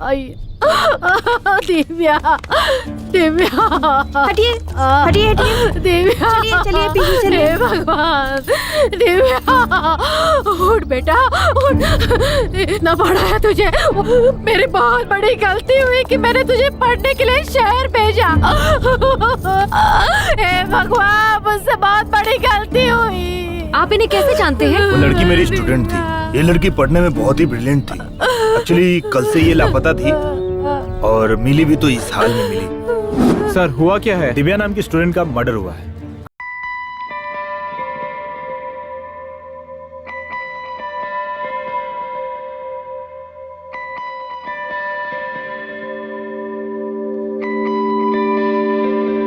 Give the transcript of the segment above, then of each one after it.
आई। दिव्या, दिव्या, हटिए हटिए हटिए। दिव्या, चलिए चलिए पीछे चलिए। हे भगवान, दिव्या उठ बेटा उठ। इतना बड़ा है तुझे। मेरी बहुत बड़ी गलती हुई कि मैंने तुझे पढ़ने के लिए शहर भेजा। हे भगवान, मुझसे बहुत बड़ी गलती हुई। आप इन्हें कैसे जानते हैं? वो लड़की मेरी स्टूडेंट थी। ये लड़की पढ़ने में बहुत ही ब्रिलियंट थी। एक्चुअली कल से ये लापता थी और मिली भी तो इस हाल में मिली। सर हुआ क्या है? दिव्या नाम की स्टूडेंट का मर्डर हुआ है।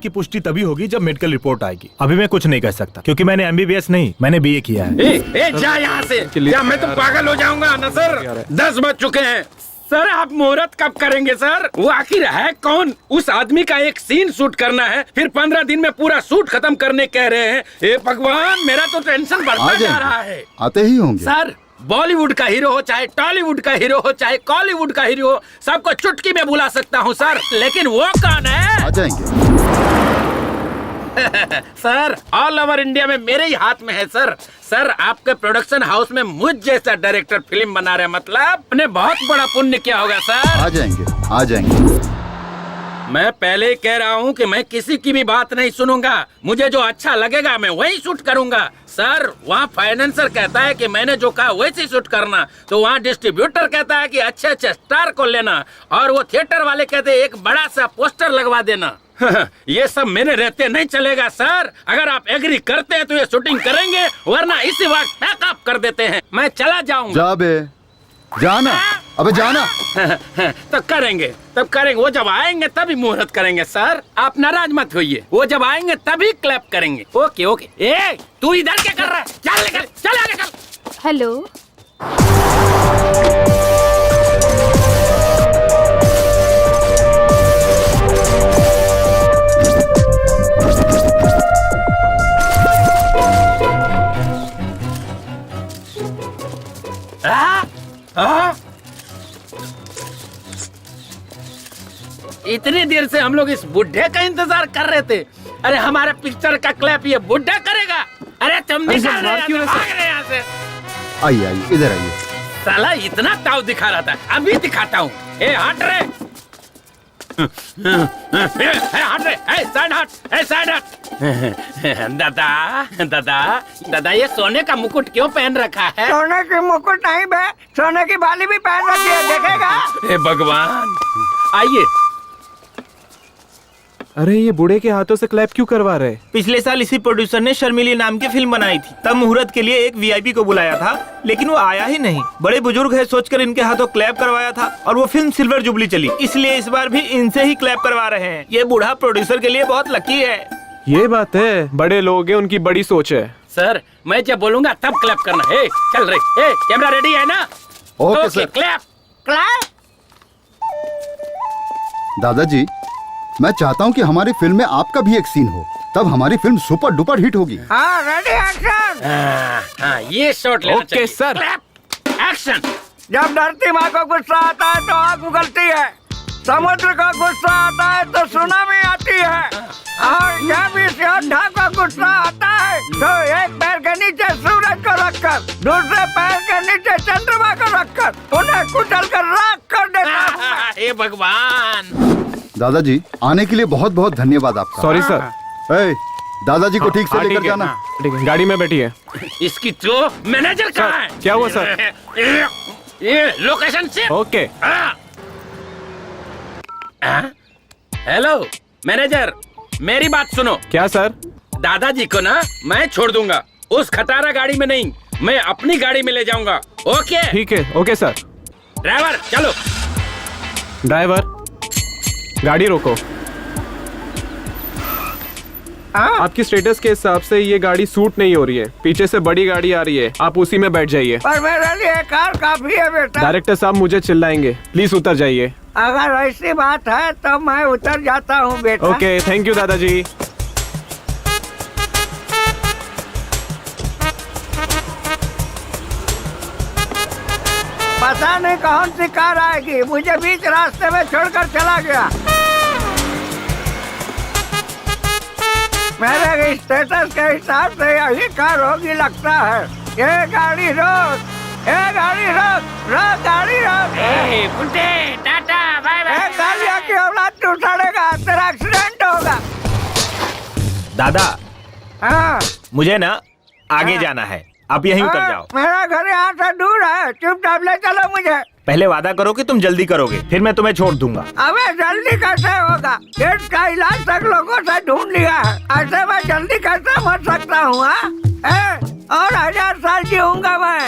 की पुष्टि तभी होगी जब मेडिकल रिपोर्ट आएगी। अभी मैं कुछ नहीं कह सकता क्योंकि मैंने MBBS नहीं, मैंने BA किया है। जा यहाँ से। क्या मैं तो पागल हो जाऊंगा ना सर? 10 बज चुके हैं सर। आप मुहूर्त कब करेंगे सर? वो आखिर है कौन? उस आदमी का एक सीन शूट करना है, फिर 15 दिन में पूरा शूट खत्म करने कह रहे हैं। ए भगवान, मेरा तो टेंशन बढ़ता जा रहा है। आते ही होंगे सर, बॉलीवुड का हीरो हो, चाहे टॉलीवुड का हीरो हो, चाहे कॉलीवुड का हीरो हो, सबको चुटकी में बुला सकता हूँ सर। लेकिन वो कौन है? आ जाएंगे सर, ऑल ओवर इंडिया में मेरे ही हाथ में है सर। सर, आपके प्रोडक्शन हाउस में मुझ जैसा डायरेक्टर फिल्म बना रहे, मतलब आपने बहुत बड़ा पुण्य किया होगा सर। आ जाएंगे आ जाएंगे। मैं पहले ही कह रहा हूँ कि मैं किसी की भी बात नहीं सुनूंगा। मुझे जो अच्छा लगेगा मैं वही शूट करूंगा। सर, वहाँ फाइनेंसर कहता है कि मैंने जो कहा वैसे शूट करना, तो वहाँ डिस्ट्रीब्यूटर कहता है कि अच्छे अच्छे स्टार को लेना, और वो थिएटर वाले कहते हैं एक बड़ा सा पोस्टर लगवा देना। ये सब मेरे रहते नहीं चलेगा सर। अगर आप एग्री करते हैं तो ये शूटिंग करेंगे, वरना इसी वक्त पैकअप कर देते हैं। मैं चला जाऊंगा। जा बे, जाना। अबे जाना। तब करेंगे, तब करेंगे। वो जब आएंगे तभी मुहूर्त करेंगे सर। आप नाराज मत होइए। वो जब आएंगे तभी क्लैप करेंगे। Okay okay. ए, तू इधर क्या कर रहा है? चल निकल, चल आगे चल। हेलो, इतनी देर से हम लोग इस बुढ़े का इंतजार कर रहे थे। अरे हमारे पिक्चर का क्लैप ये बुढ़ा करेगा? अरे तुम निकल रहे यहाँ से। आइए आइए, इधर आइए। साला इतना ताव दिखा रहा था, अभी दिखाता हूँ। ए हट रे, हट रे, साइड हट, साइड हट। दादा दादा दादा, ये सोने का मुकुट क्यों पहन रखा है? सोने की मुकुट नहीं बे, सोने की बाली भी पहन रखी है, देखेगा? हे भगवान, आइए। अरे ये बूढ़े के हाथों से क्लैप क्यों करवा रहे? पिछले साल इसी प्रोड्यूसर ने शर्मिली नाम की फिल्म बनाई थी। तब मुहूर्त के लिए एक VIP को बुलाया था, लेकिन वो आया ही नहीं। बड़े बुजुर्ग है सोचकर इनके हाथों क्लैप करवाया था, और वो फिल्म सिल्वर जुबली चली। इसलिए इस बार भी इनसे ही क्लैप करवा रहे हैं। ये बूढ़ा प्रोड्यूसर के लिए बहुत लकी है। ये बात है, बड़े लोग हैं, उनकी बड़ी सोच है। सर, मैं जब बोलूंगा तब क्लैप करना है। चल रे, कैमरा रेडी है ना? Okay sir. Clap clap. दादाजी, मैं चाहता हूँ कि हमारी फिल्म में आपका भी एक सीन हो, तब हमारी फिल्म सुपर डुपर हिट होगी। हाँ, रेडी एक्शन। हाँ, ये शॉट लेना चाहिए। Okay sir. Clap action. जब धरती माँ को गुस्सा आता है तो आग उगलती है, समुद्र का गुस्सा आता है तो सुनामी आती है, और जब इस योद्धा का गुस्सा आता है तो एक पैर के नीचे सूरज को रखकर, दूसरे पैर के नीचे चंद्रमा को रखकर उन्हें कुचल कर राख कर देता हूँ। हे भगवान। दादाजी, आने के लिए बहुत बहुत धन्यवाद आपका। Sorry sir. ए, दादाजी को ठीक से हाँ, लेकर ठीक है, जाना। ठीक है, गाड़ी में बैठिए। इसकी तो मैनेजर कहाँ है? क्या हुआ सर? ये लोकेशन से। ओके। हेलो मैनेजर, मेरी बात सुनो। क्या सर? दादाजी को ना मैं छोड़ दूंगा, उस खटारा गाड़ी में नहीं, मैं अपनी गाड़ी में ले जाऊंगा। ओके? ठीक है, ओके सर। ड्राइवर चलो। ड्राइवर, गाड़ी रोको। आपकी स्टेटस के हिसाब से ये गाड़ी सूट नहीं हो रही है। पीछे से बड़ी गाड़ी आ रही है, आप उसी में बैठ जाइए। पर मेरे लिए कार काफी है बेटा। डायरेक्टर साहब मुझे चिल्लाएंगे, प्लीज उतर जाइए। अगर ऐसी बात है तो मैं उतर जाता हूँ बेटा। ओके, थैंक यू दादाजी। बस पता नहीं कौन सी कार आएगी, मुझे बीच रास्ते में छोड़कर चला गया। मेरे स्टेटस के हिसाब से यही कार होगी लगता है। ये गाड़ी रोक, ये गाड़ी रोक, रोक गाड़ी रोक। बुड्ढे टाटा बाय बाय। गाड़िया की औलाद तू उठाड़ेगा, तेरा एक्सीडेंट होगा। दादा हाँ मुझे ना आगे जाना है, आप यहीं उतर जाओ। मेरा घर यहाँ से दूर है, चुपचाप ले चलो मुझे। पहले वादा करो कि तुम जल्दी करोगे, फिर मैं तुम्हें छोड़ दूंगा। अबे जल्दी कैसे होगा? पेट का इलाज तक लोगों से ढूंढ लिया है, ऐसे मैं जल्दी कैसे मर सकता हूँ? और 1000 साल जीऊंगा मैं।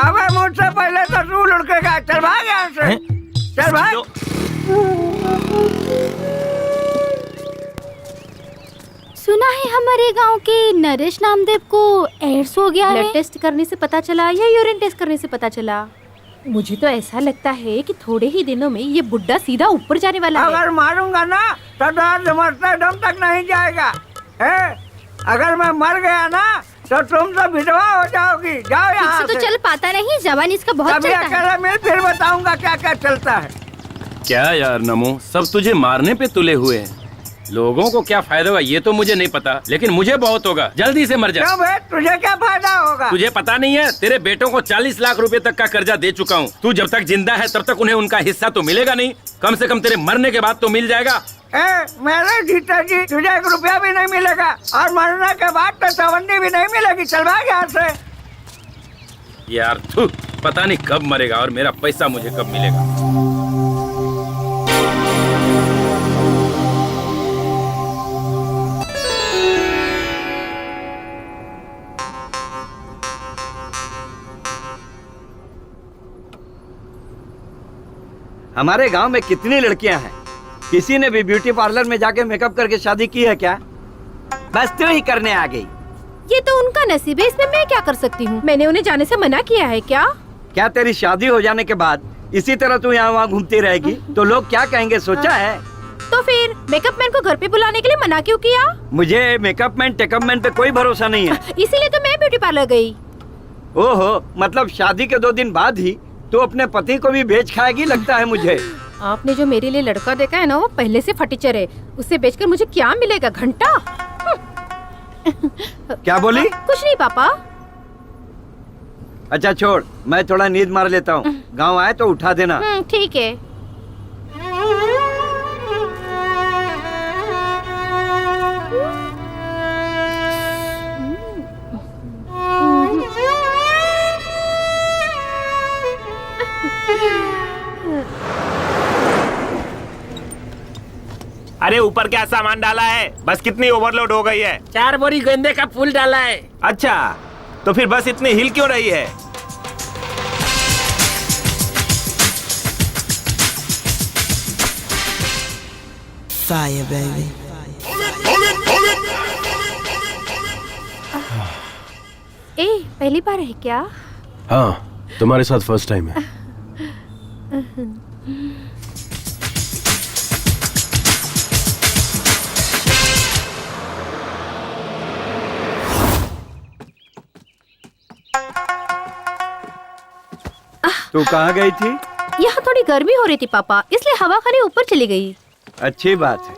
अबे मुझसे पहले तो तू लुढ़केगा। चल भाग यहाँ से, चल भाग। सुना है हमारे गांव के नरेश नामदेव को एड्स हो गया है। ब्लड टेस्ट करने से पता चला या यूरिन टेस्ट करने से पता चला? मुझे तो ऐसा लगता है कि थोड़े ही दिनों में ये बुड्ढा सीधा ऊपर जाने वाला है। अगर मारूंगा ना तो दर्द मरते दम तक नहीं जाएगा। अगर मैं मर गया ना तो तुम सब विधवा हो जाओगी। जाओ यहाँ तो चल पाता नहीं, जवान इसका बहुत कभी चलता है। अकेले मिल, फिर बताऊंगा क्या क्या चलता है। क्या यार नमो, सब तुझे मारने पे तुले हुए हैं। लोगों को क्या फायदा होगा ये तो मुझे नहीं पता, लेकिन मुझे बहुत होगा। जल्दी से मर जा। क्यों बे, तुझे क्या फायदा होगा? तुझे पता नहीं है, तेरे बेटों को 40 लाख रुपए तक का कर्जा दे चुका हूँ। तू जब तक जिंदा है तब तक उन्हें उनका हिस्सा तो मिलेगा नहीं, कम से कम तेरे मरने के बाद तो मिल जाएगा। मेरे जीता जी तुझे 1 रुपया भी नहीं मिलेगा, और मरने के बाद तो चवन्नी भी नहीं मिलेगी। चल भाग यहाँ से। यार तू पता नहीं कब मरेगा और मेरा पैसा मुझे कब मिलेगा। हमारे गांव में कितनी लड़कियां हैं, किसी ने भी ब्यूटी पार्लर में जाके मेकअप करके शादी की है क्या? बस तू ही करने आ गई। ये तो उनका नसीब है, इसमें मैं क्या कर सकती हूँ? मैंने उन्हें जाने से मना किया है क्या? क्या तेरी शादी हो जाने के बाद इसी तरह तू यहाँ वहाँ घूमती रहेगी तो लोग क्या कहेंगे, सोचा है? तो फिर मेकअप मैन को घर पे बुलाने के लिए मना क्यों किया? मुझे मेकअप मैन टेकअप मैन पे कोई भरोसा नहीं है। इसीलिए तो मैं ब्यूटी पार्लर गई। ओहो, मतलब शादी के 2 दिन बाद ही तू अपने पति को भी बेच खाएगी लगता है मुझे। आपने जो मेरे लिए लड़का देखा है ना, वो पहले से फटीचर है। उसे बेचकर मुझे क्या मिलेगा? घंटा? क्या बोली? कुछ नहीं पापा। अच्छा छोड़, मैं थोड़ा नींद मार लेता हूँ। गाँव आए तो उठा देना। ठीक है। अरे ऊपर क्या सामान डाला है? बस कितनी ओवरलोड हो गई है? 4 बोरी गेंदे का फूल डाला है। अच्छा, तो फिर बस इतनी हिल क्यों रही है? Fire, baby. ए, पहली बार है क्या? हाँ, तुम्हारे साथ फर्स्ट टाइम है। तू कहाँ गई थी? यहाँ थोड़ी गर्मी हो रही थी पापा, इसलिए हवा खाने ऊपर चली गई। अच्छी बात है।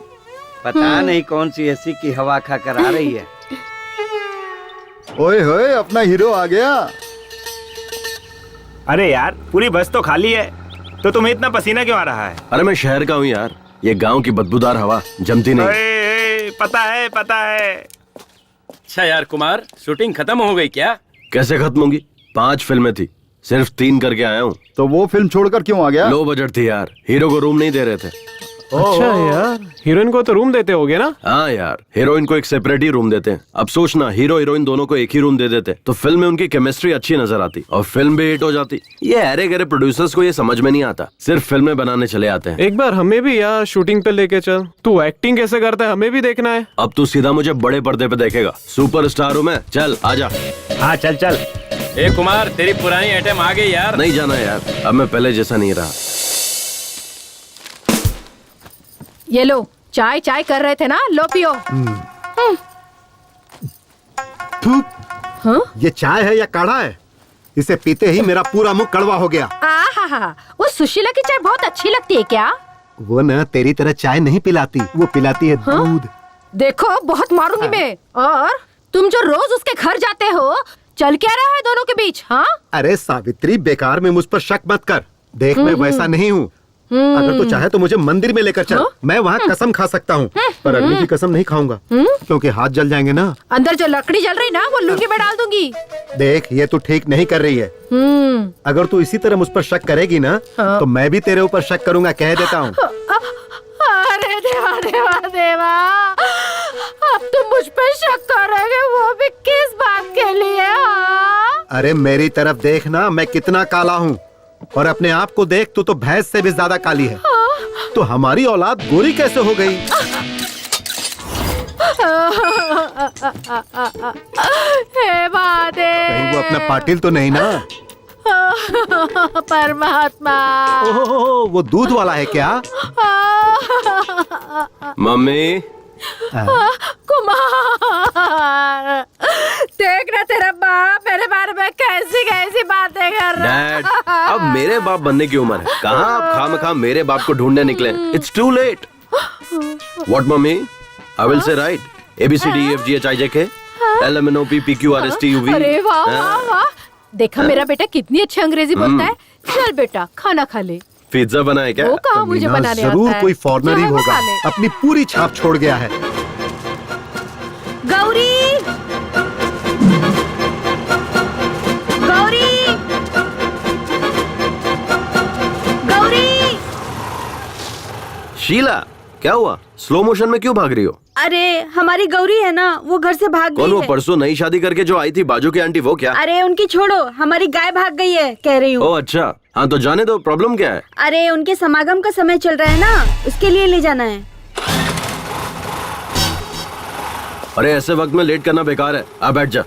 पता नहीं कौन सी एसी की हवा खा कर आ रही है। ओए होए, अपना हीरो आ गया। अरे यार, पूरी बस तो खाली है, तो तुम्हें इतना पसीना क्यों आ रहा है? अरे मैं शहर का हूँ यार, ये गांव की बदबूदार हवा जमती नहीं। पता है, पता है। अच्छा यार कुमार, शूटिंग खत्म हो गई क्या? कैसे खत्म होगी? 5 फिल्में थी, सिर्फ 3 करके आया हूँ। तो वो फिल्म छोड़कर क्यों आ गया? लो बजट थी यार, हीरो को रूम नहीं दे रहे थे। अच्छा यार, हीरोइन को तो रूम देते होगे ना? हाँ यार, हीरोइन को एक सेपरेट ही रूम देते हैं। अब सोचना, हीरो हीरोइन दोनों को एक ही रूम दे देते तो फिल्म में उनकी केमिस्ट्री अच्छी नजर आती और फिल्म भी हिट हो जाती। ये अरे गरे प्रोड्यूसर्स को ये समझ में नहीं आता, सिर्फ फिल्में बनाने चले आते हैं। एक बार हमें भी यार शूटिंग पे लेके चल। तू एक्टिंग कैसे करता है हमें भी देखना है। अब तू सीधा मुझे बड़े पर्दे पे देखेगा, सुपरस्टार हूँ मैं। चल आजा। हाँ चल चल। ए कुमार, तेरी पुरानी आइटम आ गई यार। नहीं जाना यार, अब मैं पहले जैसा नहीं रहा। ये लो, चाय चाय कर रहे थे ना, लो पियो। ये चाय है या काढ़ा है? इसे पीते ही मेरा पूरा मुंह कड़वा हो गया। आहा, वो सुशीला की चाय बहुत अच्छी लगती है क्या? वो न तेरी तरह चाय नहीं पिलाती, वो पिलाती है दूध। देखो बहुत मारूंगी मैं। और तुम जो रोज उसके घर जाते हो, चल क्या रहा है दोनों के बीच? हाँ, अरे सावित्री, बेकार में मुझ पर शक मत कर। देख मैं वैसा नहीं हूँ। अगर तू चाहे तो मुझे मंदिर में लेकर चल, मैं वहाँ कसम खा सकता हूँ, पर अग्नि की कसम नहीं खाऊंगा क्योंकि हाथ जल जाएंगे ना। अंदर जो लकड़ी जल रही ना, वो लुंगी में डाल दूंगी। देख ये तू ठीक नहीं कर रही है। अगर तू इसी तरह मुझ पर शक करेगी ना, तो मैं भी तेरे ऊपर शक करूंगा, कह देता हूँ। अरे देवा देवा देवा, अब तुम मुझ पर शक करोगे, वो भी किस बात के लिए? हाँ? अरे मेरी तरफ देख ना, मैं कितना काला हूँ, और अपने आप को देख, तू तो भैंस से भी ज्यादा काली है। तो हमारी औलाद गोरी कैसे हो गई? हे महादेव, कहीं वो अपना पाटिल तो नहीं ना? परमात्मा, ओहो, वो दूध वाला है क्या? मम्मी कुमार, देखना तेरा बाप मेरे बारे में कैसी कैसी बातें कर रहा है। डैड, अब मेरे बाप बनने की उम्र है। कहाँ आप खामखा मेरे बाप को ढूंढने निकले? It's too late. What mummy? I will say right ABCDEFGHIJK LMNOPPQRSTUV। अरे वाह वाह वाह, देखा मेरा बेटा कितनी अच्छी अंग्रेजी बोलता है। चल बेटा खाना खा ले। पिज्जा बनाए क्या? वो कहा मुझे मीना, बनाने आता जरूर है। कोई फॉरेनर ही चाहे वो होगा, खा ले। अपनी पूरी छाप छोड़ गया है। गौरी, गौरी, गौरी। शीला, क्या हुआ? स्लो मोशन में क्यों भाग रही हो? अरे हमारी गौरी है ना, वो घर से भाग कौन गई वो है। परसों नई शादी करके जो आई थी बाजू की आंटी, वो क्या? अरे उनकी छोड़ो, हमारी गाय भाग गई है कह रही हूँ। ओ अच्छा, हाँ तो जाने दो। प्रॉब्लम क्या है? अरे उनके समागम का समय चल रहा है ना, उसके लिए ले जाना है। अरे ऐसे वक्त में लेट करना बेकार है। आ बैठ जा,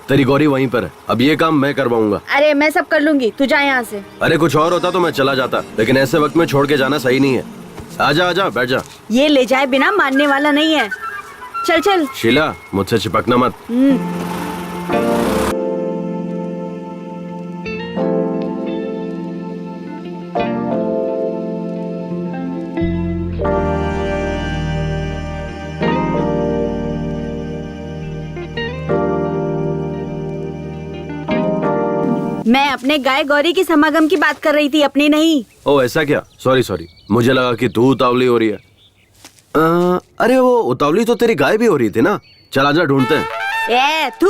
तेरी गौरी वहीं पर है। अब ये काम मैं करवाऊंगा। अरे मैं सब कर लूंगी, तू जा यहाँ से। अरे कुछ और होता तो मैं चला जाता, लेकिन ऐसे वक्त में छोड़ के जाना सही नहीं है। आजा आजा, बैठ जा। ये ले जाए बिना मानने वाला नहीं है। चल चल। शीला, मुझसे चिपकना मत। मैं अपने गाय गौरी की समागम की बात कर रही थी, अपनी नहीं। ओ ऐसा क्या? सॉरी सॉरी, मुझे लगा कि तू उतावली हो रही है। अरे वो उतावली तो तेरी गाय भी हो रही थी ना। चल आजा, ढूंढते हैं। ए तू,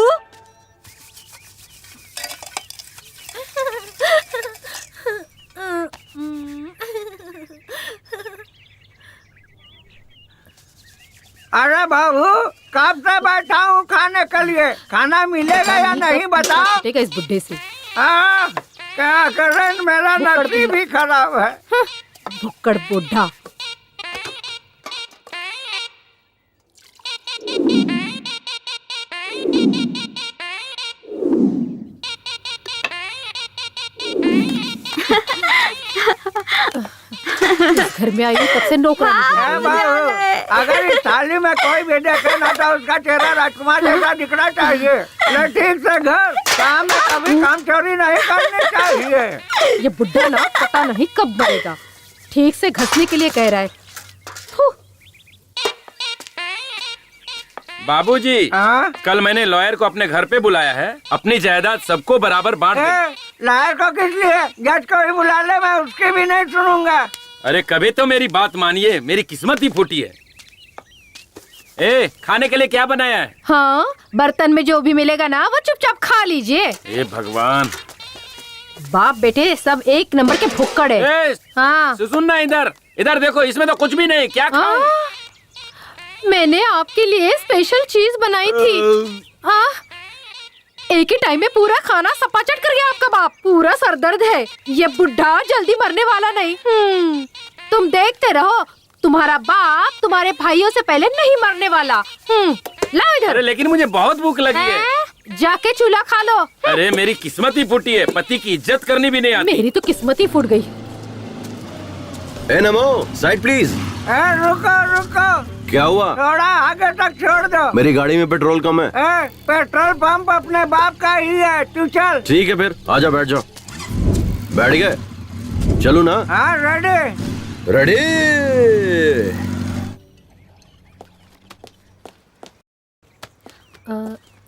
अरे बाबू, कब से बैठा हूँ खाने के लिए, खाना मिलेगा या नहीं बताओ। ठीक है इस बुड्ढे से। क्या करें, मेरा नसीब भी खराब है। भुक्कड़ बुढ़ा। घर में आई हूँ तब से नौकरानी बन गई। ए बाबू, अगर इस थाली में कोई भी देखे ना तो उसका चेहरा राजकुमार जैसा दिखना चाहिए। ले ठीक से घर, काम में कभी काम चोरी नहीं करनी चाहिए। ये बुड्ढा ना पता नहीं कब मरेगा। ठीक से घसने के लिए कह रहा है। थू। बाबूजी, हाँ? कल मैंने लॉयर को अपने घर पे बुलाया है। अपनी जायदाद सबको बराबर बांट दो। लायर को किस लिए? जज को भी बुला ले, मैं उसकी भी नहीं सुनूंगा। अरे कभी तो मेरी बात मानिए, मेरी किस्मत ही फूटी है। ए, खाने के लिए क्या बनाया है? हाँ, बर्तन में जो भी मिलेगा ना वो चुपचाप खा लीजिए। ए भगवान, बाप बेटे सब एक नंबर के भुक्कड़ है। ए, हाँ सुनना, इधर इधर देखो, इसमें तो कुछ भी नहीं। क्या खाऊं? मैंने आपके लिए स्पेशल चीज बनाई थी। एक ही टाइम में पूरा खाना सपाचट कर गया आपका बाप। पूरा सरदर्द है। ये बुढ़ा जल्दी मरने वाला नहीं। तुम देखते रहो, तुम्हारा बाप तुम्हारे भाइयों से पहले नहीं मरने वाला। ला इधर। अरे लेकिन मुझे बहुत भूख लगी है। जाके चूल्हा खा लो। अरे मेरी किस्मत ही फूटी है, पति की इज्जत करनी भी नहीं आती। मेरी तो किस्मत ही फूट गई। ए नमो, साइड प्लीज। रुको रुको, क्या हुआ? थोड़ा आगे तक छोड़ दो। मेरी गाड़ी में पेट्रोल कम है। पेट्रोल पंप अपने बाप का ही है, तू चल। ठीक है फिर आजा, बैठ जाओ। बैठ गए? चलू ना? हाँ रेडी। रेडी।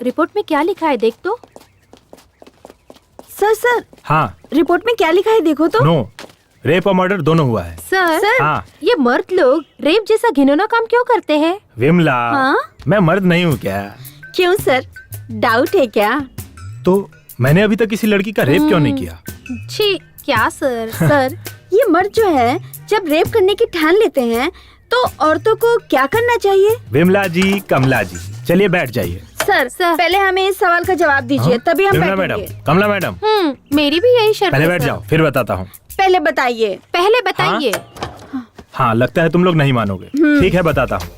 रिपोर्ट में क्या लिखा है देख तो। सर हाँ। रिपोर्ट में क्या लिखा है देखो तो। नो, रेप और मर्डर दोनों हुआ है। सर हाँ। ये मर्द लोग रेप जैसा घिनौना काम क्यों करते हैं? विमला, हाँ? मैं मर्द नहीं हूँ क्या? क्यों सर, डाउट है क्या? तो मैंने अभी तक किसी लड़की का रेप क्यों नहीं किया? छी, क्या सर? सर ये मर्द जो है जब रेप करने की ठान लेते हैं तो औरतों को क्या करना चाहिए? विमला जी, कमला जी, चलिए बैठ जाइए। सर पहले हमें इस सवाल का जवाब दीजिए, तभी हम विमला बैठेंगे। मैडम, कमला मैडम, मेरी भी यही शर्त पहले है, बैठ सर। जाओ, फिर बताता हूँ। पहले बताइए। पहले बताइए। हाँ, लगता है तुम लोग नहीं मानोगे। ठीक है, बताता हूँ।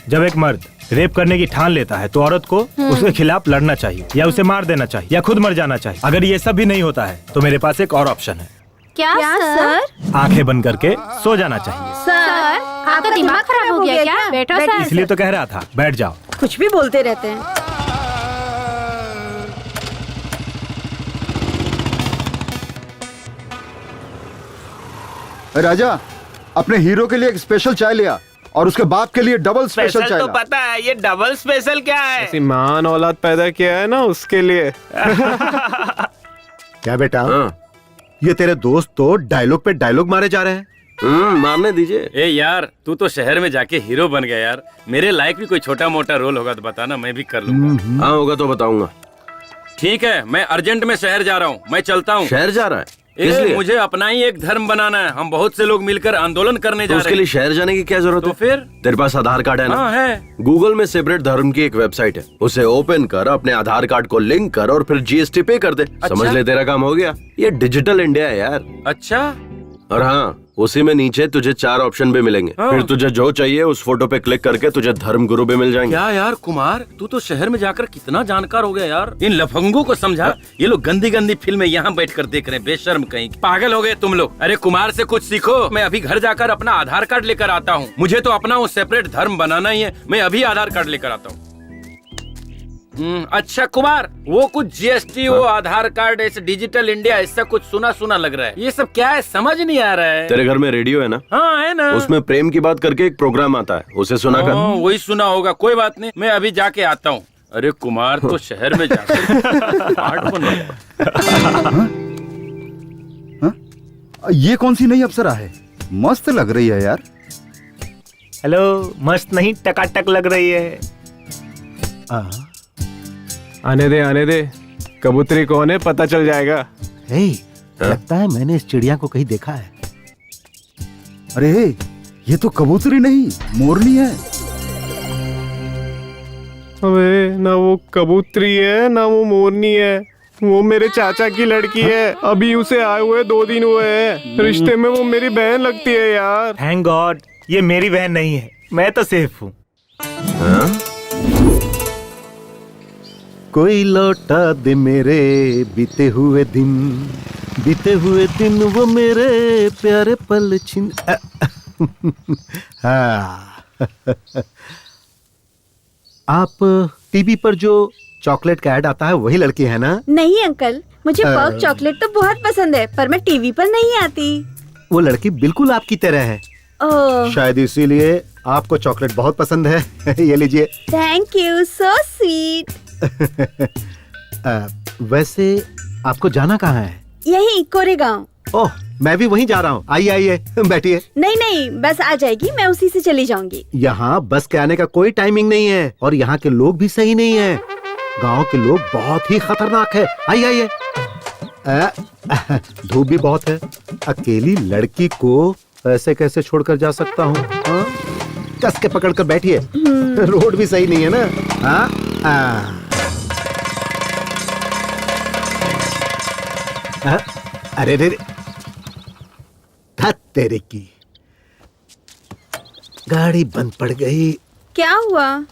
जब एक मर्द रेप करने की ठान लेता है तो औरत को उसके खिलाफ लड़ना चाहिए, या उसे मार देना चाहिए, या खुद मर जाना चाहिए। अगर ये सब भी नहीं होता है तो मेरे पास एक और ऑप्शन है। क्या सर? आंखें बंद करके सो जाना चाहिए। सर आपका दिमाग खराब हो गया क्या? बैठो सर। इसलिए तो कह रहा था, बैठ जाओ। कुछ भी बोलते रहते हैं। राजा, अपने हीरो के लिए एक स्पेशल चाय लिया और उसके बाप के लिए डबल स्पेशल चाय तो ला। पता है, ये डबल स्पेशल क्या है? ऐसी महान औलाद पैदा किया है ना उसके लिए। क्या बेटा, हाँ। ये तेरे दोस्त तो डायलॉग पे डायलॉग मारे जा रहे हैं। मारने दीजिए। ए यार, तू तो शहर में जाके हीरो बन गया यार। मेरे लायक भी कोई छोटा मोटा रोल होगा तो बताना, मैं भी कर लूंगा। हाँ होगा तो बताऊंगा। ठीक है, मैं अर्जेंट में शहर जा रहा हूँ, मैं चलता हूँ। शहर जा रहा है? ए, इसलिए मुझे अपना ही एक धर्म बनाना है। हम बहुत से लोग मिलकर आंदोलन करने तो जा उसके रहे लिए हैं। शहर जाने की क्या जरूरत तो है? फिर तेरे पास आधार कार्ड है ना? हाँ है। गूगल में सेपरेट धर्म की एक वेबसाइट है, उसे ओपन कर, अपने आधार कार्ड को लिंक कर और फिर जीएसटी पे कर दे। समझ ले, तेरा काम हो गया। ये डिजिटल इंडिया है यार। अच्छा, और हाँ, उसी में नीचे तुझे 4 ऑप्शन भी मिलेंगे। हाँ। फिर तुझे जो चाहिए उस फोटो पे क्लिक करके तुझे धर्म गुरु भी मिल जाएंगे। क्या यार कुमार, तू तो शहर में जाकर कितना जानकार हो गया यार। इन लफंगों को समझा, ये लोग गंदी गंदी फिल्में यहाँ बैठकर देख रहे हैं, बेशर्म कहीं। पागल हो गए तुम लोग। अरे कुमार से कुछ सीखो। मैं अभी घर जाकर अपना आधार कार्ड लेकर आता हूँ। मुझे तो अपना वो सेपरेट धर्म बनाना ही है। मैं अभी आधार कार्ड लेकर आता हूँ। अच्छा कुमार, वो कुछ जीएसटी, वो आधार कार्ड, ऐसे डिजिटल इंडिया, ऐसा कुछ सुना सुना लग रहा है। ये सब क्या है, समझ नहीं आ रहा है। तेरे घर में रेडियो है ना? हाँ है ना। उसमें प्रेम की बात करके एक प्रोग्राम आता है, उसे सुना कर। वही सुना होगा, कोई बात नहीं, मैं अभी जाके आता हूँ। अरे कुमार तो शहर में जाकर स्मार्ट बन गया। ये कौन सी नई अप्सरा है? मस्त लग रही है यार। हेलो, मस्त नहीं टकाटक लग रही है। आने दे, कबूतरी कौन है पता चल जाएगा। लगता है मैंने इस चिड़िया को कहीं देखा है। अरे ये तो कबूतरी नहीं, मोरनी है। अबे ना वो कबूतरी है ना वो मोरनी है, वो मेरे चाचा की लड़की है। अभी उसे आए हुए 2 दिन हुए हैं। रिश्ते में वो मेरी बहन लगती है यार। थैंक गॉड, ये मेरी बहन नहीं है, मैं तो सेफ हूँ। कोई लौटा दे मेरे बीते हुए दिन वो मेरे प्यारे पल छिन। हाँ। आप टीवी पर जो चॉकलेट का ऐड आता है वही लड़की है ना? नहीं अंकल, मुझे पर्क चॉकलेट तो बहुत पसंद है, पर मैं टीवी पर नहीं आती। वो लड़की बिल्कुल आपकी तरह है। ओह, शायद इसीलिए आपको चॉकलेट बहुत पसंद है। ये लीजिए। Thank you, so sweet. वैसे आपको जाना कहाँ है? यही कोरेगांव। ओह, मैं भी वहीं जा रहा हूँ। आइए बैठिए। नहीं, बस आ जाएगी, मैं उसी से चली जाऊंगी। यहाँ बस के आने का कोई टाइमिंग नहीं है और यहाँ के लोग भी सही नहीं है। गांव के लोग बहुत ही खतरनाक है। आइए। धूप भी बहुत है। अकेली लड़की को ऐसे कैसे छोड़कर जा सकता हूँ? कस के पकड़ कर बैठिए। रोड भी सही नहीं है ना। अरे रे, तेरे की गाड़ी बंद पड़ गई। क्या हुआ?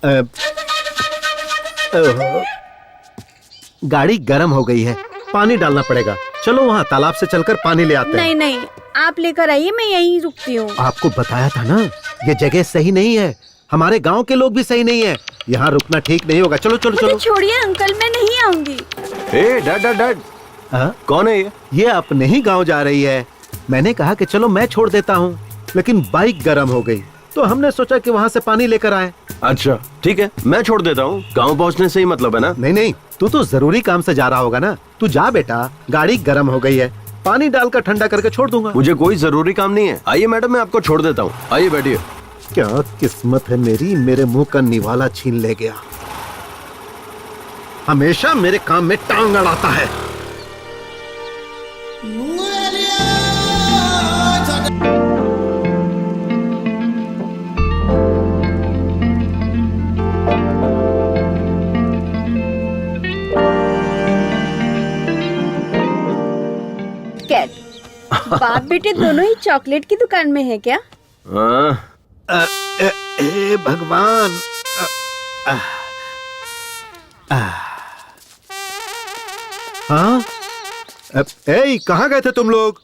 गाड़ी गर्म हो गई है, पानी डालना पड़ेगा। चलो वहाँ तालाब से चलकर पानी ले आते हैं। नहीं, आप लेकर आइए, मैं यहीं रुकती हूँ। आपको बताया था ना, ये जगह सही नहीं है। हमारे गांव के लोग भी सही नहीं है। यहाँ रुकना ठीक नहीं होगा। चलो चलो मुझे चलो। छोड़िए अंकल, मैं नहीं आऊंगी। ए डैड डैड डैड, हाँ? कौन है ये? ये अपने ही गांव जा रही है। मैंने कहा कि चलो मैं छोड़ देता हूँ, लेकिन बाइक गर्म हो गई तो हमने सोचा कि वहाँ से पानी लेकर आए। अच्छा ठीक है, मैं छोड़ देता हूँ। गाँव पहुँचने से ही मतलब है ना? नहीं नहीं, तू तो जरूरी काम से जा रहा होगा ना। तू जा बेटा, गाड़ी गर्म हो गई है, पानी डालकर ठंडा करके छोड़ दूंगा। मुझे कोई जरूरी काम नहीं है। आइए मैडम, मैं आपको छोड़ देता हूँ। आइए बैठिए। क्या किस्मत है मेरी, मेरे मुंह का निवाला छीन ले गया। हमेशा मेरे काम में टांग अड़ाता है। कैट, बाप बेटे दोनों ही चॉकलेट की दुकान में है क्या? हाँ, ए भगवान। हाँ, कहाँ गए थे तुम लोग?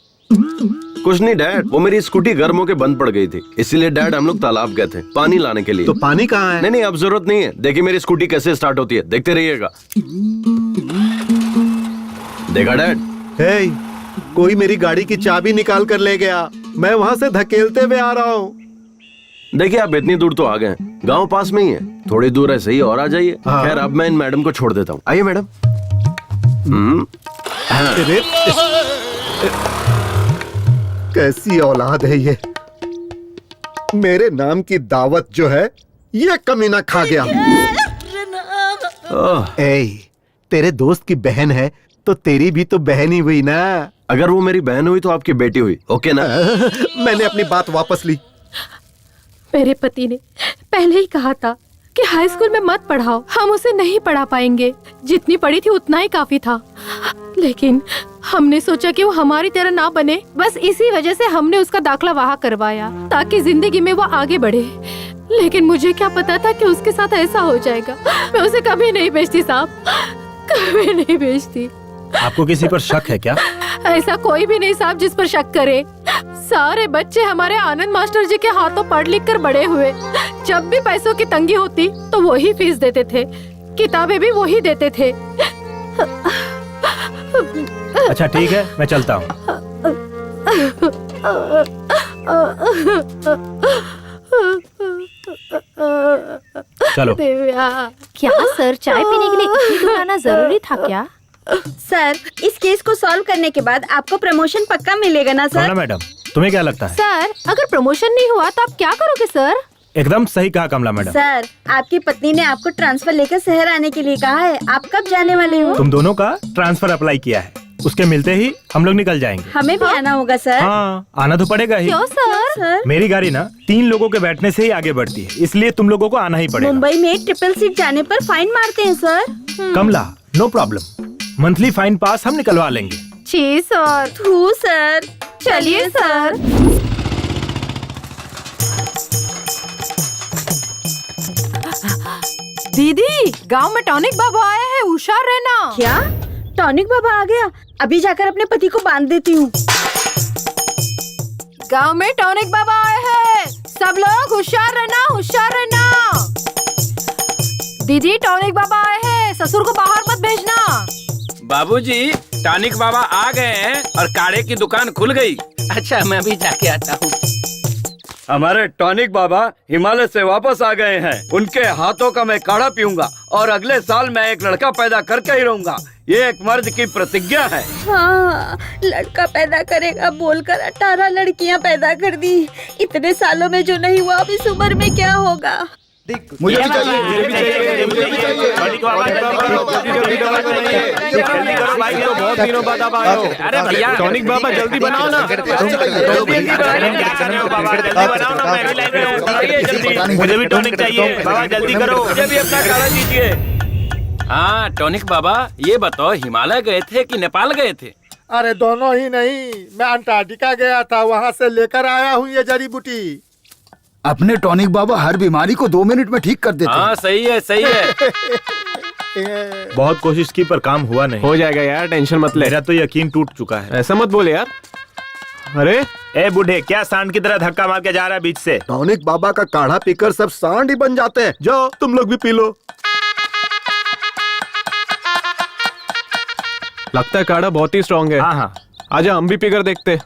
कुछ नहीं डैड, वो मेरी स्कूटी गर्म होके बंद पड़ गई थी, इसीलिए डैड हम लोग तालाब गए थे पानी लाने के लिए। तो पानी कहाँ है? नहीं नहीं, अब जरूरत नहीं है। देखिए मेरी स्कूटी कैसे स्टार्ट होती है, देखते रहिएगा। देखा डैड? कोई मेरी गाड़ी की चाबी निकाल कर ले गया, मैं वहाँ से धकेलते हुए आ रहा हूँ। देखिए आप इतनी दूर तो आ गए, गांव पास में ही है, थोड़ी दूर ऐसे ही और आ जाइए। हाँ। खैर अब मैं इन मैडम को छोड़ देता हूँ। आइए मैडम। अरे, कैसी औलाद है ये। मेरे नाम की दावत जो है ये कमीना खा गया। तेरे दोस्त की बहन है तो तेरी भी तो बहन ही हुई ना। अगर वो मेरी बहन हुई तो आपकी बेटी हुई, ओके ना? मैंने अपनी बात वापस ली। मेरे पति ने पहले ही कहा था कि हाई स्कूल में मत पढ़ाओ, हम उसे नहीं पढ़ा पाएंगे। जितनी पढ़ी थी उतना ही काफी था, लेकिन हमने सोचा कि वो हमारी तरह ना बने, बस इसी वजह से हमने उसका दाखला वहाँ करवाया ताकि जिंदगी में वो आगे बढ़े। लेकिन मुझे क्या पता था कि उसके साथ ऐसा हो जाएगा। मैं उसे कभी नहीं भेजती साहब, कभी नहीं भेजती। आपको किसी पर शक है क्या? ऐसा कोई भी नहीं साहब जिस पर शक करे। सारे बच्चे हमारे आनंद मास्टर जी के हाथों पढ़ लिख कर बड़े हुए। जब भी पैसों की तंगी होती तो वो ही फीस देते थे, किताबें भी वो ही देते थे। अच्छा ठीक है, मैं चलता हूँ। चलो। क्या सर, चाय पीने के लिए इतनी दूर आना जरूरी था क्या? सर, इस केस को सॉल्व करने के बाद आपको प्रमोशन पक्का मिलेगा ना सर? मैडम, तुम्हें क्या लगता है? सर, अगर प्रमोशन नहीं हुआ तो आप क्या करोगे सर? एकदम सही कहा कमला मैडम। सर, आपकी पत्नी ने आपको ट्रांसफर लेकर शहर आने के लिए कहा है। आप कब जाने वाले हो? तुम दोनों का ट्रांसफर अप्लाई किया है, उसके मिलते ही हम लोग निकल जाएंगे। हमें भी आना होगा सर। हाँ, आना तो पड़ेगा ही। क्यों सर? मेरी गाड़ी ना 3 लोगों के बैठने से ही आगे बढ़ती है, इसलिए तुम लोगों को आना ही पड़ेगा। मुंबई में ट्रिपल सीट जाने पर फाइन मारते हैं सर। कमला, नो प्रॉब्लम, मंथली फाइन पास हम निकलवा लेंगे। जी सर। थू सर। चलिए सर। दीदी, गांव में टॉनिक बाबा आए हैं, होशियार रहना। क्या? टॉनिक बाबा आ गया? अभी जाकर अपने पति को बांध देती हूँ। गांव में टॉनिक बाबा आए हैं, सब लोग होशियार रहना, होशियार रहना। दीदी, टॉनिक बाबा आए हैं, ससुर को बाहर मत भेजना। बाबूजी, टॉनिक बाबा आ गए हैं और काढ़े की दुकान खुल गई। अच्छा, मैं भी जाके आता हूँ। हमारे टॉनिक बाबा हिमालय से वापस आ गए हैं। उनके हाथों का मैं काढ़ा पीऊंगा और अगले साल मैं एक लड़का पैदा करके ही रहूंगा। ये एक मर्द की प्रतिज्ञा है। हाँ, लड़का पैदा करेगा बोलकर 18 लड़कियां पैदा कर दी। इतने सालों में जो नहीं हुआ, अब इस उम्र में क्या होगा? मुझे भी चाहिए, मुझे भी चाहिए, मुझे भी चाहिए। बहुत दिनों बाद आप आए हो। अरे भैया, टॉनिक बाबा जल्दी बनाओ ना। मुझे भी टॉनिक चाहिए बाबा, जल्दी करो। मुझे भी अपना काढ़ा दीजिए। हाँ टॉनिक बाबा, ये बताओ हिमालय गए थे कि नेपाल गए थे? अरे दोनों ही नहीं, मैं अंटार्कटिका गया था, वहाँ से लेकर आया हूँ ये जड़ी बूटी। अपने टॉनिक बाबा हर बीमारी को 2 मिनट में ठीक कर देते हैं। हाँ सही है, सही है। बहुत कोशिश की पर काम हुआ नहीं। हो जाएगा यार, टेंशन मत ले। मेरा तो यकीन टूट चुका है। ऐसा मत बोले यार। अरे ए बूढ़े, क्या सांड की तरह धक्का मार के जा रहा है बीच से? टॉनिक बाबा का काढ़ा पीकर सब सांड ही बन जाते हैं। जाओ तुम लोग भी पी लो। लगता है काढ़ा बहुत ही स्ट्रांग है। हाँ हाँ आजा हम भी पीकर देखते।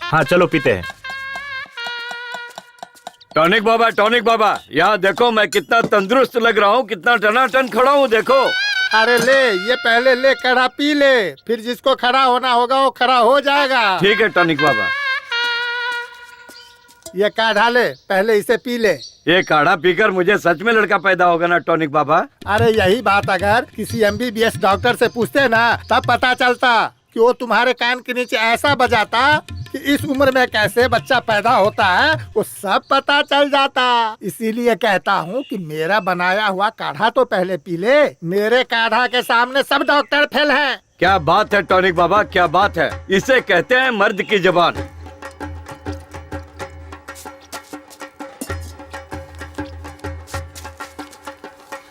हाँ, चलो पीते हैं। टॉनिक बाबा, यहाँ देखो मैं कितना तंदुरुस्त लग रहा हूँ, कितना टनाटन खड़ा हूँ, देखो। अरे ले, ये पहले ले काढ़ा पी ले, फिर जिसको खड़ा होना होगा वो खड़ा हो जाएगा। ठीक है टॉनिक बाबा। ये काढ़ा ले, पहले इसे पी ले। ये काढ़ा पीकर मुझे सच में लड़का पैदा होगा ना टॉनिक बाबा? अरे यही बात अगर किसी MBBS डॉक्टर से पूछते ना, तब पता चलता कि वो तुम्हारे कान के नीचे ऐसा बजाता कि इस उम्र में कैसे बच्चा पैदा होता है वो सब पता चल जाता। इसीलिए कहता हूँ कि मेरा बनाया हुआ काढ़ा तो पहले पी ले। मेरे काढ़ा के सामने सब डॉक्टर फेल हैं। क्या बात है टॉनिक बाबा, क्या बात है। इसे कहते हैं मर्द की जबान।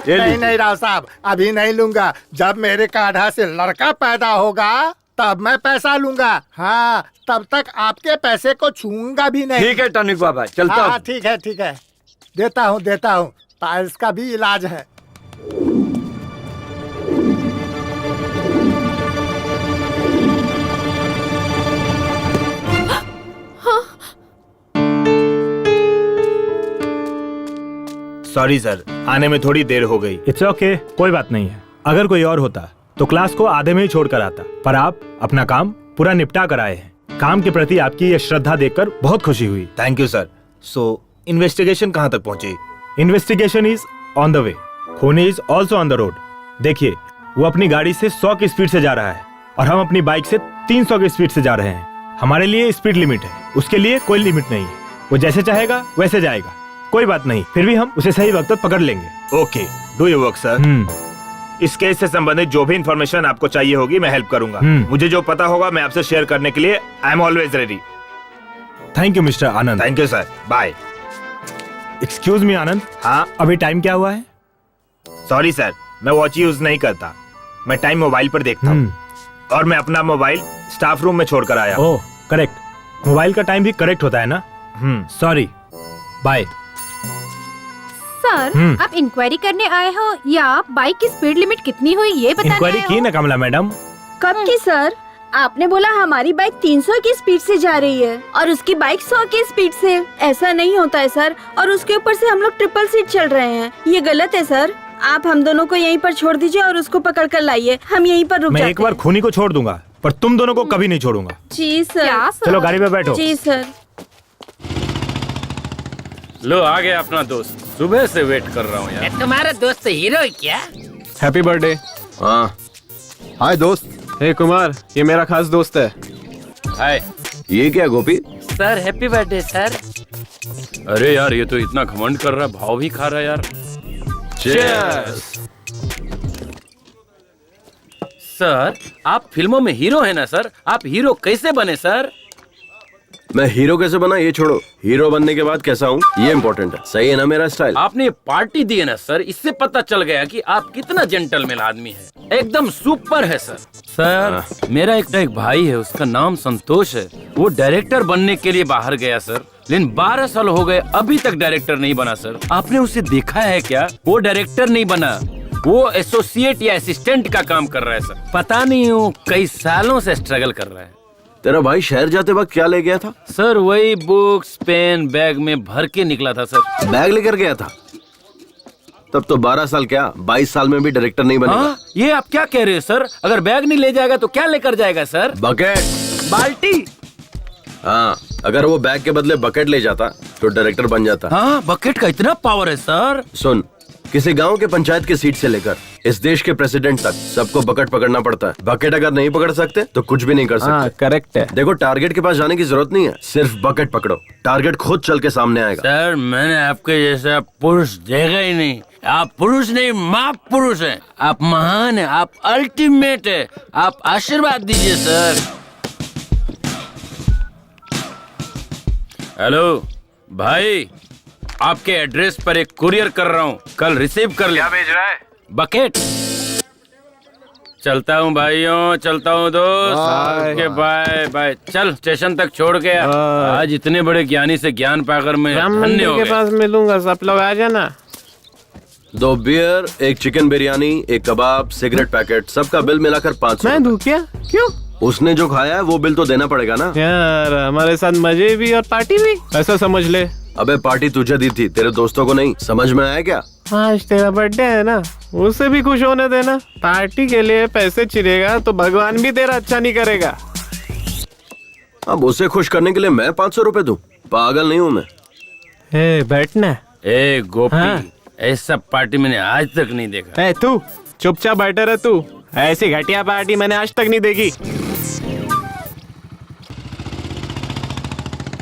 नहीं राव साहब, अभी नहीं लूंगा। जब मेरे काढ़ा से लड़का पैदा होगा तब मैं पैसा लूंगा। हाँ, तब तक आपके पैसे को छूंगा भी नहीं। ठीक है टॉनिक बाबा, चलता हूँ। हाँ ठीक है, देता हूँ। पाइल्स का भी इलाज है। सॉरी सर, आने में थोड़ी देर हो गई। इट्स ओके, कोई बात नहीं है। अगर कोई और होता तो क्लास को आधे में ही छोड़ कर आता, पर आप अपना काम पूरा निपटा कर आए हैं। काम के प्रति आपकी ये श्रद्धा देखकर बहुत खुशी हुई। Thank you sir. So investigation कहाँ तक पहुँची? Investigation is on the way, खूनी is also on the road. देखिए, वो अपनी गाड़ी से 100 की स्पीड से जा रहा है और हम अपनी बाइक से 300 की स्पीड से जा रहे हैं। हमारे लिए स्पीड लिमिट है, उसके लिए कोई लिमिट नहीं है। वो जैसे चाहेगा वैसे जाएगा, कोई बात नहीं। फिर भी हम उसे सही वक्त पर पकड़ लेंगे। Okay, do your work sir. इस केस से संबंधित जो भी इंफॉर्मेशन आपको चाहिए होगी मैं हेल्प करूंगा। मुझे जो पता होगा मैं आपसे शेयर करने के लिए I am always ready. Thank you mister Anand. Thank you sir, bye. Excuse me Anand. हाँ, अभी टाइम क्या हुआ है? सॉरी सर, मैं वॉच यूज नहीं करता। मैं टाइम मोबाइल पर देखता हूँ और मैं अपना मोबाइल स्टाफ रूम में छोड़कर आया। ओह करेक्ट, मोबाइल का टाइम भी करेक्ट होता है ना। Sorry, bye. सर, आप इंक्वायरी करने आए हो या बाइक की स्पीड लिमिट कितनी हुई ये बताने इंक्वायरी आए हो? की ना कमला मैडम? कब की सर? आपने बोला हमारी बाइक 300 की स्पीड से जा रही है और उसकी बाइक 100 की स्पीड से। ऐसा नहीं होता है सर, और उसके ऊपर से हम लोग ट्रिपल सीट चल रहे हैं। ये गलत है सर। आप हम दोनों को यहीं पर छोड़ दीजिए और उसको पकड़ कर लाइए। हम यहीं पर रुक जाते हैं। मैं एक बार खूनी को छोड़ दूंगा, पर तुम दोनों को कभी नहीं छोड़ूंगा। जी सर। क्या सर? चलो गाड़ी में बैठो। जी सर। लो आ गया अपना दोस्त, सुबह से वेट कर रहा हूँ यार। तुम्हारा दोस्त हीरो है क्या? Happy birthday. हाँ, हाय दोस्त। हे कुमार, ये मेरा खास दोस्त है। हाय। ये क्या Gopi? Sir happy birthday sir. अरे यार, ये तो इतना घमंड कर रहा है, भाव भी खा रहा है यार। Cheers! सर, आप फिल्मों में हीरो है ना सर? आप हीरो कैसे बने सर? मैं हीरो कैसे बना ये छोड़ो, हीरो बनने के बाद कैसा हूँ ये इम्पोर्टेंट है। सही है ना मेरा स्टाइल? आपने पार्टी दी है ना सर, इससे पता चल गया कि आप कितना जेंटलमैन आदमी है। एकदम सुपर है सर। सर, मेरा एक भाई है, उसका नाम संतोष है। वो डायरेक्टर बनने के लिए बाहर गया सर, लेकिन 12 साल हो गए अभी तक डायरेक्टर नहीं बना सर। आपने उसे देखा है क्या? वो डायरेक्टर नहीं बना, वो एसोसिएट या असिस्टेंट का काम कर रहा है सर। पता नहीं वो कई सालों से स्ट्रगल कर रहा है। तेरा भाई शहर जाते वक्त क्या ले गया था? सर वही बुक्स पेन बैग में भर के निकला था सर। बैग लेकर गया था? तब तो 12 साल क्या 22 साल में भी डायरेक्टर नहीं बनेगा। हाँ? ये आप क्या कह रहे हो सर? अगर बैग नहीं ले जाएगा तो क्या लेकर जाएगा सर? बकेट। बाल्टी। हाँ, अगर वो बैग के बदले बकेट ले जाता तो डायरेक्टर बन जाता। हाँ, बकेट का इतना पावर है सर। सुन, किसी गांव के पंचायत की सीट से लेकर इस देश के प्रेसिडेंट तक सबको बकेट पकड़ना पड़ता है। बकेट अगर नहीं पकड़ सकते तो कुछ भी नहीं कर सकते। करेक्ट है। देखो, टारगेट के पास जाने की जरूरत नहीं है, सिर्फ बकेट पकड़ो, टारगेट खुद चल के सामने आएगा। सर, मैंने आपके जैसा पुरुष देखा ही नहीं। आप पुरुष नहीं, महापुरुष हैं। आप महान हैं, आप अल्टीमेट है। आप आशीर्वाद दीजिए सर। हेलो भाई, आपके एड्रेस पर एक कुरियर कर रहा हूँ, कल रिसीव कर ले। क्या भेज रहा है? बकेट। चलता हूँ भाइयों, चलता हूँ दोस्त। बाय। Okay bye bye. चल स्टेशन तक छोड़ के आ। बाय। आज इतने बड़े ज्ञानी से ज्ञान पाकर मैं राम धन्य मंदिर हो के गया। पास मिलूंगा, सब लोग आ जाना। 2 बियर, 1 चिकन बिरयानी, 1 कबाब, सिगरेट पैकेट, सबका बिल मिलाकर 500। मैं दूं क्या? क्यों? उसने जो खाया है वो बिल तो देना पड़ेगा ना। यार हमारे साथ मजे भी और पार्टी भी, ऐसा समझ ले। अबे पार्टी तुझे दी थी, तेरे दोस्तों को नहीं। समझ में आया क्या? आज तेरा बर्थडे है ना, उसे भी खुश होने देना। पार्टी के लिए पैसे चिरेगा तो भगवान भी तेरा अच्छा नहीं करेगा। अब उसे खुश करने के लिए मैं 500 रुपए दूं? पागल नहीं हूँ मैं। बैठना। ए गोपी, हाँ। ऐसा पार्टी मैंने आज तक नहीं देखा। तू चुपचाप बैठा रह तू। ऐसी घटिया पार्टी मैंने आज तक नहीं देखी।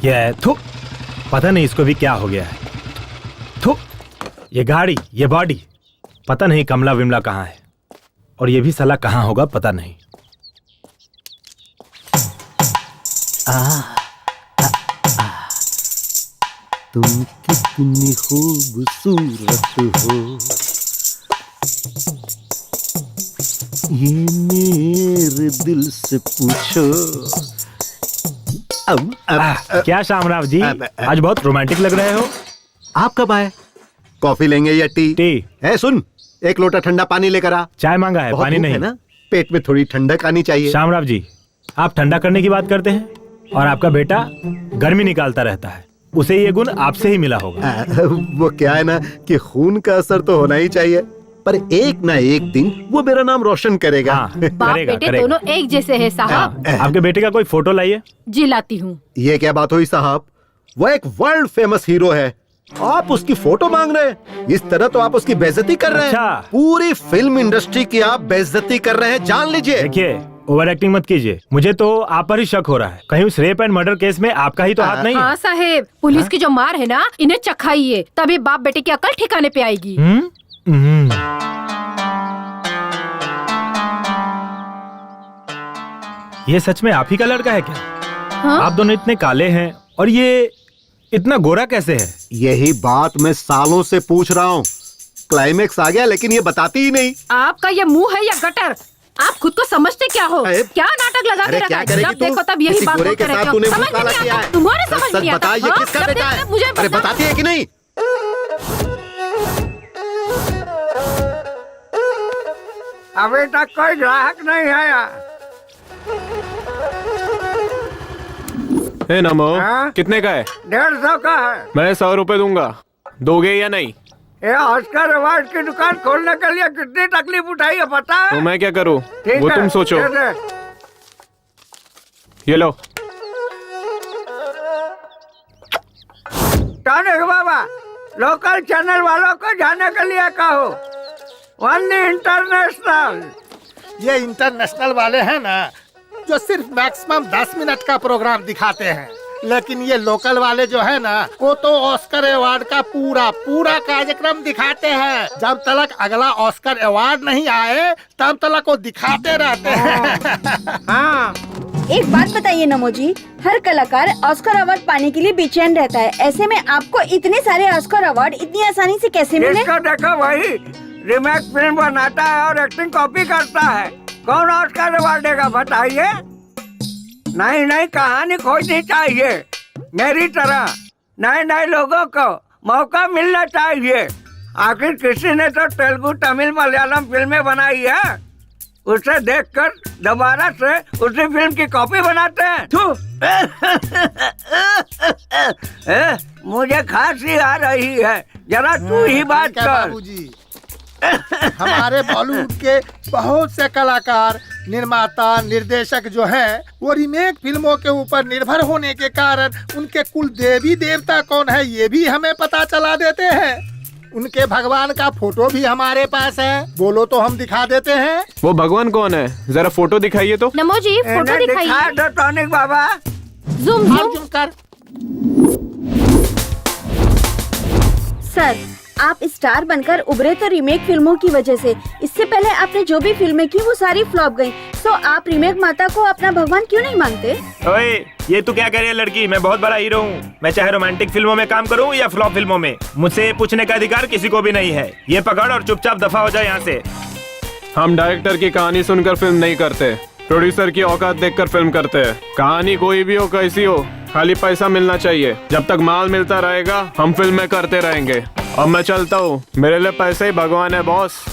ये थू, पता नहीं इसको भी क्या हो गया है। थू, ये गाड़ी, ये बॉडी, पता नहीं कमला विमला कहाँ है, और ये भी साला कहाँ होगा पता नहीं। तुम कितनी खूबसूरत हो, ये मेरे दिल से पूछो। क्या शामराव जी, आज बहुत रोमांटिक लग रहे हो। आप कब आए? कॉफी लेंगे या टी? टी। है सुन, 1 लोटा ठंडा पानी लेकर आ। चाय मांगा है, बहुत पानी भूख नहीं है ना, पेट में थोड़ी ठंडक आनी चाहिए। शामराव जी, आप ठंडा करने की बात करते हैं और आपका बेटा गर्मी निकालता रहता है। उसे ये गुण आपसे ही मिला होगा। वो क्या है ना कि खून का असर तो होना ही चाहिए, पर एक ना एक दिन वो मेरा नाम रोशन करेगा। हाँ, बाप करेगा, बेटे करेगा। दोनों एक जैसे हैं साहब। आपके बेटे का कोई फोटो लाइए। जी लाती हूँ। ये क्या बात हुई साहब? वो एक वर्ल्ड फेमस हीरो है, आप उसकी फोटो मांग रहे हैं? इस तरह तो आप उसकी बेइज्जती कर रहे हैं। अच्छा। पूरी फिल्म इंडस्ट्री की आप बेइज्जती कर रहे हैं, जान लीजिए। देखिए, ओवर एक्टिंग मत कीजिए। मुझे तो आप पर ही शक हो रहा है। कहीं उस रेप एंड मर्डर केस में आपका ही तो हाथ नहीं है। हाँ साहेब, पुलिस की जो मार है ना, इन्हें चखाइए, तभी बाप बेटे की अकल ठिकाने पे आएगी। ये सच में आप ही का लड़का है क्या? हाँ? आप दोनों इतने काले हैं और ये इतना गोरा कैसे है? यही बात मैं सालों से पूछ रहा हूँ। क्लाइमेक्स आ गया लेकिन ये बताती ही नहीं। आपका ये मुंह है या गटर? आप खुद को समझते क्या हो? अरे, क्या नाटक लगा के अरे रखा क्या है? करेगी जब तू? देखो तब यही किसी बात गोरे बोलते के साथ रहते हो। तूने मुंह समझ में काला नहीं किया आता। है। तुम्हारे सच समझ सच नहीं आता। बता, ये हाँ? किसका जब बेटा देखो है? तब मुझे अरे बताती है कि नहीं? अभी तक कोई ग्राहक नहीं आया। नमो, हाँ? कितने का है? 150 का है। मैं 100 रुपए दूंगा, दोगे या नहीं? ये ऑस्कर अवार्ड की दुकान खोलने के लिए कितनी तकलीफ उठाई है पता है? तो मैं क्या करूं? ठीक वो है, तुम सोचो। दे दे। ये लो। टॉनिक बाबा, लोकल चैनल वालों को जाने के लिए कहो। वन्नी इंटरनेशनल। ये इंटरनेशनल वाले हैं ना, जो सिर्फ मैक्सिमम 10 मिनट का प्रोग्राम दिखाते हैं, लेकिन ये लोकल वाले जो है ना, वो तो ऑस्कर अवार्ड का पूरा पूरा कार्यक्रम दिखाते हैं। जब तक अगला ऑस्कर अवार्ड नहीं आए तब तक वो दिखाते रहते हैं। हाँ, एक बात बताइए नमो जी, हर कलाकार ऑस्कर अवार्ड पाने के लिए बेचैन रहता है। ऐसे में आपको इतने सारे ऑस्कर अवार्ड इतनी आसानी से कैसे मिले? इसको देखो, वही रीमेक फिल्म बनाता है और एक्टिंग कॉपी करता है। कौन ऑस्कर अवार्ड देगा बताइए? नई नई कहानी खोजनी चाहिए। मेरी तरह नए नए लोगों को मौका मिलना चाहिए। आखिर किसी ने तो तेलुगु, तमिल, मलयालम फिल्में बनाई है, उसे देखकर दोबारा से उसी फिल्म की कॉपी बनाते हैं। मुझे खांसी आ रही है, जरा तू ही बात ठीक है कर। बाबूजी। हमारे बॉलीवुड के बहुत से कलाकार, निर्माता, निर्देशक जो हैं, वो रीमेक फिल्मों के ऊपर निर्भर होने के कारण उनके कुल देवी देवता कौन है ये भी हमें पता चला देते हैं। उनके भगवान का फोटो भी हमारे पास है, बोलो तो हम दिखा देते हैं। वो भगवान कौन है? जरा फोटो दिखाइए तो। नमो जी, फोटो इन्हें दिखा दिखाइए। दो टॉनिक बाबा। जूम आप जूम। जुम कर। सर, आप स्टार बनकर उभरे तो रीमेक फिल्मों की वजह से। इससे पहले आपने जो भी फिल्में की वो सारी फ्लॉप गयी। तो आप रीमेक माता को अपना भगवान क्यों नहीं मानते? ओए, ये तू क्या कह रही है लड़की? मैं बहुत बड़ा हीरो हूँ। मैं चाहे रोमांटिक फिल्मों में काम करूँ या फ्लॉप फिल्मों में, मुझसे पूछने का अधिकार किसी को भी नहीं है। ये पकड़ और चुपचाप दफा हो जाए यहाँ से। हम डायरेक्टर की कहानी सुनकर फिल्म नहीं करते, प्रोड्यूसर की औकात देखकर फिल्म करते हैं। कहानी कोई भी हो, कैसी हो, खाली पैसा मिलना चाहिए। जब तक माल मिलता रहेगा हम फिल्में करते रहेंगे। अब मैं चलता हूँ, मेरे लिए पैसे ही भगवान है बॉस।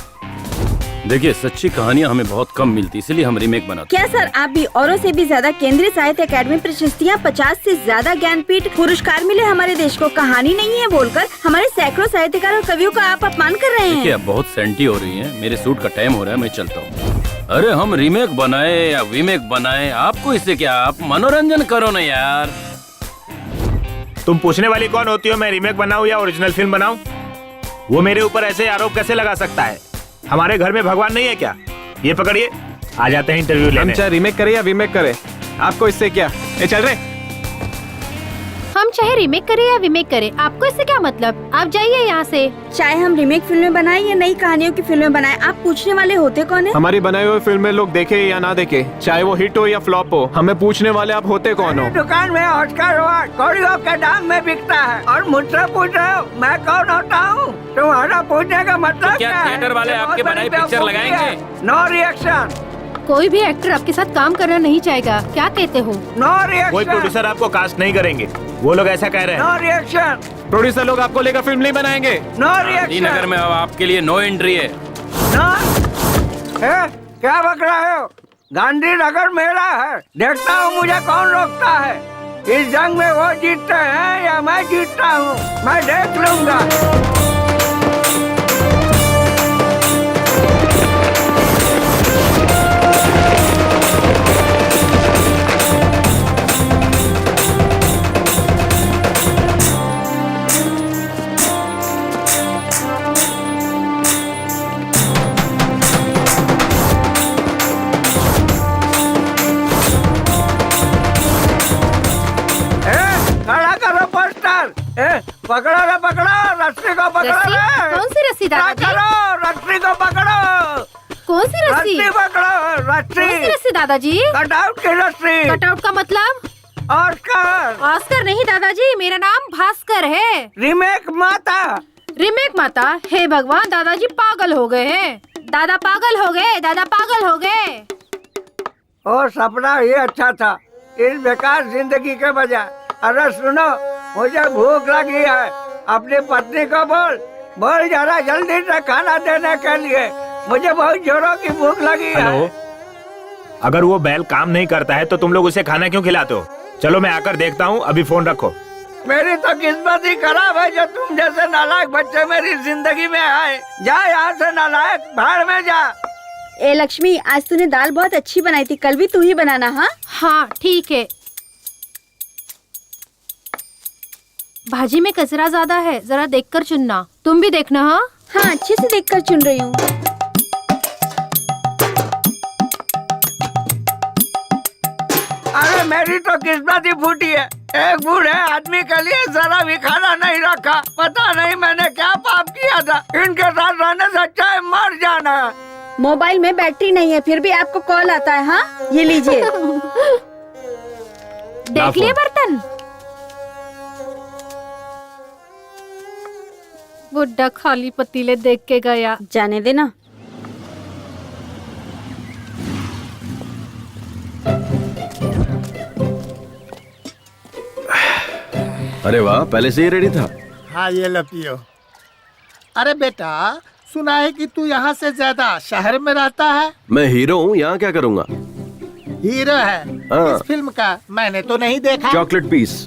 देखिए, सच्ची कहानियाँ हमें बहुत कम मिलती, इसलिए हम रीमेक बनाते। क्या सर आप भी औरों से भी ज्यादा केंद्रीय साहित्य अकादमी प्रशस्तियाँ, 50 से ज्यादा ज्ञानपीठ पुरस्कार मिले हमारे देश को, कहानी नहीं है बोलकर हमारे सैकड़ों साहित्यकार और कवियों का आप अपमान कर रहे देखिए, हैं। अब बहुत सेंटी हो रही है, मेरे सूट का टाइम हो रहा है, मैं चलता हूँ। अरे हम रीमेक बनाए या वीमेक बनाए, आपको इससे क्या, आप मनोरंजन करो ना यार। तुम पूछने वाली कौन होती हो मैं रीमेक बनाऊं या ओरिजिनल फिल्म बनाऊं? वो मेरे ऊपर ऐसे आरोप कैसे लगा सकता है? हमारे घर में भगवान नहीं है क्या? ये पकड़िए, आ जाते हैं इंटरव्यू लेने। हम चाहे रीमेक करें या वीमेक करें, आपको इससे क्या? ये चल रहे। हम चाहे रीमेक करें या वीमेक करें, आपको इससे क्या मतलब? आप जाइए यहाँ से। चाहे हम रीमेक फिल्में बनाएं या नई कहानियों की फिल्में बनाएं, आप पूछने वाले होते कौन है? हमारी बनाई हुई फिल्में लोग देखे या ना देखे, चाहे वो हिट हो या फ्लॉप हो, हमें पूछने वाले आप होते कौन हो? दुकान में ऑस्कर अवार्ड कौड़ियों के दाम में बिकता है और मुझसे पूछ रहे हो मैं कौन होता हूँ? तुम्हारा पूछने का मतलब तो क्या थिएटर वाले आपके बनाई पिक्चर लगाएंगे? No reaction. कोई भी एक्टर आपके साथ काम करना नहीं चाहेगा, क्या कहते हो? No reaction. कोई प्रोड्यूसर आपको कास्ट नहीं करेंगे, वो लोग ऐसा कह रहे हैं। No reaction. प्रोड्यूसर लोग आपको लेकर फिल्म नहीं बनाएंगे। No reaction. नगर में अब आपके लिए नो एंट्री है। नो। क्या बक रहे हो? गांधी नगर मेरा है, देखता हूँ मुझे कौन रोकता है। इस जंग में वो जीतते हैं या मैं जीतता हूँ, मैं देख लूंगा। पकड़ो रे, पकड़ो रस्सी को, पकड़ो रस्सी? रे। कौन सी रस्सी दादाजी? करो रस्सी को पकड़ो। कौन सी रस्सी? रस्सी पकड़ो, कौन सी रस्सी। रस्सी दादाजी? कटआउट की रस्सी। कटआउट का मतलब? ऑस्कर। ऑस्कर नहीं दादाजी, मेरा नाम भास्कर है। रीमेक माता। रीमेक माता? हे भगवान, दादाजी पागल हो गए हैं। दादा पागल हो गए, दादा पागल हो गए। ओ सपना ये अच्छा था इस बेकार जिंदगी के बजाय। अरे सुनो, मुझे भूख लगी है, अपनी पत्नी को बोल जरा जल्दी से खाना देने के लिए, मुझे बहुत जोरों की भूख लगी है। हेलो, अगर वो बैल काम नहीं करता है तो तुम लोग उसे खाना क्यों खिलाते हो? चलो मैं आकर देखता हूँ, अभी फोन रखो। मेरी तो किस्मत ही खराब है जो तुम जैसे नालायक बच्चे मेरी जिंदगी में आए। जा यहाँ से नालायक, भाड़ में जा। ए लक्ष्मी, आज तूने दाल बहुत अच्छी बनाई थी, कल भी तू ही बनाना। हाँ हाँ ठीक है। भाजी में कचरा ज्यादा है, जरा देखकर चुनना। तुम भी देखना। हाँ हाँ, अच्छे से देखकर चुन रही हूँ। अरे मेरी तो किस्मत ही फूटी है, एक बूढ़े आदमी के लिए जरा भी खाना नहीं रखा। पता नहीं मैंने क्या पाप किया था, इनके साथ रहने से अच्छा है मर जाना। मोबाइल में बैटरी नहीं है, फिर भी आपको कॉल आता है। हाँ ये लीजिए। देख लिए बर्तन? बुड्ढा खाली पतीले देख के गया। जाने देना। अरे वाह, पहले से ही रेडी था। हाँ ये लो पियो। अरे बेटा, सुना है कि तू यहाँ से ज्यादा शहर में रहता है। मैं हीरो हूँ, यहाँ क्या करूँगा? हीरो है हाँ। इस फिल्म का? मैंने तो नहीं देखा। Chocolate piece.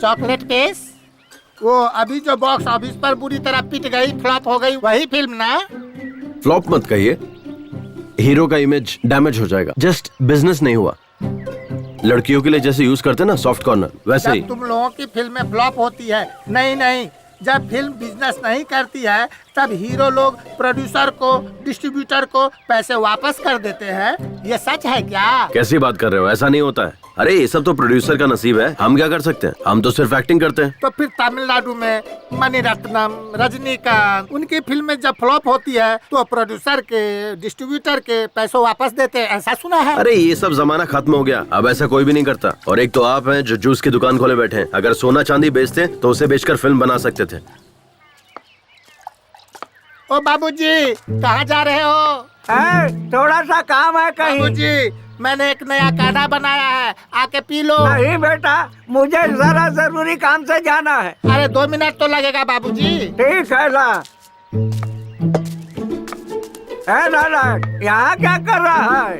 Chocolate piece? वो अभी जो बॉक्स ऑफिस पर बुरी तरह पिट गई, फ्लॉप हो गई, वही फिल्म ना? फ्लॉप मत कहिए, हीरो का इमेज डैमेज हो जाएगा। जस्ट बिजनेस नहीं हुआ। लड़कियों के लिए जैसे यूज करते हैं ना सॉफ्ट कॉर्नर, वैसे ही। जब तुम लोगों की फिल्में फ्लॉप होती है, नहीं, जब फिल्म बिजनेस नहीं करती है तब हीरो लोग प्रोड्यूसर को, डिस्ट्रीब्यूटर को पैसे वापस कर देते हैं। ये सच है क्या? कैसी बात कर रहे हो? ऐसा नहीं होता है। अरे ये सब तो प्रोड्यूसर का नसीब है, हम क्या कर सकते हैं? हम तो सिर्फ एक्टिंग करते हैं। तो फिर तमिलनाडु में मणिरत्नम, रजनीकांत, उनकी फिल्में जब फ्लॉप होती है तो प्रोड्यूसर के, डिस्ट्रीब्यूटर के पैसों वापस देते हैं, ऐसा सुना है। अरे ये सब जमाना खत्म हो गया, अब ऐसा कोई भी नहीं करता। और एक तो आप हैं जो जूस की दुकान खोले बैठे हैं। अगर सोना चांदी बेचते तो उसे बेचकर फिल्म बना सकते थे। ओ बाबूजी, कहाँ जा रहे हो? थोड़ा सा काम है कहीं। बाबूजी, मैंने एक नया काढ़ा बनाया है, आके पी लो। नहीं बेटा, मुझे जरा जरूरी काम से जाना है। अरे 2 मिनट तो लगेगा बाबूजी। ठीक है ला। नारायण, यहाँ क्या कर रहा है?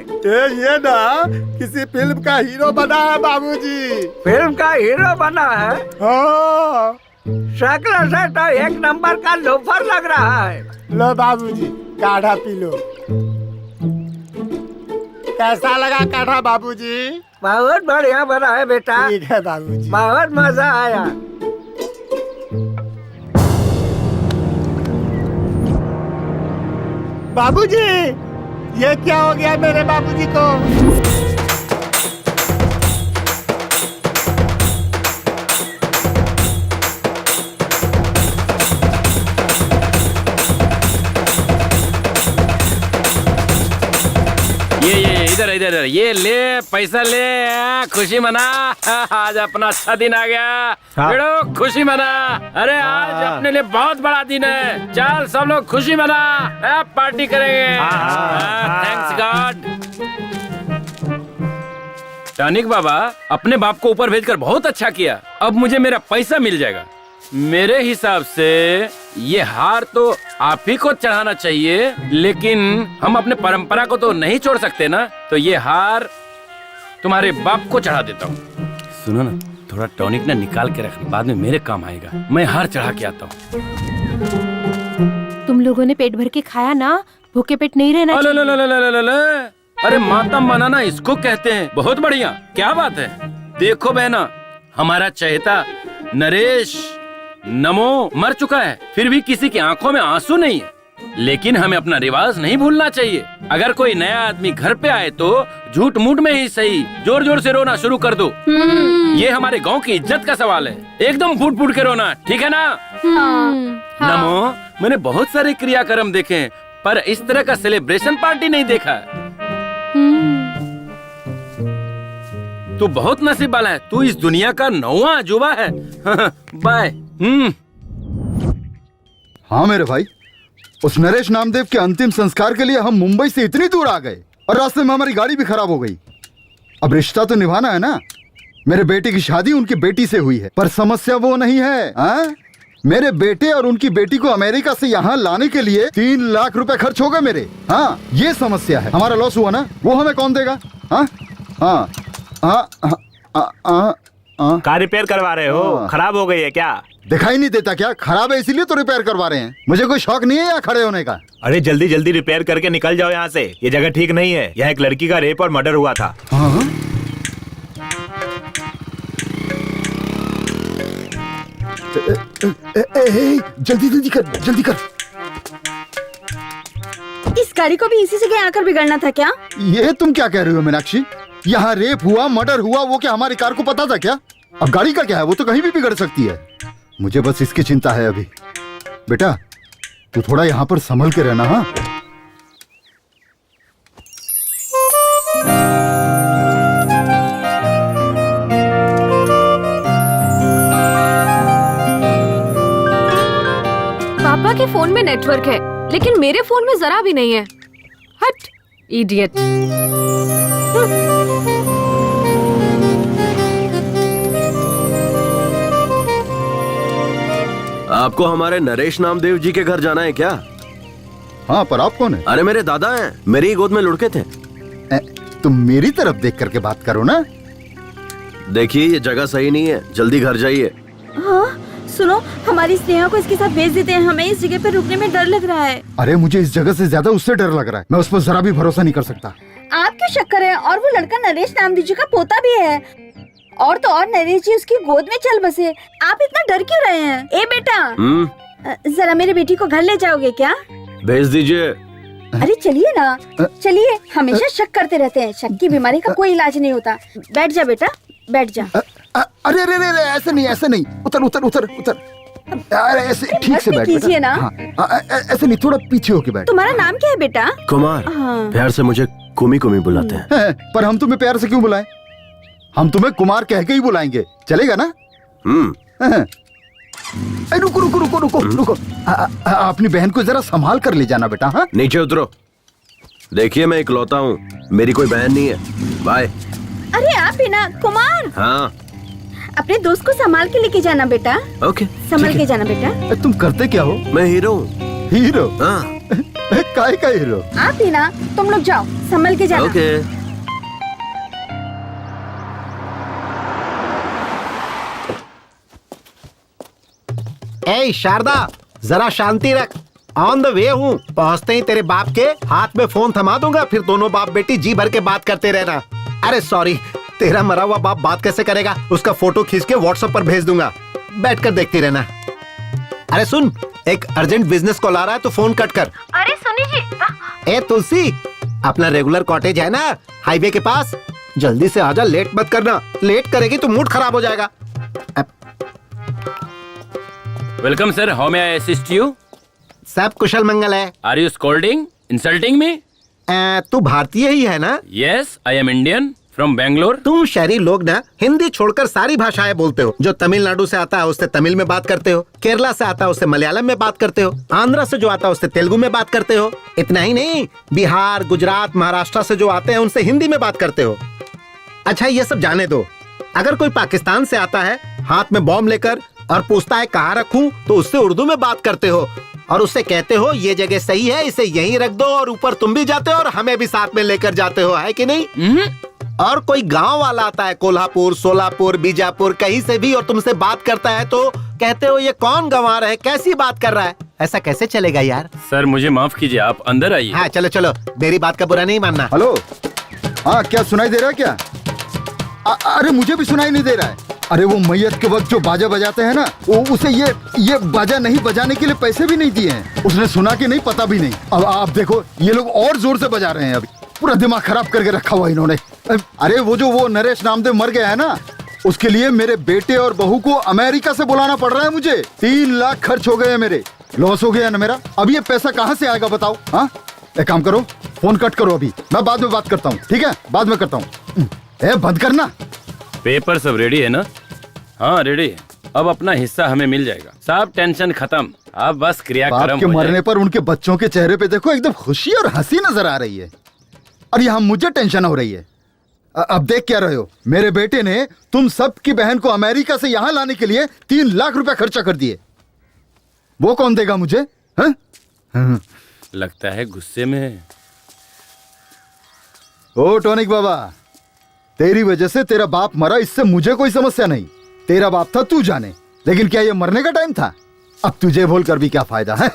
ये ना किसी फिल्म का हीरो बना है बाबूजी। फिल्म का हीरो बना है? हाँ। शक्ल से तो एक नंबर का लोफर लग रहा है। लो बाबूजी, काढ़ा पी लो। कैसा लगा काढ़ा बाबूजी? बहुत बढ़िया बना है बेटा। ठीक है बाबूजी। बहुत मजा आया। बाबूजी, ये क्या हो गया मेरे बाबूजी को? ये इधर इधर इधर, ये ले पैसा ले, खुशी मना। आज अपना अच्छा दिन आ गया। हाँ। बेड़ो खुशी मना। अरे आज अपने लिए बहुत बड़ा दिन है। चल सब लोग खुशी मना, पार्टी करेंगे। Thanks God. टॉनिक बाबा, अपने बाप को ऊपर भेजकर बहुत अच्छा किया। अब मुझे मेरा पैसा मिल जाएगा। मेरे हिसाब से ये हार तो आप ही को चढ़ाना चाहिए, लेकिन हम अपने परंपरा को तो नहीं छोड़ सकते ना। तो ये हार तुम्हारे बाप को चढ़ा देता हूँ। सुनो ना, थोड़ा टॉनिक ना निकाल के रखना, बाद में मेरे काम आएगा। मैं हार चढ़ा के आता हूँ। तुम लोगों ने पेट भर के खाया ना, भूखे पेट नहीं रहना चाहिए। अरे मातम बनाना इसको कहते हैं। बहुत बढ़िया, क्या बात है। देखो बहना, हमारा चहेता नरेश नमो मर चुका है, फिर भी किसी की आंखों में आंसू नहीं है। लेकिन हमें अपना रिवाज नहीं भूलना चाहिए। अगर कोई नया आदमी घर पे आए तो झूठ मूठ में ही सही जोर जोर से रोना शुरू कर दो। ये हमारे गांव की इज्जत का सवाल है। एकदम फूट फूट के रोना, ठीक है ना? नमो, मैंने बहुत सारे क्रियाक्रम देखे हैं, पर इस तरह का सेलिब्रेशन पार्टी नहीं देखा। तू बहुत नसीब वाला है। तू इस दुनिया का 9वां अजूबा है। बाय। हाँ मेरे भाई, उस नरेश नामदेव के अंतिम संस्कार के लिए हम मुंबई से इतनी दूर आ गए और रास्ते में हमारी गाड़ी भी खराब हो गई। अब रिश्ता तो निभाना है ना। मेरे बेटे की शादी उनकी बेटी से हुई है, पर समस्या वो नहीं है। मेरे बेटे और उनकी बेटी को अमेरिका से यहाँ लाने के लिए 3 लाख रुपए खर्च हो गए मेरे। हाँ, ये समस्या है। हमारा लॉस हुआ ना, वो हमें कौन देगा? हाँ हाँ हाँ। कार रिपेयर करवा रहे हो? खराब हो गई है क्या? दिखाई नहीं देता क्या? खराब है इसीलिए तो रिपेयर करवा रहे हैं। मुझे कोई शौक नहीं है यहाँ खड़े होने का। अरे जल्दी जल्दी रिपेयर करके निकल जाओ यहाँ से। ये जगह ठीक नहीं है। यहाँ एक लड़की का रेप और मर्डर हुआ था। हाँ? जल्दी जल्दी कर, जल्दी कर। इस गाड़ी को भी इसी जगह आकर बिगड़ना था क्या? ये तुम क्या कह रही हो मीनाक्षी? यहाँ रेप हुआ, मर्डर हुआ, वो क्या हमारी कार को पता था क्या? अब गाड़ी का क्या है, वो तो कहीं भी बिगड़ सकती है। मुझे बस इसकी चिंता है अभी। बेटा, तू थोड़ा यहाँ पर संभल के रहना। हाँ, पापा के फोन में नेटवर्क है, लेकिन मेरे फोन में जरा भी नहीं है। हट, इडियट। आपको हमारे नरेश नामदेव जी के घर जाना है क्या? हाँ, पर आप कौन है? अरे मेरे दादा हैं, मेरी ही गोद में लुढ़के थे। तुम मेरी तरफ देख करके बात करो ना। देखिए, ये जगह सही नहीं है, जल्दी घर जाइए। हाँ, सुनो, हमारी स्नेहा को इसके साथ भेज देते हैं। हमें इस जगह पे रुकने में डर लग रहा है। अरे मुझे इस जगह से ज्यादा उससे डर लग रहा है। मैं उस पर जरा भी भरोसा नहीं कर सकता। आप क्यों शक कर रहे हैं? और वो लड़का नरेश नामदेव जी का पोता भी है। और तो और नरेश जी उसकी गोद में चल बसे। आप इतना डर क्यों रहे हैं? ए बेटा, जरा मेरी बेटी को घर ले जाओगे क्या? भेज दीजिए। अरे चलिए ना, चलिए। हमेशा शक करते रहते हैं। शक की बीमारी का कोई इलाज नहीं होता। बैठ जा बेटा, बैठ जा। अरे अरे अरे, ऐसे नहीं, ऐसे नहीं। उतर उतर उतर उतर। अरे ऐसे ठीक से बैठ कीजिए ना। हाँ, ऐसे नहीं, थोड़ा पीछे होके बैठ। तुम्हारा नाम क्या है बेटा? कुमार। हाँ। प्यार से मुझे कुमी कुमी बुलाते हैं। पर हम तुम्हें प्यार से क्यों बुलाएं? हम तुम्हें कुमार कह के ही बुलाएंगे, चलेगा ना? रुको रुको रुको रुको रुको। अपनी बहन को जरा संभाल कर ले जाना बेटा। हाँ, नीचे उतरो। देखिए मैं इकलौता हूँ, मेरी कोई बहन नहीं है। बाय। अरे आप ही ना कुमार, हाँ अपने दोस्त को संभाल के लेके जाना बेटा। ओके। संभाल के जाना बेटा। तुम करते क्या हो? मैं हीरो हूँ। हीरो? हाँ। काय का हीरो? आप ही ना, तुम लोग जाओ, संभाल के जाना। ओके। ए शारदा, जरा शांति रख। ऑन द वे हूँ, पहुँचते ही तेरे बाप के हाथ में फोन थमा दूंगा, फिर दोनों बाप बेटी जी भर के बात करते रहना। अरे सॉरी, तेरा मरा हुआ बाप बात कैसे करेगा? उसका फोटो खींच के व्हाट्सएप पर भेज दूंगा, बैठकर देखती रहना। अरे सुन, एक अर्जेंट बिजनेस कॉल आ रहा है तो फोन कट कर। अरे सुनी जी। ए तुलसी, अपना रेगुलर कॉटेज है ना हाईवे के पास, जल्दी से आजा, लेट मत करना। लेट करेगी तो मूड खराब हो जाएगा। Welcome sir, how may I assist you? सब कुशल मंगल है। Are you scolding, insulting me? तू भारतीय ही है ना? Yes, I am Indian from Bangalore. तुम शहरी लोग ना हिंदी छोड़कर सारी भाषाएं बोलते हो। जो तमिलनाडु से आता है उससे तमिल में बात करते हो, केरला से आता है उससे मलयालम में बात करते हो, आंध्र से जो आता है उससे तेलुगु में बात करते हो। इतना ही नहीं, बिहार, गुजरात, महाराष्ट्र से जो आते हैं उनसे हिंदी में बात करते हो। अच्छा ये सब जाने दो, अगर कोई पाकिस्तान से आता है हाथ में बॉम्ब लेकर और पूछता है कहाँ रखूं, तो उससे उर्दू में बात करते हो और उससे कहते हो ये जगह सही है, इसे यहीं रख दो, और ऊपर तुम भी जाते हो और हमें भी साथ में लेकर जाते हो, है कि नहीं? और कोई गांव वाला आता है कोल्हापुर, सोलापुर, बीजापुर, कहीं से भी, और तुमसे बात करता है तो कहते हो ये कौन गंवार है, कैसी बात कर रहा है। ऐसा कैसे चलेगा यार? सर मुझे माफ कीजिए, आप अंदर आइए। हाँ चलो चलो, मेरी बात का बुरा नहीं मानना। हेलो, हाँ क्या सुनाई दे रहा है क्या? अरे मुझे भी सुनाई नहीं दे रहा है। अरे वो मैयत के वक्त जो बाजा बजाते हैं ना, वो उसे ये बाजा नहीं बजाने के लिए पैसे भी नहीं दिए हैं। उसने सुना कि नहीं पता भी नहीं। अब आप देखो ये लोग और जोर से बजा रहे हैं, अभी पूरा दिमाग खराब करके रखा हुआ इन्होंने। अरे वो नरेश नामदेव मर गया है ना, उसके लिए मेरे बेटे और बहू को अमेरिका से बुलाना पड़ रहा है मुझे। 3 लाख खर्च हो गए हैं मेरे, लॉस हो गया ना मेरा। अब ये पैसा कहाँ से आएगा बताओ? हाँ एक काम करो, फोन कट करो, अभी मैं बाद में बात करता हूँ, ठीक है? बाद में करता हूँ। बंद करना। पेपर सब रेडी है ना? हाँ रेडी है। अब अपना हिस्सा हमें मिल जाएगा। सब टेंशन खत्म, अब बस क्रियाक्रम बाप के मरने पर उनके बच्चों के चेहरे पे देखो एकदम खुशी और हंसी नजर आ रही है, और यहाँ मुझे टेंशन हो रही है। अब देख क्या रहे हो, मेरे बेटे ने तुम सब की बहन को अमेरिका से यहाँ लाने के लिए 3 लाख रुपया खर्चा कर दिए। वो कौन देगा मुझे? हाँ? लगता है गुस्से में है। ओ टॉनिक बाबा, तेरी वजह से तेरा बाप मरा, इससे मुझे कोई समस्या नहीं। तेरा बाप था तू जाने, लेकिन क्या ये मरने का टाइम था? अब तुझे बोलकर भी क्या फायदा है?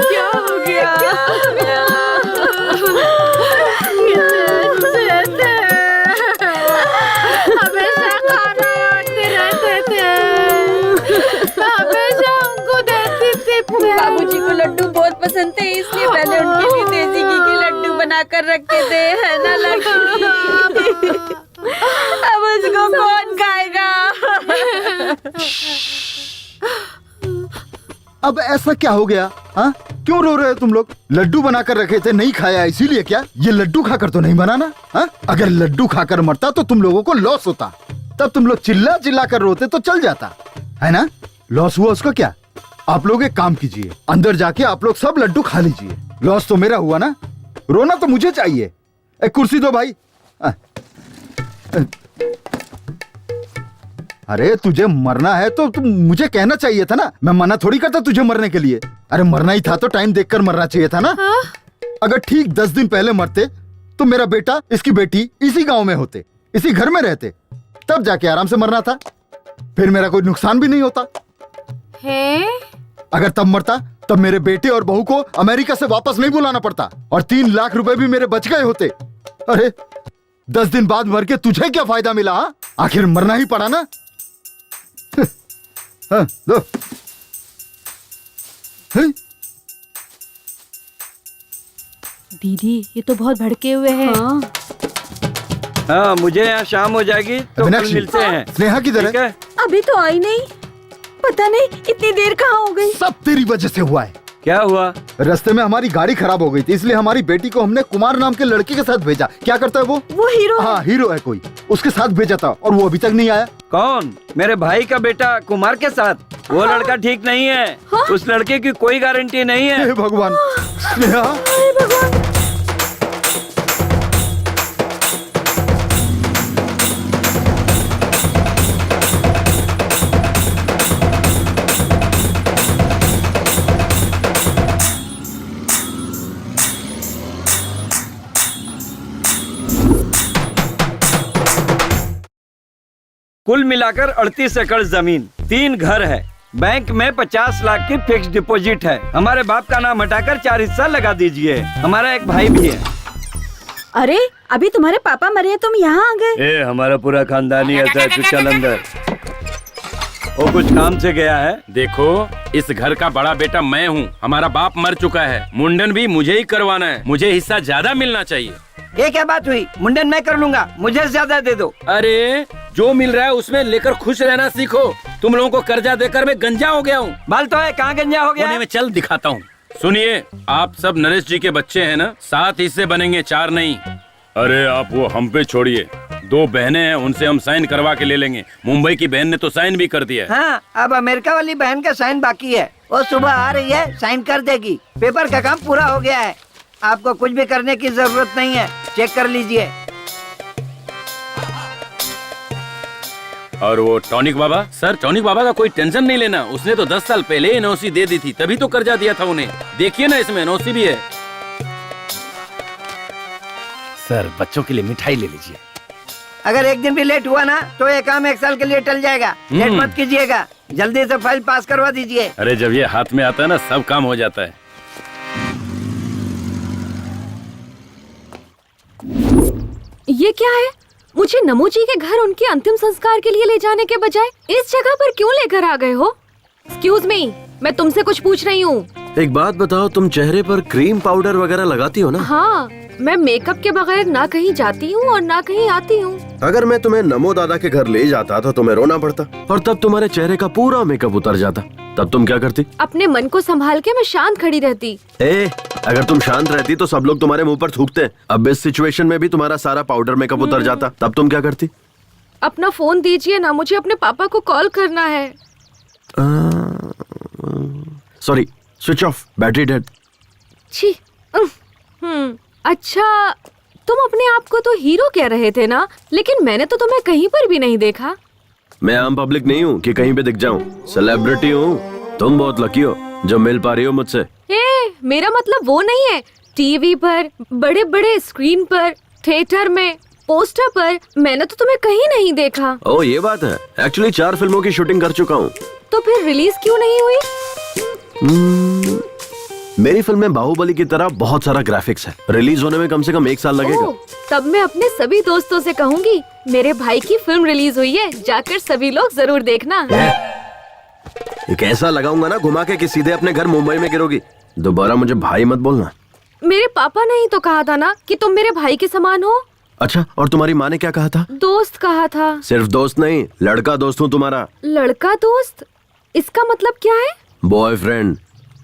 क्या हो गया? हमेशा खाना बांटते रहते थे, हमेशा उनको देती थी। बाबूजी को लड्डू बहुत पसंद थे, इसलिए मैंने उनके लिए देसी घी के लड्डू बनाकर रखे थे, है ना लक्ष्मी? अब उसको कौन खाएगा? अब ऐसा क्या हो गया? हाँ क्यों रो रहे हो तुम लोग? लड्डू बनाकर रखे थे, नहीं खाया इसीलिए क्या? ये लड्डू खाकर तो नहीं बनाना। हाँ अगर लड्डू खाकर मरता तो तुम लोगों को लॉस होता, तब तुम लोग चिल्ला चिल्ला कर रोते तो चल जाता, है ना? लॉस हुआ उसका क्या? आप लोग एक काम कीजिए, अंदर जाके आप लोग सब लड्डू खा लीजिए। लॉस तो मेरा हुआ ना, रोना तो मुझे चाहिए। एक कुर्सी दो भाई। अरे तुझे मरना है तो तुम मुझे कहना चाहिए था ना, मैं मना थोड़ी करता तुझे मरने के लिए। अरे मरना ही था तो टाइम देखकर मरना चाहिए था ना। अगर ठीक 10 दिन पहले मरते तो मेरा बेटा, इसकी बेटी इसी गांव में होते, इसी घर में रहते, तब जाके आराम से मरना था, फिर मेरा कोई नुकसान भी नहीं होता है? अगर तब मरता तब मेरे बेटे और बहू को अमेरिका से वापस नहीं बुलाना पड़ता, और 3 लाख रुपए भी मेरे बच गए होते। अरे 10 दिन बाद मर के तुझे क्या फायदा मिला? हा? आखिर मरना ही पड़ा ना। हाँ, दो। दीदी ये तो बहुत भड़के हुए हैं। हाँ मुझे यहाँ शाम हो जाएगी तो कल मीनाक्षी, मिलते हैं। स्नेहा किधर ठीक है? है? अभी तो आई नहीं, पता नहीं इतनी देर कहाँ हो गई। सब तेरी वजह से हुआ है। क्या हुआ? रास्ते में हमारी गाड़ी खराब हो गई थी, इसलिए हमारी बेटी को हमने कुमार नाम के लड़के के साथ भेजा। क्या करता है वो? हीरो है। हाँ, हीरो है कोई, उसके साथ भेजा था और वो अभी तक नहीं आया। कौन? मेरे भाई का बेटा कुमार के साथ? वो लड़का ठीक नहीं है। उस लड़के की कोई गारंटी नहीं है। हे भगवान। स्नेहा, कुल मिलाकर 38 एकड़ जमीन, 3 घर है, बैंक में 50 लाख की फिक्स डिपॉजिट है। हमारे बाप का नाम हटाकर 4 हिस्सा लगा दीजिए। हमारा एक भाई भी है। अरे अभी तुम्हारे पापा मरे हैं, तुम यहाँ आ गए? हमारा पूरा खानदानी ऐसा है, चल अंदर। वो कुछ काम से गया है। देखो, इस घर का बड़ा बेटा मैं हूँ। हमारा बाप मर चुका है, मुंडन भी मुझे ही करवाना है। मुझे हिस्सा ज्यादा मिलना चाहिए। ये क्या बात हुई? मुंडन मैं कर लूंगा, मुझे ज्यादा दे दो। अरे जो मिल रहा है उसमें लेकर खुश रहना सीखो। तुम लोगों को कर्जा देकर मैं गंजा हो गया हूँ। बाल तो है, कहाँ गंजा हो गया? कोने में चल दिखाता हूँ। सुनिए, आप सब नरेश जी के बच्चे हैं ना? 7 हिस्से बनेंगे, 4 नहीं। अरे आप वो हम पे छोड़िए। 2 बहनें हैं, उनसे हम साइन करवा के ले लेंगे। मुंबई की बहन ने तो साइन भी कर दिया है। हाँ, अब अमेरिका वाली बहन का साइन बाकी है। वो सुबह आ रही है, साइन कर देगी। पेपर का काम पूरा हो गया है। आपको कुछ भी करने की जरूरत नहीं है, चेक कर लीजिए। और वो टॉनिक बाबा, सर टॉनिक बाबा का कोई टेंशन नहीं लेना। उसने तो 10 साल पहले एनओसी दे दी थी, तभी तो कर्जा दिया था उन्हें। देखिए ना, इसमें एनओसी भी है। सर बच्चों के लिए मिठाई ले लीजिए। अगर एक दिन भी लेट हुआ ना तो ये काम 1 साल के लिए टल जाएगा। लेट मत कीजिएगा, जल्दी से फाइल पास करवा दीजिए। अरे जब ये हाथ में आता है ना, सब काम हो जाता है। ये क्या है? मुझे नमो जी के घर उनके अंतिम संस्कार के लिए ले जाने के बजाय इस जगह पर क्यों लेकर आ गए हो? एक्सक्यूज मी, मैं तुमसे कुछ पूछ रही हूँ। एक बात बताओ, तुम चेहरे पर क्रीम पाउडर वगैरह लगाती हो ना? हाँ, मैं मेकअप के बगैर ना कहीं जाती हूँ और ना कहीं आती हूँ। अगर मैं तुम्हें नमो दादा के घर ले जाता तो तुम्हें रोना पड़ता और तब तुम्हारे चेहरे का पूरा मेकअप उतर जाता। तब तुम क्या करती? अपने मन को संभाल के मैं शांत खड़ी रहती। अगर तुम शांत रहती तो सब लोग तुम्हारे मुंह पर थूकते। अब इस सिचुएशन में भी तुम्हारा सारा पाउडर मेकअप उतर जाता, तब तुम क्या करती? अपना फोन दीजिए ना, मुझे अपने पापा को कॉल करना है। Sorry, switch off, battery dead. छी। अच्छा, तुम अपने आप को तो हीरो कह रहे थे ना, लेकिन मैंने तो तुम्हें कहीं पर भी नहीं देखा। मैं आम पब्लिक नहीं हूँ कि कहीं पे दिख जाऊँ, सेलिब्रिटी हूँ। तुम बहुत लकी हो जो मिल पा रही हो मुझसे। मेरा मतलब वो नहीं है। टीवी पर, बड़े बड़े स्क्रीन पर, थिएटर में, पोस्टर पर, मैंने तो तुम्हें कहीं नहीं देखा। ओह, ये बात है। एक्चुअली 4 फिल्मों की शूटिंग कर चुका हूँ। तो फिर रिलीज क्यों नहीं हुई? मेरी फिल्म में बाहुबली की तरह बहुत सारा ग्राफिक्स है। रिलीज होने में कम से कम 1 साल लगेगा। तब मैं अपने सभी दोस्तों से कहूँगी, मेरे भाई की फिल्म रिलीज हुई है, जाकर सभी लोग जरूर देखना। एक ऐसा लगाऊंगा ना घुमा के कि सीधे अपने घर मुंबई में गिरोगी। दोबारा मुझे भाई मत बोलना। मेरे पापा ने ही तो कहा था ना कि तुम मेरे भाई के समान हो। अच्छा, और तुम्हारी माँ ने क्या कहा था? दोस्त कहा था। सिर्फ दोस्त नहीं, लड़का दोस्त हूँ तुम्हारा। लड़का दोस्त? इसका मतलब क्या है? बॉयफ्रेंड।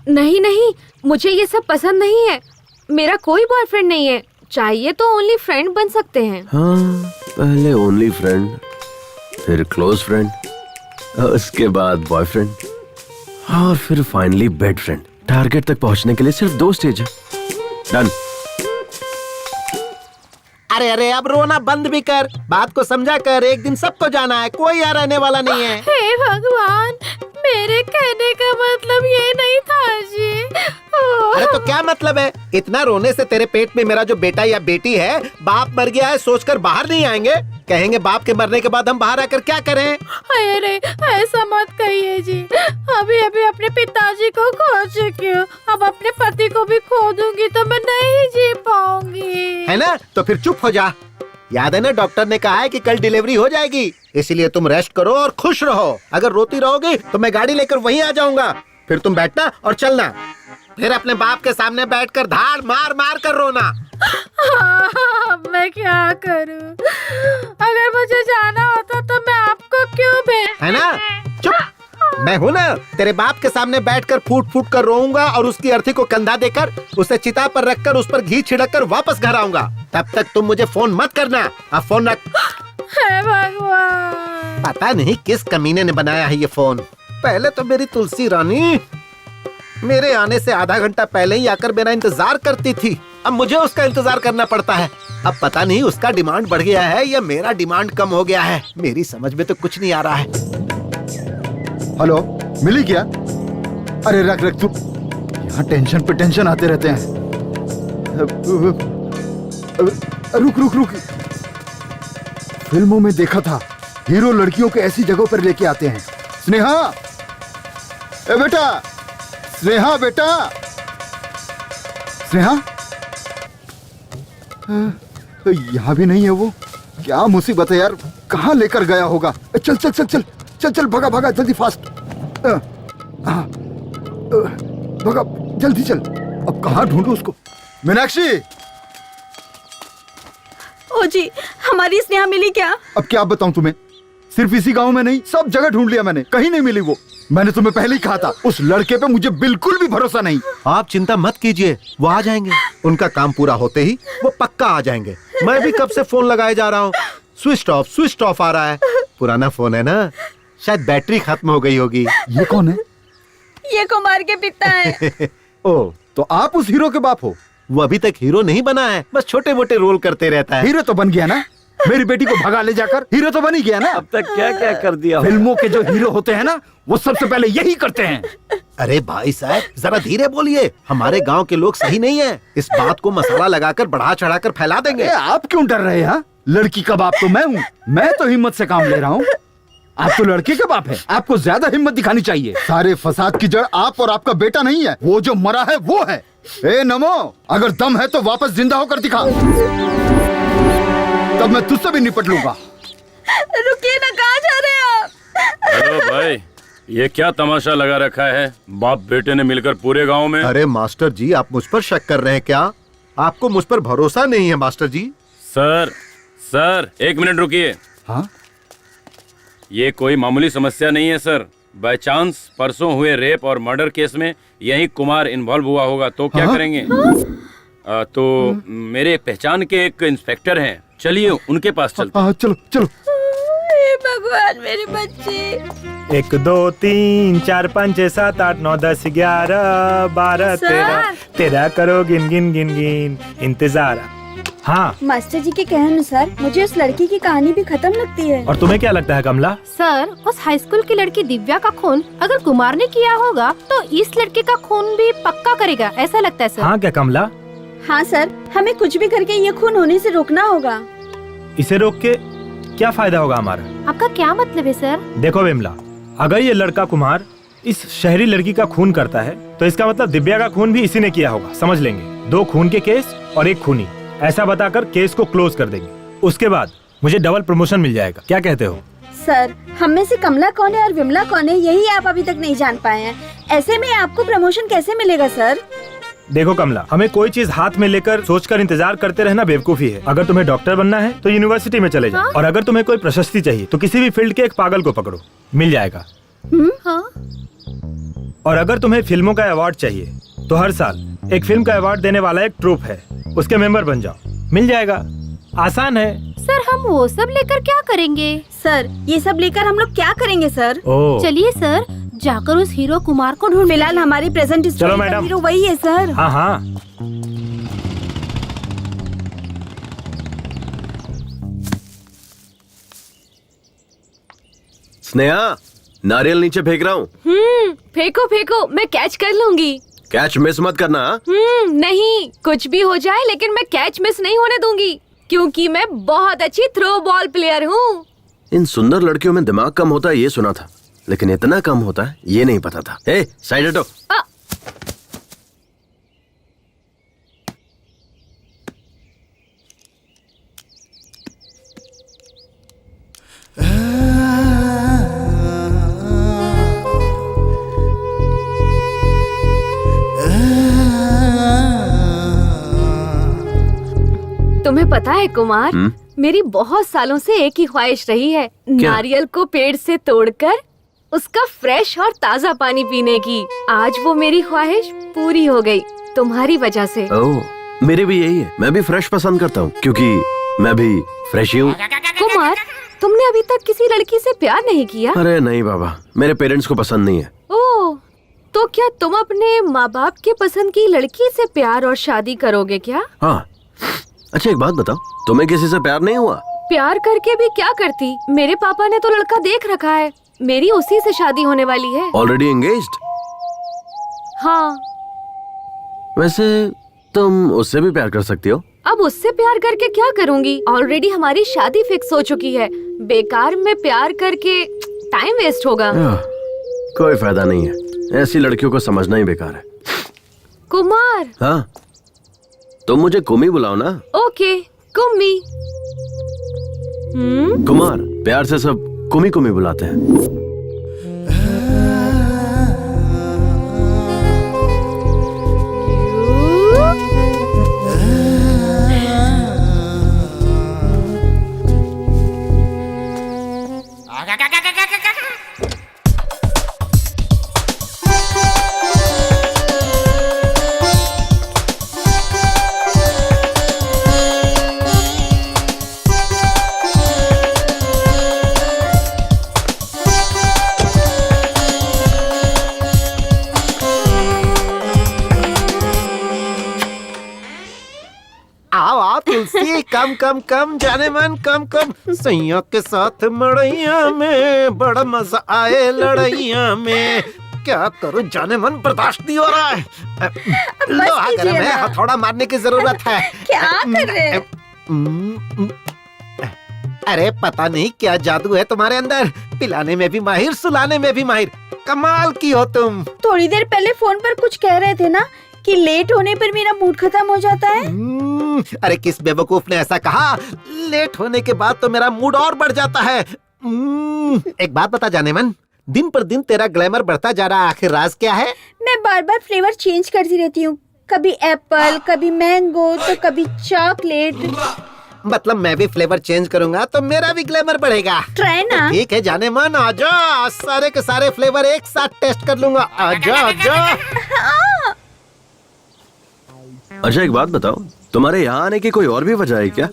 नहीं नहीं, मुझे ये सब पसंद नहीं है। मेरा कोई बॉयफ्रेंड नहीं है। चाहिए तो ओनली फ्रेंड बन सकते हैं। हाँ, पहले ओनली फ्रेंड, फिर क्लोज फ्रेंड, उसके बाद बॉयफ्रेंड, और फिर फाइनली बेड फ्रेंड। टारगेट तक पहुंचने के लिए सिर्फ 2 स्टेज है। डन। अरे अरे, अब रोना बंद भी कर, बात को समझा कर। एक दिन सबको जाना है, कोई यहाँ रहने वाला नहीं है। हे भगवान, मेरे कहने का मतलब ये नहीं था जी। अरे तो क्या मतलब है? इतना रोने से तेरे पेट में मेरा जो बेटा या बेटी है, बाप मर गया है सोचकर बाहर नहीं आएंगे? कहेंगे बाप के मरने के बाद हम बाहर आकर क्या करें? अरे ऐसा मत कहिए जी। अभी अभी अपने पिताजी को खो चुकी हूँ, अब अपने पति को भी खो दूंगी तो मैं नहीं जी पाऊंगी। है ना? तो फिर चुप हो जा। याद है ना, डॉक्टर ने कहा है कि कल डिलीवरी हो जाएगी, इसलिए तुम रेस्ट करो और खुश रहो। अगर रोती रहोगी तो मैं गाड़ी लेकर वहीं आ जाऊंगा, फिर तुम बैठना और चलना। फिर अपने बाप के सामने बैठकर धाड़ मार मार कर रोना। मैं क्या करूं? अगर मुझे जाना होता तो मैं आपको क्यों भेज? है ना? चुप। मैं हूँ ना, तेरे बाप के सामने बैठकर फूट फूट कर रोऊंगा और उसकी अर्थी को कंधा देकर उसे चिता पर रखकर उस पर घी छिड़क कर वापस घर आऊंगा। तब तक तुम मुझे फोन मत करना। अब फोन रख। हे भगवान। पता नहीं किस कमीने ने बनाया है ये फोन। पहले तो मेरी तुलसी रानी मेरे आने से आधा घंटा पहले ही आकर मेरा इंतजार करती थी, अब मुझे उसका इंतजार करना पड़ता है। अब पता नहीं उसका डिमांड बढ़ गया है या मेरा डिमांड कम हो गया है, मेरी समझ में तो कुछ नहीं आ रहा है। हेलो, मिली क्या? अरे रख रख तू, यहाँ टेंशन पे टेंशन आते रहते हैं। रुक रुक रुक, फिल्मों में देखा था हीरो लड़कियों को ऐसी जगहों पर लेके आते हैं। स्नेहा, ए बेटा, स्नेहा बेटा, स्नेहा, यहाँ भी नहीं है वो। क्या मुसीबत है यार, कहाँ लेकर गया होगा? चल चल चल चल चल चल, भगा भगा जल्दी, फास्ट भगा जल्दी चल। अब कहाँ ढूंढूं उसको? मीनाक्षी, ओ जी, हमारी स्नेहा मिली क्या? अब क्या बताऊं तुम्हें, सिर्फ इसी गांव में नहीं, सब जगह ढूंढ लिया मैंने, कहीं नहीं मिली वो। मैंने तुम्हें पहले ही कहा था, उस लड़के पे मुझे बिल्कुल भी भरोसा नहीं। आप चिंता मत कीजिए, वो आ जाएंगे। उनका काम पूरा होते ही वो पक्का आ जाएंगे। मैं भी कब से फोन लगाए जा रहा हूँ, स्विच ऑफ आ रहा है। पुराना फोन है ना, शायद बैटरी खत्म हो गई होगी। ये कौन है? ये कुमार के पिता है। ओ, तो आप उस हीरो के बाप हो? वो अभी तक हीरो नहीं बना है, बस छोटे मोटे रोल करते रहता है। हीरो तो बन गया ना, मेरी बेटी को भगा ले जाकर हीरो तो बन ही गया ना। अब तक क्या क्या कर दिया। फिल्मों के जो हीरो होते हैं ना, वो सबसे पहले यही करते हैं। अरे भाई साहब, जरा धीरे बोलिए, हमारे गांव के लोग सही नहीं है। इस बात को मसाला लगाकर बढ़ा चढ़ाकर फैला देंगे। आप क्यों डर रहे हैं? लड़की का बाप तो मैं हूँ, मैं तो हिम्मत से काम ले रहा हूँ। आप तो लड़के के बाप है, आपको ज्यादा हिम्मत दिखानी चाहिए। सारे फसाद की जड़ आप और आपका बेटा नहीं है, वो जो मरा है वो है। ए नमो, अगर दम है तो वापस जिंदा होकर दिखा, तब मैं तुझसे भी निपट लूंगा। रुकिए ना, कहाँ जा रहे हैं आप? हेलो भाई, ये क्या तमाशा लगा रखा है? बाप बेटे ने मिलकर पूरे गांव में। अरे मास्टर जी, आप मुझ पर शक कर रहे हैं क्या? आपको मुझ पर भरोसा नहीं है मास्टर जी? सर एक मिनट रुकिए। हाँ? ये कोई मामूली समस्या नहीं है सर। बाय चांस परसों हुए रेप और मर्डर केस में यही कुमार इन्वॉल्व हुआ होगा तो क्या करेंगे? तो मेरे पहचान के एक इंस्पेक्टर हैं, चलिए उनके पास चलते हैं। चलो चलो। हे भगवान, मेरे बच्चे। 1 2 3 4 5 6 7 8 9 10 11 12 13 करो गिन गिन गिन गिन इंतजार। हाँ, मास्टर जी के कहने अनुसार मुझे उस लड़की की कहानी भी खत्म लगती है। और तुम्हें क्या लगता है कमला? सर, उस हाई स्कूल की लड़की दिव्या का खून अगर कुमार ने किया होगा तो इस लड़के का खून भी पक्का करेगा, ऐसा लगता है सर। हाँ क्या कमला? हाँ सर, हमें कुछ भी करके ये खून होने से रोकना होगा। इसे रोक के क्या फायदा होगा हमारा? आपका क्या मतलब है सर? देखो विमला, अगर ये लड़का कुमार इस शहरी लड़की का खून करता है तो इसका मतलब दिव्या का खून भी इसी ने किया होगा, समझ लेंगे। 2 खून के केस और 1 खूनी, ऐसा बताकर केस को क्लोज कर देंगे। उसके बाद मुझे डबल प्रमोशन मिल जाएगा, क्या कहते हो? सर, हम में से कमला कौन है और विमला कौन है, यही आप अभी तक नहीं जान पाए हैं। ऐसे में आपको प्रमोशन कैसे मिलेगा सर? देखो कमला, हमें कोई चीज हाथ में लेकर सोचकर इंतजार करते रहना बेवकूफी है। अगर तुम्हें डॉक्टर बनना है तो यूनिवर्सिटी में चले जाओ। और अगर तुम्हें कोई प्रशस्ति चाहिए तो किसी भी फील्ड के एक पागल को पकड़ो, मिल जाएगा। हाँ? और अगर तुम्हें फिल्मों का अवार्ड चाहिए तो हर साल एक फिल्म का अवार्ड देने वाला एक ट्रूप है, उसके मेंबर बन जाओ, मिल जाएगा। आसान है। सर, हम वो सब लेकर क्या करेंगे? सर, ये सब लेकर हम लोग क्या करेंगे सर? चलिए सर, जाकर उस हीरो कुमार को ढूंढ। फिलहाल हमारी प्रेजेंट चलो मैडम, हीरो वही है सर। हाँ हाँ। स्नेहा, नारियल नीचे फेंक रहा हूँ। फेंको फेंको, मैं कैच कर लूंगी। कैच मिस मत करना। नहीं, कुछ भी हो जाए लेकिन मैं कैच मिस नहीं होने दूंगी, क्योंकि मैं बहुत अच्छी थ्रो बॉल प्लेयर हूँ। इन सुंदर लड़कियों में दिमाग कम होता है ये सुना था, लेकिन इतना कम होता है ये नहीं पता था। ए, साइड हटो। तुम्हें पता है कुमार, मेरी बहुत सालों से एक ही ख्वाहिश रही है, क्या? नारियल को पेड़ से तोड़कर उसका फ्रेश और ताज़ा पानी पीने की। आज वो मेरी ख्वाहिश पूरी हो गई तुम्हारी वजह से। ओह, मेरी भी यही है। मैं भी फ्रेश पसंद करता हूँ क्योंकि मैं भी फ्रेश ही हूँ। कुमार, तुमने अभी तक किसी लड़की से प्यार नहीं किया? अरे नहीं बाबा, मेरे पेरेंट्स को पसंद नहीं है। ओह, तो क्या तुम अपने माँ बाप के पसंद की लड़की से प्यार और शादी करोगे क्या? हाँ। अच्छा एक बात बताओ, तुम्हें किसी से प्यार नहीं हुआ? प्यार करके भी क्या करती? मेरे पापा ने तो लड़का देख रखा है, मेरी उसी से शादी होने वाली है। Already engaged? हाँ। वैसे तुम उससे भी प्यार कर सकती हो। अब उससे प्यार करके क्या करूँगी? ऑलरेडी हमारी शादी फिक्स हो चुकी है। बेकार में प्यार करके टाइम वेस्ट होगा। कोई फायदा नहीं है, ऐसी लड़कियों को समझना ही बेकार है। कुमार। हाँ, तुम मुझे कुमी बुलाओ ना। ओके, कुम्मी। कुमार, प्यार से सब कुमी कुमी बुलाते हैं। आओ आओ तुलसी, कम कम कम जाने मन, कम कम। सैया के साथ मड़ैया में बड़ा मजा आए लड़ैया में। क्या करूं जाने मन, बर्दाश्त नहीं हो रहा है। लोहा गर्म है, हथौड़ा मारने की जरूरत है। क्या कर रहे हैं? अरे पता नहीं क्या जादू है तुम्हारे अंदर, पिलाने में भी माहिर, सुलाने में भी माहिर। कमाल की हो तुम। थोड़ी देर पहले फोन पर कुछ कह रहे थे ना कि लेट होने पर मेरा मूड खत्म हो जाता है। अरे किस बेवकूफ ने ऐसा कहा? लेट होने के बाद तो मेरा मूड और बढ़ जाता है। एक बात बता जाने मन, दिन पर दिन तेरा ग्लैमर बढ़ता जा रहा है, आखिर राज क्या है? मैं बार बार फ्लेवर चेंज करती रहती हूँ, कभी एप्पल, कभी मैंगो, तो कभी चॉकलेट। मतलब मैं भी फ्लेवर चेंज करूंगा तो मेरा भी ग्लैमर बढ़ेगा। ट्राई ना। ठीक है जाने मन, आजा, सारे के सारे फ्लेवर एक साथ टेस्ट कर लूंगा। आजा आजा। अच्छा एक बात बताओ, तुम्हारे यहाँ आने की कोई और भी वजह है क्या?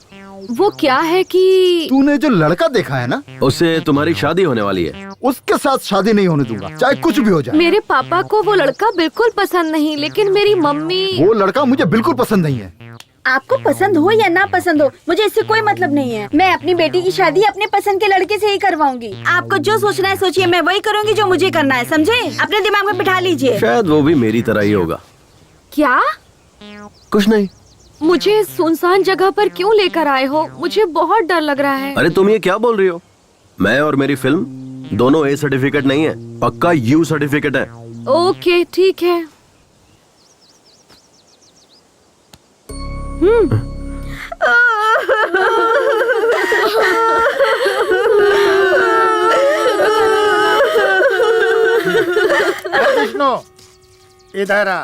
वो क्या है कि तूने जो लड़का देखा है ना, उससे तुम्हारी शादी होने वाली है। उसके साथ शादी नहीं होने दूंगा, चाहे कुछ भी हो जाए। मेरे पापा को वो लड़का बिल्कुल पसंद नहीं, लेकिन मेरी मम्मी। वो लड़का मुझे बिल्कुल पसंद नहीं है। आपको पसंद हो या ना पसंद हो, मुझे इससे कोई मतलब नहीं है। मैं अपनी बेटी की शादी अपने पसंद के लड़के से ही करवाऊंगी। आपको जो सोचना है सोचिए, मैं वही करूंगी जो मुझे करना है, समझे? अपने दिमाग में बिठा लीजिए। शायद वो भी मेरी तरह ही होगा। क्या? कुछ नहीं। मुझे सुनसान जगह पर क्यों लेकर आए हो? मुझे बहुत डर लग रहा है। अरे तुम ये क्या बोल रही हो? मैं और मेरी फिल्म दोनों ए सर्टिफिकेट नहीं है, पक्का यू सर्टिफिकेट है। ओके ठीक है। विष्णु, इधर आ।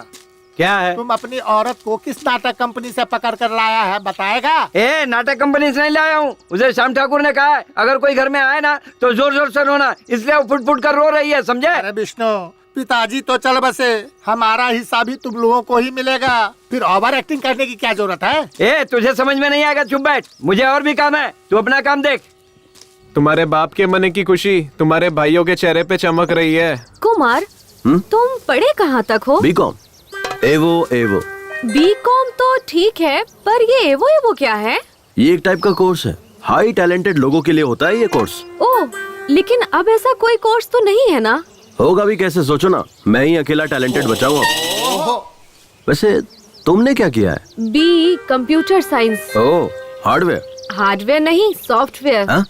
क्या है? तुम अपनी औरत को किस नाटक कंपनी से पकड़ कर लाया है, बताएगा? ए, नाटक कंपनी से नहीं लाया हूँ। उसे श्याम ठाकुर ने कहा है अगर कोई घर में आए ना तो जोर जोर से रोना, इसलिए वो फुट फुट कर रो रही है, समझे? अरे विष्णु, पिताजी तो चल बसे, हमारा हिस्सा भी तुम लोगों को ही मिलेगा, फिर ओवर एक्टिंग करने की क्या जरूरत है? ए, तुझे समझ में नहीं आएगा, चुप बैठ, मुझे और भी काम है, तू अपना काम देख। तुम्हारे बाप के मन की खुशी तुम्हारे भाइयों के चेहरे पे चमक रही है। कुमार, तुम पढ़े कहाँ तक हो? बीकॉम। एवो एवो। बीकॉम तो ठीक है, पर ये एवो एवो क्या है? ये एक टाइप का कोर्स है, हाई टैलेंटेड लोगों के लिए होता है ये कोर्स। ओह, लेकिन अब ऐसा कोई कोर्स तो नहीं है ना? होगा भी कैसे, सोचो ना, मैं ही अकेला टैलेंटेड बचा हूँ। वैसे तुमने क्या किया है? B computer science. Oh, hardware. Hardware नहीं, सॉफ्टवेयर। हाँ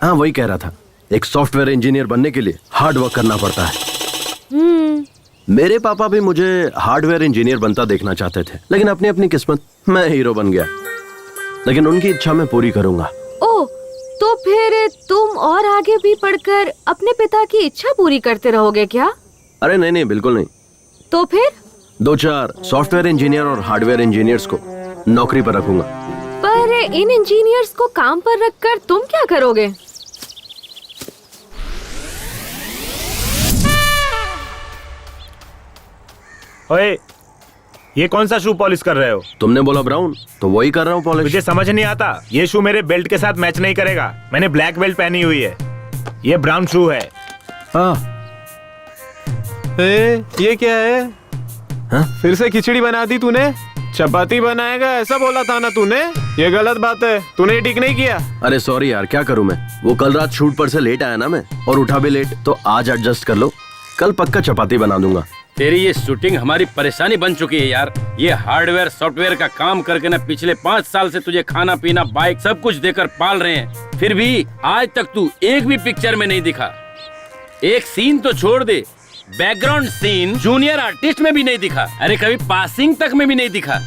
हाँ, वही कह रहा था। एक सॉफ्टवेयर इंजीनियर बनने के लिए हार्ड वर्क करना पड़ता है। मेरे पापा भी मुझे हार्डवेयर इंजीनियर बनता देखना चाहते थे, लेकिन अपनी अपनी किस्मत, मैं हीरो बन गया। लेकिन उनकी इच्छा मैं पूरी करूंगा। ओह, तो फिर तुम और आगे भी पढ़कर अपने पिता की इच्छा पूरी करते रहोगे क्या? अरे नहीं नहीं, बिल्कुल नहीं। तो फिर 2-4 सॉफ्टवेयर इंजीनियर और हार्डवेयर इंजीनियर्स को नौकरी पर रखूंगा। पर इन इंजीनियर्स को काम पर रखकर तुम क्या करोगे? ओए, ये कौन सा शू पॉलिश कर रहे हो? तुमने बोला ब्राउन तो वही कर रहा हूँ पॉलिश। मुझे समझ नहीं आता, ये शू मेरे बेल्ट के साथ मैच नहीं करेगा। मैंने ब्लैक बेल्ट पहनी हुई है, ये ब्राउन शू है। हाँ। ये क्या है? हाँ? फिर से खिचड़ी बना दी तूने? चपाती बनाएगा ऐसा बोला था ना तूने? ये गलत बात है, तूने ये ठीक नहीं किया। अरे सॉरी यार, क्या करूँ मैं, वो कल रात शूट पर से लेट आया ना मैं, और उठा भी लेट, तो आज एडजस्ट कर लो, कल पक्का चपाती बना दूंगा। तेरी ये शूटिंग हमारी परेशानी बन चुकी है यार। ये हार्डवेयर सॉफ्टवेयर का काम करके ना पिछले 5 साल से तुझे खाना पीना बाइक सब कुछ देकर पाल रहे हैं, फिर भी आज तक तू एक भी पिक्चर में नहीं दिखा। एक सीन तो छोड़ दे, बैकग्राउंड सीन जूनियर आर्टिस्ट में भी नहीं दिखा। अरे कभी पासिंग तक में भी नहीं दिखा।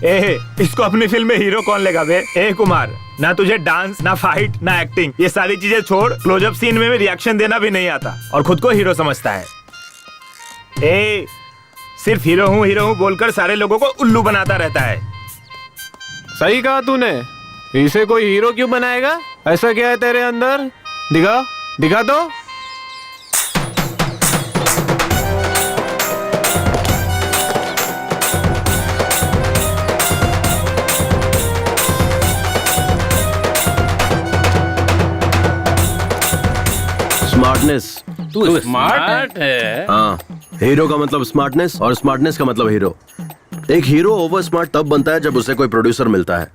इसको अपनी फिल्म में हीरो कौन लेगा बे? कुमार, ना तुझे डांस, ना फाइट, ना एक्टिंग, ये सारी चीजें छोड़, क्लोजअप सीन में भी रिएक्शन देना भी नहीं आता और खुद को हीरो समझता है। सिर्फ हीरो हूँ बोलकर सारे लोगों को उल्लू बनाता रहता है। सही कहा तूने, इसे कोई हीरो क्यों बनाएगा? ऐसा क्या है तेरे अंदर? दिखा तो। स्मार्टनेस। तू स्मार्ट है। हाँ, हीरो का मतलब स्मार्टनेस और स्मार्टनेस का मतलब हीरो। एक हीरो ओवर स्मार्ट तब बनता है जब उसे कोई प्रोड्यूसर मिलता है,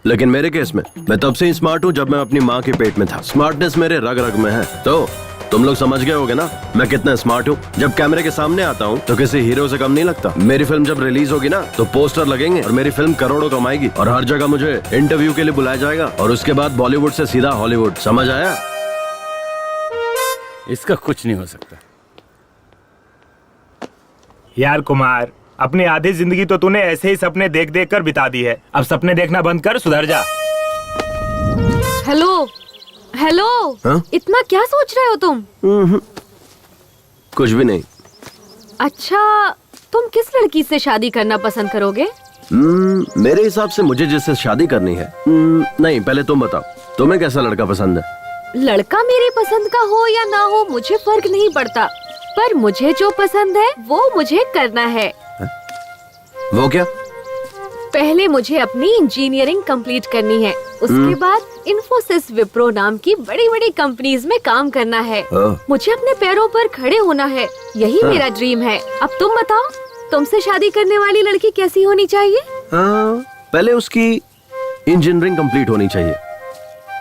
लेकिन मेरे केस में मैं तब से ही स्मार्ट हूँ जब मैं अपनी माँ के पेट में था। स्मार्टनेस मेरे रग रग में है। तो तुम लोग समझ गए होगे ना मैं कितना स्मार्ट हूँ। जब कैमरे के सामने आता हूँ तो किसी हीरो से कम नहीं लगता। मेरी फिल्म जब रिलीज होगी ना तो पोस्टर लगेंगे और मेरी फिल्म करोड़ों कमाएगी और हर जगह मुझे इंटरव्यू के लिए बुलाया जाएगा और उसके बाद बॉलीवुड से सीधा हॉलीवुड। समझ आया? इसका कुछ नहीं हो सकता। यार कुमार, अपनी आधी जिंदगी तो तूने ऐसे ही सपने देख देख कर बिता दी है। अब सपने देखना बंद कर, सुधर जा। हेलो हेलो, हाँ? इतना क्या सोच रहे हो तुम? कुछ भी नहीं। अच्छा, तुम किस लड़की से शादी करना पसंद करोगे? मेरे हिसाब से मुझे जिससे शादी करनी है। नहीं, पहले तुम बताओ, तुम्हें कैसा लड़का पसंद है? लड़का मेरी पसंद का हो या ना हो मुझे फर्क नहीं पड़ता, पर मुझे जो पसंद है वो मुझे करना है। वो क्या? पहले मुझे अपनी इंजीनियरिंग कंप्लीट करनी है, उसके बाद इन्फोसिस विप्रो नाम की बड़ी बड़ी कंपनीज में काम करना है। मुझे अपने पैरों पर खड़े होना है, यही मेरा ड्रीम है। अब तुम बताओ, तुमसे शादी करने वाली लड़की कैसी होनी चाहिए? पहले उसकी इंजीनियरिंग कंप्लीट होनी चाहिए,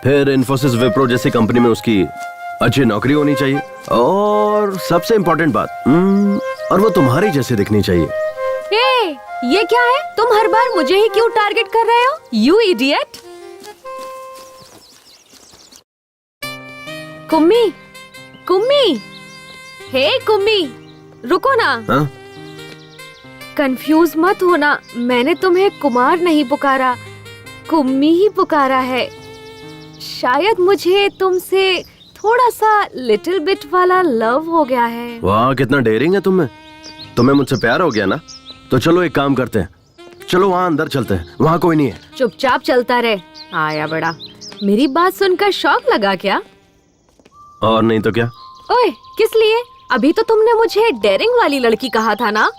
फिर इन्फोसिस विप्रो जैसी कंपनी में उसकी अच्छी नौकरी होनी चाहिए, और सबसे इम्पोर्टेंट बात, और वो तुम्हारी जैसे दिखनी चाहिए। ये क्या है? तुम हर बार मुझे ही क्यों टारगेट कर रहे हो? You idiot! Kummi, Kummi, hey Kummi, रुको ना। हाँ? कंफ्यूज मत होना, मैंने तुम्हें कुमार नहीं पुकारा, कुम्मी ही पुकारा है। शायद मुझे तुमसे थोड़ा सा लिटिल बिट वाला लव हो गया है। वाह, कितना डेयरिंग है तुम्हें मुझसे प्यार हो गया ना? तो चलो एक काम करते हैं, चलो वहाँ अंदर चलते हैं, वहाँ कोई नहीं है। चुपचाप चलता रहे, आया बड़ा। मेरी बात सुनकर शौक लगा क्या? और नहीं तो क्या। ओए, किस लिए? अभी तो तुमने मुझे डेयरिंग वाली लड़की कहा था ना,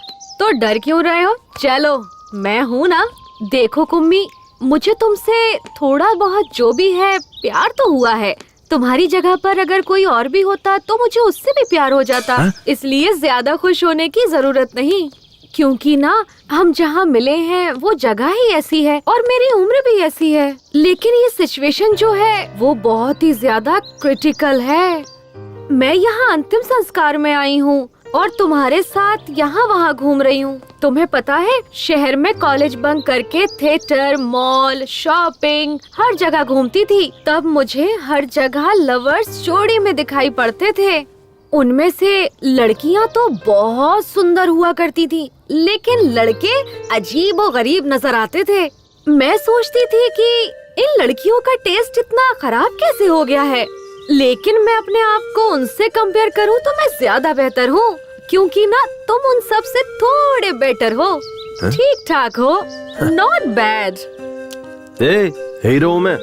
तो डर क्यों रहे हो? चलो, मैं हूँ ना। देखो कुम्मी, मुझे तुमसे थोड़ा बहुत जो भी है प्यार तो हुआ है। तुम्हारी जगह पर अगर कोई और भी होता तो मुझे उससे भी प्यार हो जाता। इसलिए ज्यादा खुश होने की जरूरत नहीं, क्योंकि ना हम जहाँ मिले हैं वो जगह ही ऐसी है और मेरी उम्र भी ऐसी है। लेकिन ये सिचुएशन जो है वो बहुत ही ज्यादा क्रिटिकल है। मैं यहाँ अंतिम संस्कार में आई हूँ और तुम्हारे साथ यहाँ वहाँ घूम रही हूँ। तुम्हें पता है, शहर में कॉलेज बंक करके थिएटर, मॉल, शॉपिंग हर जगह घूमती थी। तब मुझे हर जगह लवर्स जोड़ी में दिखाई पड़ते थे। उनमें से लड़कियाँ तो बहुत सुंदर हुआ करती थी, लेकिन लड़के अजीब और गरीब नजर आते थे। मैं सोचती थी कि इन लड़कियों का टेस्ट इतना खराब कैसे हो गया है, लेकिन मैं अपने आप को उनसे कंपेयर करूं तो मैं ज्यादा बेहतर हूँ, क्योंकि ना तुम उन सब से थोड़े बेटर हो, ठीक ठाक हो, नॉट बैड। हीरो मैं।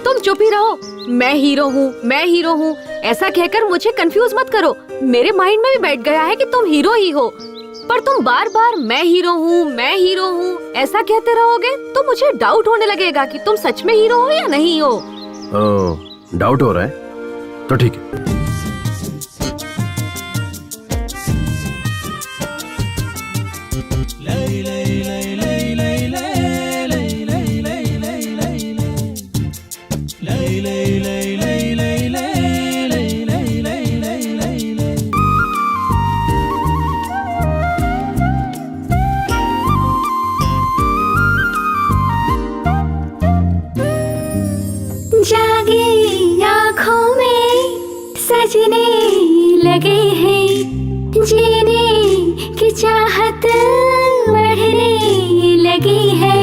तुम चुप ही रहो। मैं हीरो हूँ, मैं हीरो हूँ, ऐसा कहकर मुझे कंफ्यूज मत करो। मेरे माइंड में भी बैठ गया है कि तुम हीरो ही हो। पर तुम बार बार मैं हीरो हूँ ऐसा कहते रहोगे तो मुझे डाउट होने लगेगा कि तुम सच में हीरो हो या नहीं हो। डाउट हो रहा है तो ठीक है। जागे आँखों में सजने लगे हैं, जीने की चाहत बढ़ने लगी है।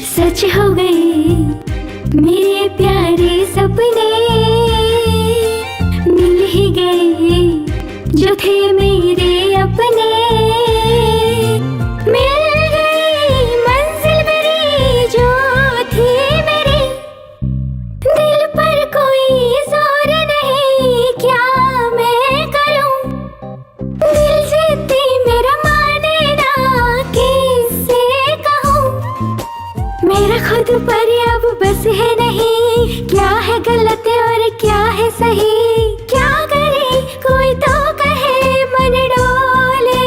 सच हो गए मेरे प्यारे सपने, मिल ही गए जो थे मेरे अपने। मिल गई मंजिल मेरी जो थी मेरी, दिल पर कोई जोर नहीं क्या मैं करूं। दिल जीती मेरा माने ना किससे कहूं। मेरा खुद पर अब बस है नहीं, क्या है गलत और क्या है सही। क्या करे कोई तो कहे मन डोले,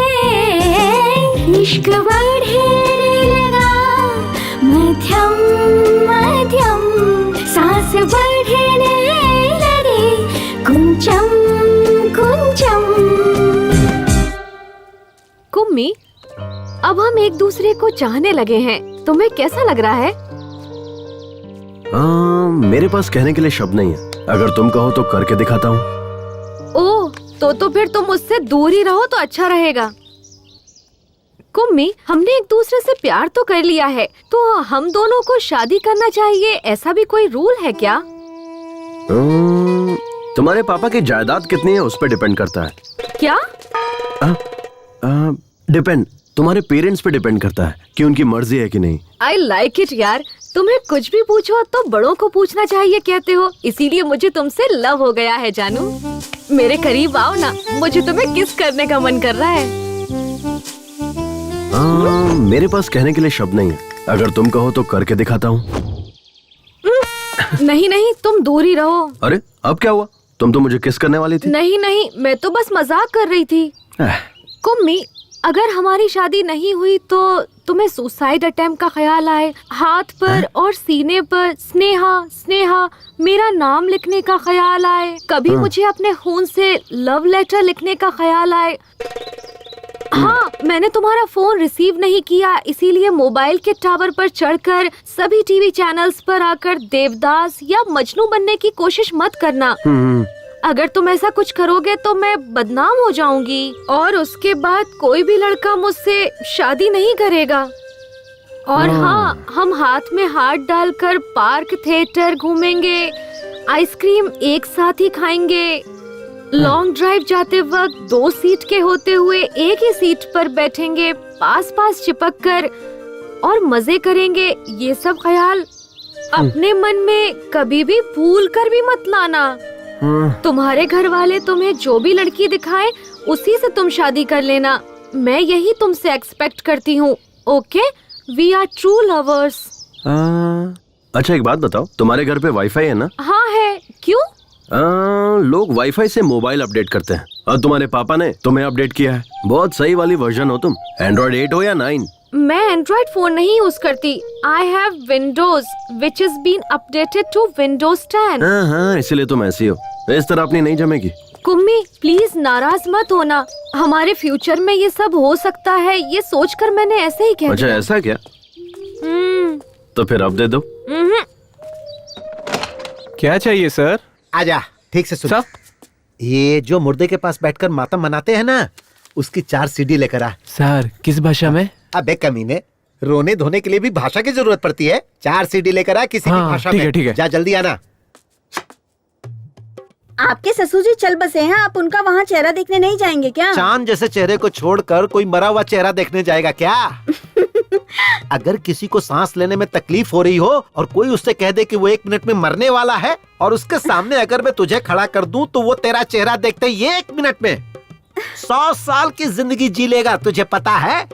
इश्क बढ़ने लगा मध्यम मध्यम, सांस बढ़ने लगे कुंचम कुंचम। कुम्मी, अब हम एक दूसरे को चाहने लगे हैं, तुम्हें कैसा लग रहा है? मेरे पास कहने के लिए शब्द नहीं है, अगर तुम कहो तो करके दिखाता हूँ। ओह, तो फिर तुम मुझसे दूर ही रहो तो अच्छा रहेगा। कुम्मी, हमने एक दूसरे से प्यार तो कर लिया है, तो हम दोनों को शादी करना चाहिए, ऐसा भी कोई रूल है क्या? तुम्हारे पापा की जायदाद कितनी है उस पर डिपेंड करता है। क्या? डिपेंड, तुम्हारे पेरेंट्स पे डिपेंड करता है कि उनकी मर्जी है कि नहीं। आई लाइक इट यार, तुम्हें कुछ भी पूछो तो बड़ों को पूछना चाहिए कहते हो, इसीलिए मुझे तुमसे लव हो गया है जानू। मेरे करीब आओ ना, मुझे तुम्हें किस करने का मन कर रहा है। मेरे पास कहने के लिए शब्द नहीं है, अगर तुम कहो तो करके दिखाता हूँ। नहीं नहीं, तुम दूर ही रहो। अरे अब क्या हुआ, तुम तो मुझे किस करने वाली थी। नहीं नहीं, मैं तो बस मजाक कर रही थी। कुम्मी, अगर हमारी शादी नहीं हुई तो तुम्हें सुसाइड अटेम्प्ट का ख्याल आए, हाथ पर और सीने पर स्नेहा स्नेहा मेरा नाम लिखने का ख्याल आए, कभी मुझे अपने खून से लव लेटर लिखने का ख्याल आए। हाँ, मैंने तुम्हारा फोन रिसीव नहीं किया, इसीलिए मोबाइल के टावर पर चढ़कर सभी टीवी चैनल्स पर आकर देवदास या मजनू बनने की कोशिश मत करना। अगर तुम ऐसा कुछ करोगे तो मैं बदनाम हो जाऊंगी और उसके बाद कोई भी लड़का मुझसे शादी नहीं करेगा। और हाँ, हम हाथ में हाथ डालकर पार्क थिएटर घूमेंगे, आइसक्रीम एक साथ ही खाएंगे, लॉन्ग ड्राइव जाते वक्त 2 सीट के होते हुए एक ही सीट पर बैठेंगे, पास पास चिपक कर और मजे करेंगे। ये सब ख्याल अपने मन में कभी भी भूल कर भी मत लाना। तुम्हारे घर वाले तुम्हें जो भी लड़की दिखाए उसी से तुम शादी कर लेना, मैं यही तुमसे एक्सपेक्ट करती हूँ। Okay, we are true lovers. अच्छा एक बात बताओ, तुम्हारे घर पे वाईफाई है ना? हाँ है, क्यों? लोग वाईफाई से मोबाइल अपडेट करते हैं और तुम्हारे पापा ने तुम्हें अपडेट किया है। बहुत सही वाली वर्जन हो तुम, एंड्रॉइड 8 हो या 9? मैं एंड्रॉइड फोन नहीं यूज करती, I have Windows which is been updated to Windows 10। हाँ, इसीलिए तुम ऐसी हो, इस तरह अपनी नहीं जमेगी। कुम्मी, प्लीज नाराज मत होना, हमारे फ्यूचर में ये सब हो सकता है, ये सोचकर मैंने ऐसे ही कह अच्छा दिया। ऐसा क्या? तो फिर अब दे दो। क्या चाहिए सर? आजा, ठीक से सुन। ये जो मुर्दे के पास बैठकर मातम मनाते हैं ना, उसकी 4 सीडी लेकर आ। सर किस भाषा में? अबे कमीने, रोने धोने के लिए भी भाषा की जरूरत पड़ती है। 4 सीडी लेकर आ किसी भी भाषा में। ठीक है। जा जल्दी आना। आपके ससुर जी चल बसे हैं, आप उनका वहाँ चेहरा देखने नहीं जाएंगे क्या? चांद जैसे चेहरे को छोड़कर कोई मरा हुआ चेहरा देखने जाएगा क्या? अगर किसी को सांस लेने में तकलीफ हो रही हो और कोई उससे कह दे कि वो 1 मिनट में मरने वाला है और उसके सामने अगर मैं तुझे खड़ा कर दूं तो वो तेरा चेहरा देखते ही 1 मिनट में 100 साल की जिंदगी जी लेगा, तुझे पता है?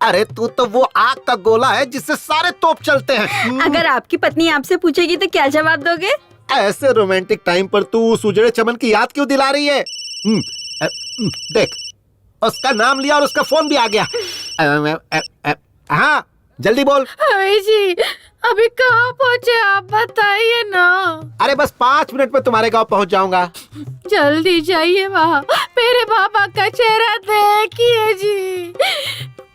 अरे तू तो वो आग का गोला है जिससे सारे तोप चलते हैं। अगर आपकी पत्नी आपसे पूछेगी तो क्या जवाब दोगे? ऐसे रोमांटिक टाइम पर तू उस उजड़े चमन की याद क्यों दिला रही है? देख, उसका नाम लिया और उसका फोन भी आ गया। हाँ, जल्दी बोल। हाय जी, अभी कहाँ पहुँचे आप बताइए ना। अरे बस 5 मिनट में तुम्हारे गांव पहुंच जाऊंगा। जल्दी जाइए वहाँ, मेरे पापा का चेहरा देखिए जी।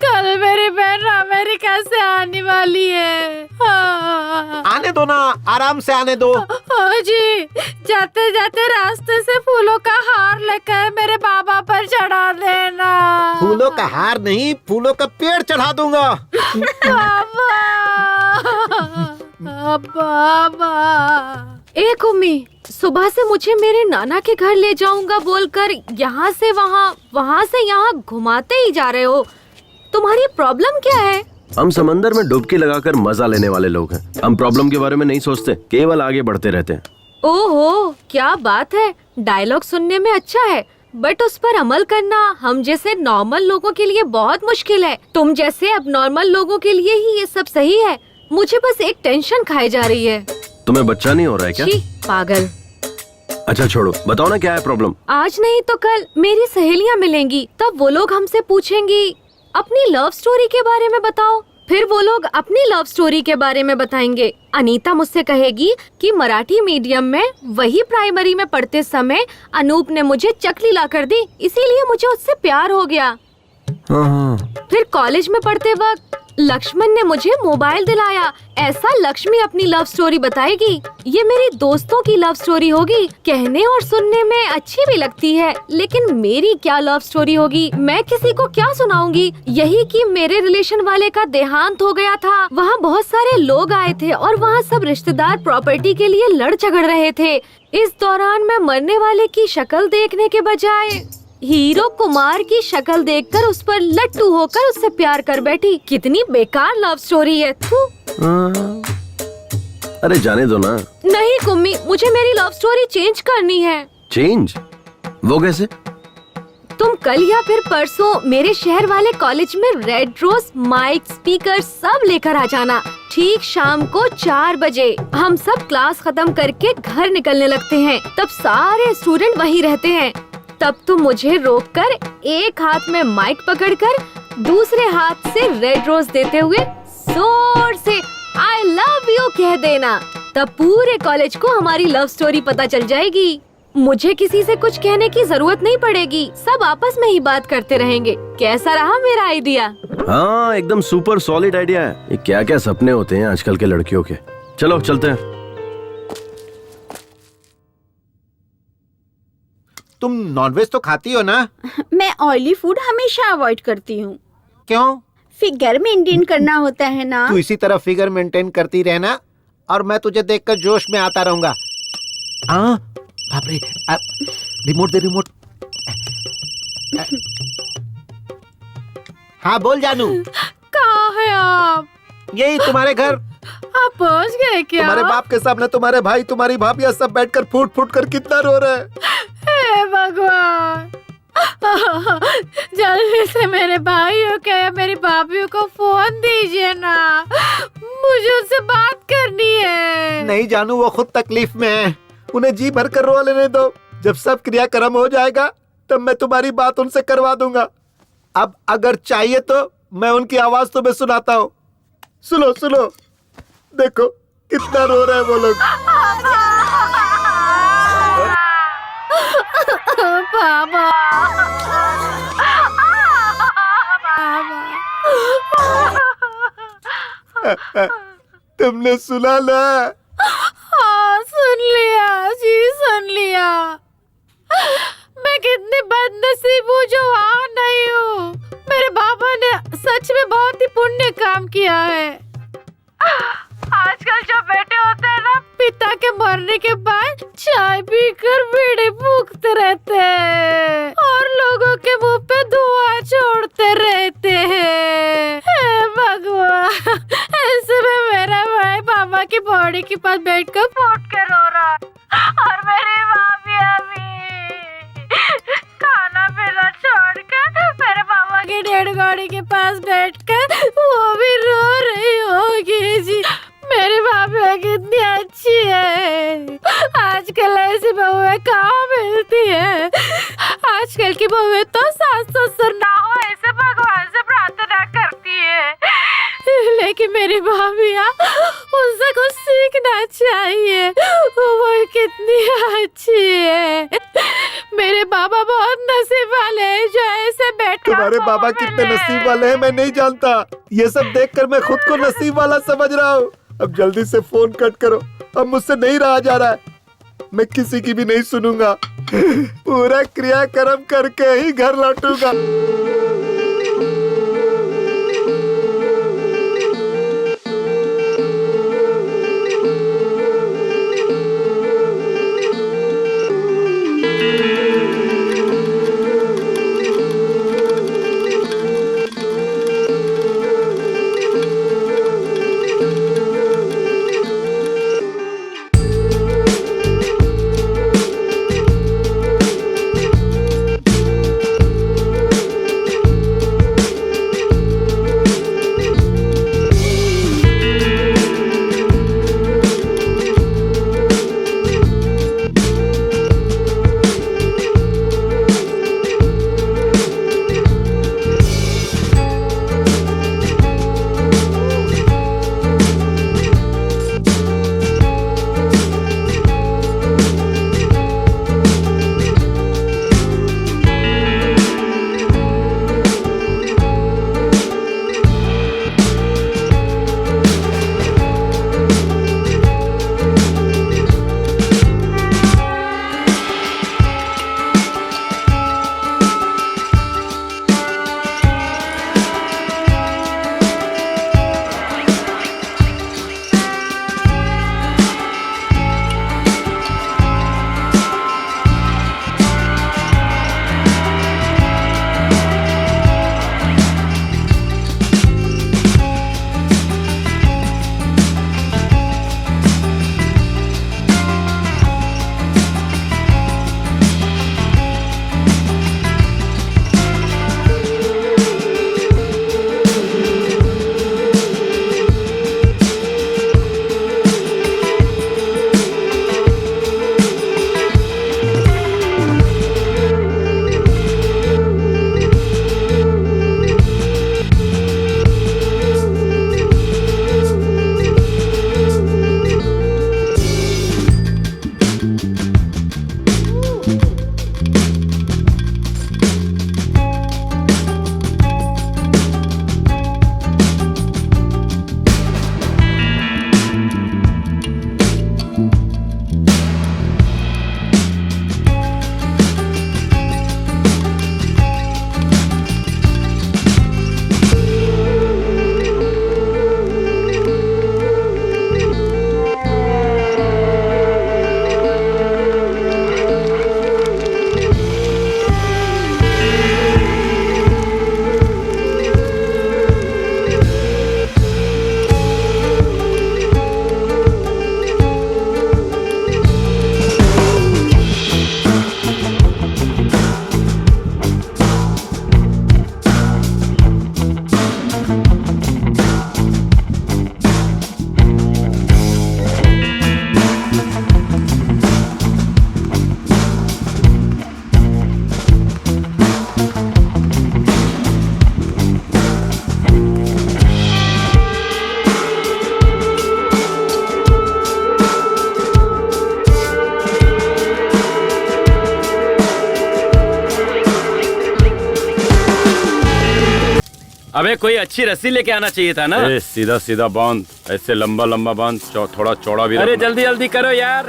कल मेरी बहन अमेरिका से आने वाली है। हाँ। आने दो ना, आराम से आने दो। हाँ जी, जाते जाते रास्ते से फूलों का हार लेकर मेरे बाबा पर चढ़ा देना। फूलों का हार नहीं, फूलों का पेड़ चढ़ा दूंगा। बाबा। एक उम्मी, सुबह से मुझे मेरे नाना के घर ले जाऊंगा बोलकर यहाँ से वहाँ, वहाँ से यहाँ घुमाते ही जा रहे हो। तुम्हारी प्रॉब्लम क्या है? हम समंदर में डुबकी लगाकर मजा लेने वाले लोग हैं। हम प्रॉब्लम के बारे में नहीं सोचते, केवल आगे बढ़ते रहते हैं। ओहो, क्या बात है। डायलॉग सुनने में अच्छा है, बट उस पर अमल करना हम जैसे नॉर्मल लोगों के लिए बहुत मुश्किल है। तुम जैसे अब नॉर्मल लोगों के लिए ही ये सब सही है। मुझे बस एक टेंशन खाई जा रही है। तुम्हें बच्चा नहीं हो रहा है क्या? छी, पागल। अच्छा छोड़ो, बताओ ना क्या है प्रॉब्लम। आज नहीं तो कल मेरी सहेलियाँ मिलेंगी, तब वो लोग हमसे पूछेंगी अपनी लव स्टोरी के बारे में बताओ। फिर वो लोग अपनी लव स्टोरी के बारे में बताएंगे। अनीता मुझसे कहेगी कि मराठी मीडियम में वही प्राइमरी में पढ़ते समय अनूप ने मुझे चकली ला कर दी, इसीलिए मुझे उससे प्यार हो गया। फिर कॉलेज में पढ़ते वक्त लक्ष्मण ने मुझे मोबाइल दिलाया। ऐसा लक्ष्मी अपनी लव स्टोरी बताएगी। ये मेरी दोस्तों की लव स्टोरी होगी। कहने और सुनने में अच्छी भी लगती है, लेकिन मेरी क्या लव स्टोरी होगी? मैं किसी को क्या सुनाऊंगी? यही कि मेरे रिलेशन वाले का देहांत हो गया था। वहाँ बहुत सारे लोग आए थे और वहाँ सब रिश्तेदार प्रॉपर्टी के लिए लड़ झगड़ रहे थे। इस दौरान मैं मरने वाले की शक्ल देखने के बजाय हीरो कुमार की शक्ल देखकर उस पर लट्टू होकर उससे प्यार कर बैठी। कितनी बेकार लव स्टोरी है। अरे जाने दो ना। नहीं कुम्मी, मुझे मेरी लव स्टोरी चेंज करनी है। चेंज? वो कैसे? तुम कल या फिर परसों मेरे शहर वाले कॉलेज में रेड रोज, माइक, स्पीकर सब लेकर आ जाना। ठीक शाम को 4 बजे हम सब क्लास खत्म करके घर निकलने लगते हैं। तब सारे स्टूडेंट वहीं रहते हैं। तब तुम मुझे रोककर एक हाथ में माइक पकड़कर दूसरे हाथ से रेड रोज देते हुए जोर से आई लव यू कह देना। तब पूरे कॉलेज को हमारी लव स्टोरी पता चल जाएगी। मुझे किसी से कुछ कहने की जरूरत नहीं पड़ेगी। सब आपस में ही बात करते रहेंगे। कैसा रहा मेरा आइडिया? हाँ, एकदम सुपर सॉलिड आइडिया है। ये क्या क्या सपने होते हैं आजकल के लड़कियों के। चलो चलते हैं। तुम नॉनवेज तो खाती हो ना? मैं ऑयली फूड हमेशा अवॉइड करती हूँ। क्यों? फिगर मेंटेन करना होता है ना। तू इसी तरह फिगर मेंटेन करती रहना और मैं तुझे देखकर जोश में आता रहूंगा। हाँ, बाप रे, रिमोट दे रिमोट। हाँ बोल जानू। कहाँ है आप? यही तुम्हारे घर। आप पहुँच गए क्या? तुम्हारे बाप के सामने तुम्हारे भाई, तुम्हारी भाभी सब बैठकर फूट फूट कर कितना रो रहे हैं। हे भगवान, जल्दी से मेरे भाइयों के या मेरी भाभीयों को फोन दीजिए ना, मुझे उनसे बात करनी है। नहीं जानू, वो खुद तकलीफ में है, उन्हें जी भर कर रो लेने दो। जब सब क्रियाक्रम हो जाएगा तब मैं तुम्हारी बात उनसे करवा दूंगा। अब अगर चाहिए तो मैं उनकी आवाज तुम्हें सुनाता हूँ। सुनो सुनो, देखो कितना रो रहे हैं वो लोग। बाबा, तुमने सुना ना? हाँ सुन लिया जी, सुन लिया। मैं कितनी बदनसीब हूँ जो वहाँ नहीं हूँ। मेरे बाबा ने सच में बहुत ही पुण्य काम किया है। आजकल जो बेटे होते हैं ना, पिता के मरने के बाद चाय पीकर बीड़ी फूकते रहते हैं और लोगों के मुंह पे धुआं छोड़ते रहते हैं। हे भगवान, ऐसे में मेरा भाई मामा की बॉडी के पास बैठकर फूट के रो रहा और मेरी भाभी अभी के डेड बॉडी के पास बैठकर वो भी रो रही होगी जी। मेरी भाभी कितनी अच्छी है। आजकल ऐसी बहुएं कहाँ मिलती है। आजकल की बहुएं तो सास ससुर ना हो ऐसे भगवान से प्रार्थना करती है, लेकिन मेरी भाभिया उससे कुछ सीखना चाहिए। वो कितनी अच्छी है। मेरे बाबा बहुत नसीब वाले हैं जो ऐसे बैठे। तुम्हारे बाबा कितने नसीब वाले हैं मैं नहीं जानता। ये सब देखकर मैं खुद को नसीब वाला समझ रहा हूँ। अब जल्दी से फोन कट करो, अब मुझसे नहीं रहा जा रहा है। मैं किसी की भी नहीं सुनूंगा। पूरा क्रियाक्रम करके ही घर लौटूंगा। अबे कोई अच्छी रस्सी लेके आना चाहिए था ना। सीधा सीधा बांध, ऐसे लंबा लंबा बांध, थोड़ा चौड़ा भी। अरे जल्दी जल्दी करो यार।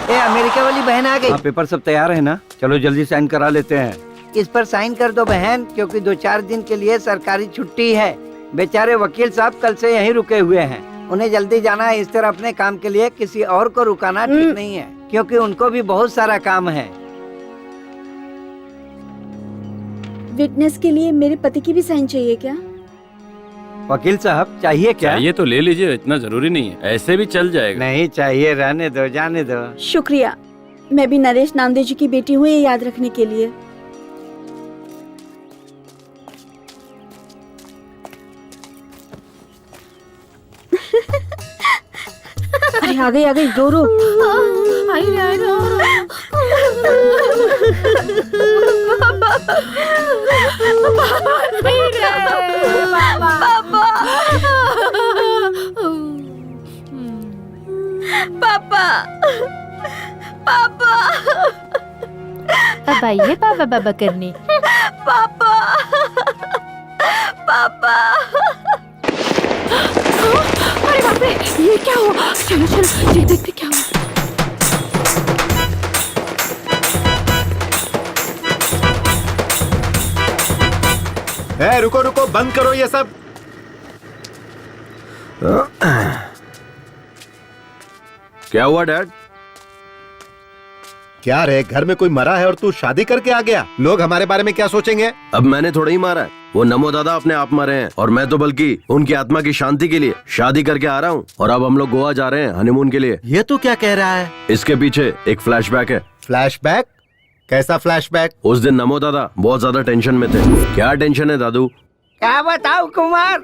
ए अमेरिका वाली बहन आ गई। पेपर सब तैयार है ना? चलो जल्दी साइन करा लेते हैं। इस पर साइन कर दो बहन, क्योंकि 2-4 दिन के लिए सरकारी छुट्टी है। बेचारे वकील साहब कल से यहीं रुके हुए हैं, उन्हें जल्दी जाना है। इस तरह अपने काम के लिए किसी और को रुकाना ठीक नहीं है, क्योंकि उनको भी बहुत सारा काम है। विटनेस के लिए मेरे पति की भी साइन चाहिए क्या? वकील साहब चाहिए क्या? चाहिए तो ले लीजिए, इतना जरूरी नहीं है, ऐसे भी चल जाएगा। नहीं चाहिए, रहने दो, जाने दो। शुक्रिया। मैं भी नरेश नामदेव जी की बेटी हूँ, ये याद रखने के लिए। अरे आ गई रो रो। पापा पापा अब आइए पापा बाबा करने। पापा पापा। अरे बाप रे, ये क्या हुआ? चलो चलो देखते क्या हुआ। रुको रुको, बंद करो ये सब। क्या हुआ डैड? क्या रे, घर में कोई मरा है और तू शादी करके आ गया? लोग हमारे बारे में क्या सोचेंगे? अब मैंने थोड़ा ही मारा है, वो नमो दादा अपने आप मरे हैं और मैं तो बल्कि उनकी आत्मा की शांति के लिए शादी करके आ रहा हूँ। और अब हम लोग गोवा जा रहे हैं हनीमून के लिए। ये तू क्या कह रहा है? इसके पीछे एक फ्लैशबैक है। फ्लैशबैक? कैसा फ्लैशबैक? उस दिन नमो दादा बहुत ज्यादा टेंशन में थे। क्या टेंशन है दादू? क्या बताऊं कुमार,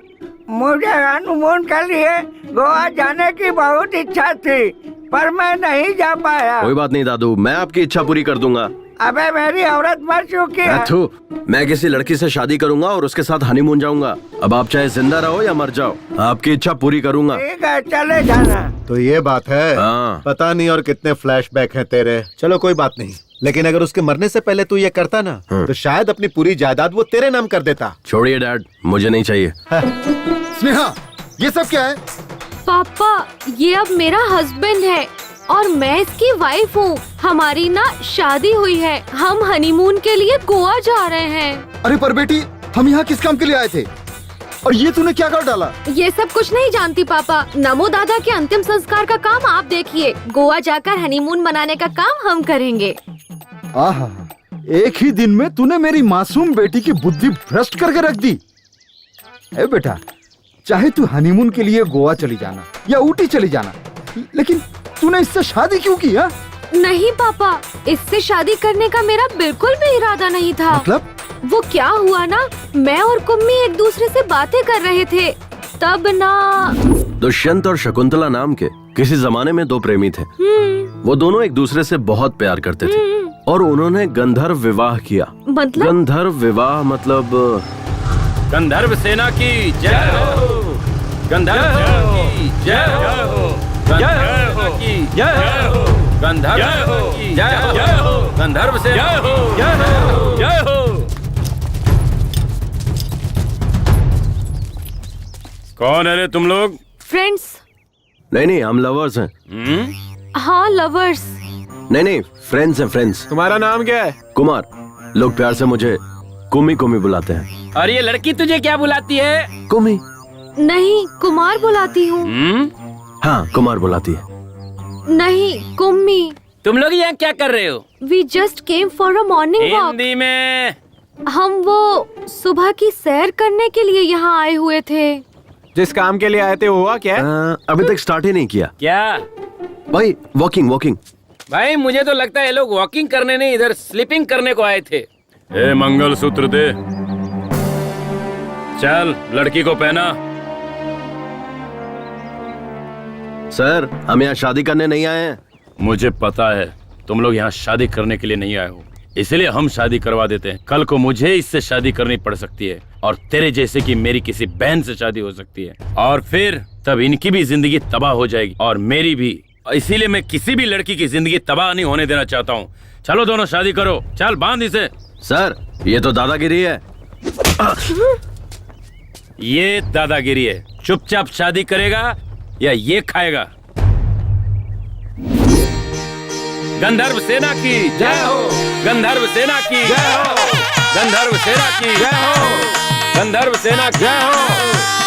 मुझे हनीमून के लिए गोवा जाने की बहुत इच्छा थी, पर मैं नहीं जा पाया। कोई बात नहीं दादू, मैं आपकी इच्छा पूरी कर दूंगा। अबे मेरी औरत मर चुकी है। अथु, मैं किसी लड़की से शादी करूंगा और उसके साथ हनीमून जाऊंगा। अब आप चाहे जिंदा रहो या मर जाओ, आपकी इच्छा पूरी करूंगा। ठीक है, चले जाना। तो ये बात है। हाँ। पता नहीं और कितने फ्लैशबैक हैं तेरे। चलो कोई बात नहीं, लेकिन अगर उसके मरने से पहले तू ये करता ना, तो शायद अपनी पूरी जायदाद वो तेरे नाम कर देता। छोड़िए डैड, मुझे नहीं चाहिए। स्नेहा, ये सब क्या है? पापा, ये अब मेरा हस्बैंड है और मैं इसकी वाइफ हूँ। हमारी ना शादी हुई है, हम हनीमून के लिए गोवा जा रहे हैं। अरे पर बेटी, हम यहाँ किस काम के लिए आए थे और ये तूने क्या कर डाला? ये सब कुछ नहीं जानती पापा। नमो दादा के अंतिम संस्कार का काम आप देखिए, गोवा जाकर हनीमून मनाने का काम हम करेंगे। आहा, एक ही दिन में तूने मेरी मासूम बेटी की बुद्धि भ्रष्ट करके रख दी। ए बेटा, चाहे तू हनीमून के लिए गोवा चली जाना या ऊटी चली जाना, लेकिन तूने इससे शादी क्यों की? हा? नहीं पापा, इससे शादी करने का मेरा बिल्कुल भी इरादा नहीं था। मतलब? वो क्या हुआ ना, मैं और कुम्मी एक दूसरे से बातें कर रहे थे, तब ना। दुष्यंत और शकुंतला नाम के किसी जमाने में दो प्रेमी थे। वो दोनों एक दूसरे से बहुत प्यार करते थे और उन्होंने गंधर्व विवाह किया। मतलब? गंधर्व विवाह मतलब गंधर्व सेना की जय हो, गंधर्व सेना की जय हो, गंधर्व सेना की जय हो, गंधर्व सेना की जय हो, गंधर्व सेना की जय हो, जय हो। कौन है रे तुम लोग? फ्रेंड्स। नहीं, हम लवर्स हैं। हाँ, लवर्स। नहीं, फ्रेंड्स हैं, फ्रेंड्स। तुम्हारा नाम क्या है? कुमार। लोग प्यार से मुझे कुमी कुमी बुलाते हैं। और ये लड़की तुझे क्या बुलाती है? कुमी। नहीं, कुमार बुलाती हूँ। हाँ, कुमार बुलाती है। नहीं, कुम्मी। तुम लोग यहाँ क्या कर रहे हो? We just came for a morning walk. Hindi में। हम वो सुबह की सैर करने के लिए यहाँ आए हुए थे। जिस काम के लिए आए थे हुआ क्या? अभी तक स्टार्ट ही नहीं किया। क्या भाई? वॉकिंग। भाई मुझे तो लगता है ये लोग वॉकिंग करने नहीं, इधर स्लीपिंग करने को आए थे। ए, मंगलसूत्र दे। चल, लड़की को पहना। सर, हम यहाँ शादी करने नहीं आए हैं। मुझे पता है तुम लोग यहाँ शादी करने के लिए नहीं आए हो, इसलिए हम शादी करवा देते हैं। कल को मुझे इससे शादी करनी पड़ सकती है और तेरे जैसे की मेरी किसी बहन से शादी हो सकती है, और फिर तब इनकी भी जिंदगी तबाह हो जाएगी और मेरी भी। इसीलिए मैं किसी भी लड़की की जिंदगी तबाह नहीं होने देना चाहता हूँ। चलो दोनों शादी करो, चल बांध इसे। सर, ये तो दादागिरी है। ये दादागिरी है। चुपचाप शादी करेगा या ये खाएगा? गंधर्व सेना की जय हो, गंधर्व सेना की जय हो, गंधर्व सेना की जय हो, गंधर्व सेना की जय हो,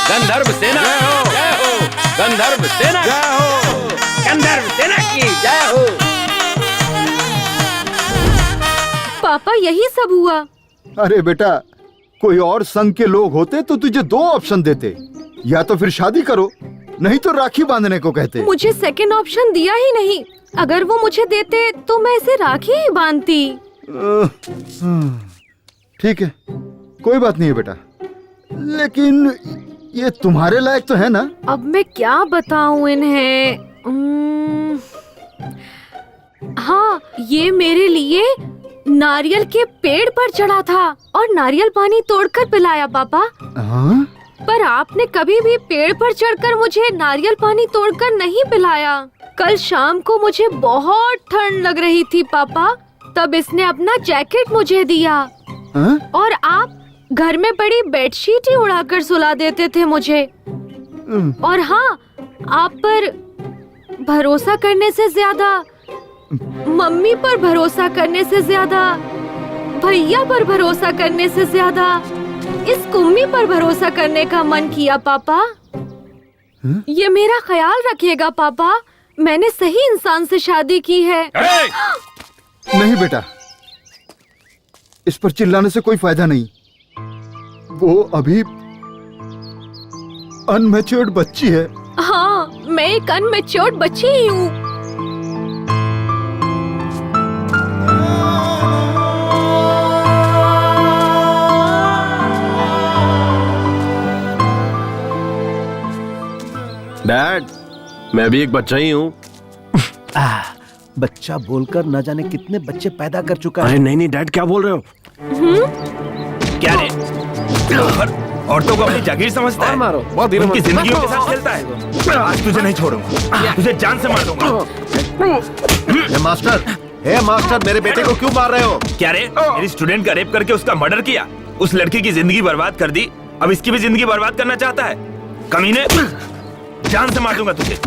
गंधर्व सेना की जय हो, गंधर्व सेना जय हो, गंधर्व सेना की जय हो। पापा, यही सब हुआ। अरे बेटा, कोई और संघ के लोग होते तो तुझे दो ऑप्शन देते, या तो फिर शादी करो नहीं तो राखी बांधने को कहते। मुझे सेकंड ऑप्शन दिया ही नहीं। अगर वो मुझे देते तो मैं इसे राखी ही बांधती। ठीक है, कोई बात नहीं है बेटा, लेकिन ये तुम्हारे लायक तो है ना? अब मैं क्या बताऊं इन्हें? हाँ, ये मेरे लिए नारियल के पेड़ पर चढ़ा था और नारियल पानी तोड़कर पिलाया पापा। हाँ? पर आपने कभी भी पेड़ पर चढ़कर मुझे नारियल पानी तोड़कर नहीं पिलाया। कल शाम को मुझे बहुत ठंड लग रही थी पापा, तब इसने अपना जैकेट मुझे दिया। हाँ? और आप घर में पड़ी बेडशीट ही उड़ाकर सुला देते थे मुझे। और हाँ, आप पर भरोसा करने से ज्यादा, मम्मी पर भरोसा करने से ज्यादा, भैया पर भरोसा करने से ज्यादा इस कुम्मी पर भरोसा करने का मन किया पापा। ये मेरा ख्याल रखिएगा पापा, मैंने सही इंसान से शादी की है। नहीं बेटा, इस पर चिल्लाने से कोई फायदा नहीं। वो अभी अनमैच्योर्ड बच्ची है। हाँ, मैं एक अनमैच्योर्ड बच्ची ही हूँ। डैड, मैं भी एक बच्चा ही हूँ। बच्चा बोलकर न जाने कितने बच्चे पैदा कर चुका अरे है। नहीं नहीं डैड, क्या बोल रहे हो? क्या रे? औरतों को अपनी जागीर समझता है? मारो, बहुत धीरे उनकी मारो। जिंदगियों के साथ खेलता है। आज तुझे नहीं छोड़ूंगा, तुझे जान से मार दूंगा। हे मास्टर, मेरे बेटे को क्यों मार रहे हो? क्या रे? मेरी स्टूडेंट का रेप करके उसका मर्डर किया, उस लड़की की जिंदगी बर्बाद कर दी, अब इसकी भी जिंदगी बर्बाद करना चाहता है? कमीने, जान से मार दूंगा तुझे।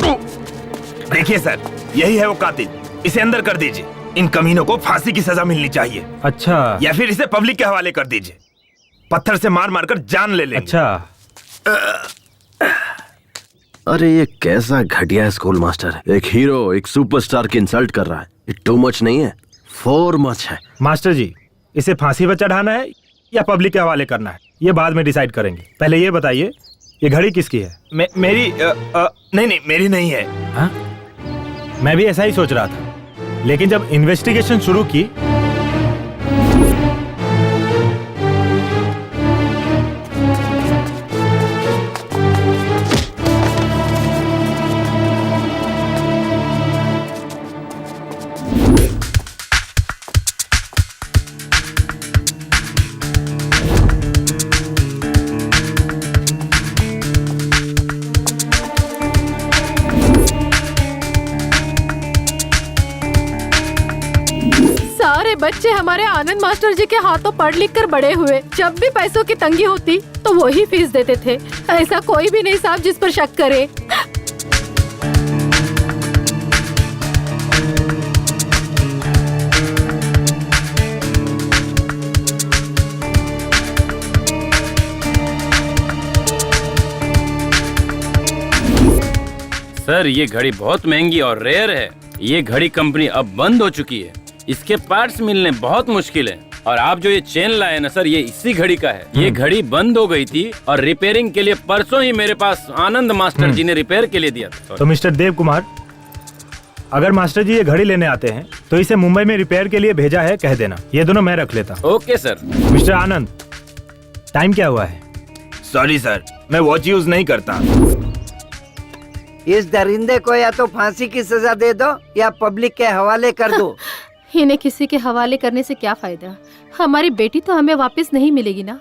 देखिए सर, यही है वो कातिल, इसे अंदर कर दीजिए। इन कमीनों को फांसी की सजा मिलनी चाहिए। अच्छा, या फिर इसे पब्लिक के हवाले कर दीजिए, पत्थर से मार मार कर जान ले लेंगे। अच्छा। अरे ये कैसा घटिया है स्कूल मास्टर है। एक हीरो एक सुपरस्टार की इंसल्ट कर रहा है। ये टू मच नहीं है, फोर मच है। मास्टर जी, इसे फांसी पर चढ़ाना है या पब्लिक के हवाले करना है, ये बाद में डिसाइड करेंगे। पहले ये बताइए, ये घड़ी किसकी है? मेरी नहीं, मेरी नहीं है। हाँ? मैं भी ऐसा ही सोच रहा था, लेकिन जब इन्वेस्टिगेशन शुरू की सारे बच्चे हमारे आनंद मास्टर जी के हाथों पढ़ लिख कर बड़े हुए। जब भी पैसों की तंगी होती तो वो ही फीस देते थे। ऐसा कोई भी नहीं साहब जिस पर शक करे। सर, ये घड़ी बहुत महंगी और रेयर है। ये घड़ी कंपनी अब बंद हो चुकी है, इसके पार्ट्स मिलने बहुत मुश्किल है। और आप जो ये चेन लाए ना सर, ये इसी घड़ी का है। ये घड़ी बंद हो गई थी और रिपेयरिंग के लिए परसों ही मेरे पास आनंद मास्टर जी ने रिपेयर के लिए दिया था। तो मिस्टर देव कुमार, अगर मास्टर जी ये घड़ी लेने आते हैं तो इसे मुंबई में रिपेयर के लिए भेजा है, कह देना। ये दोनों मैं रख लेता हूँ। Okay sir. मिस्टर आनंद, टाइम क्या हुआ है? सॉरी सर, मैं वॉच यूज नहीं करता। इस दरिंदे को या तो फांसी की सजा दे दो या पब्लिक के हवाले कर दो। इन्हें किसी के हवाले करने से क्या फायदा? हमारी बेटी तो हमें वापस नहीं मिलेगी ना।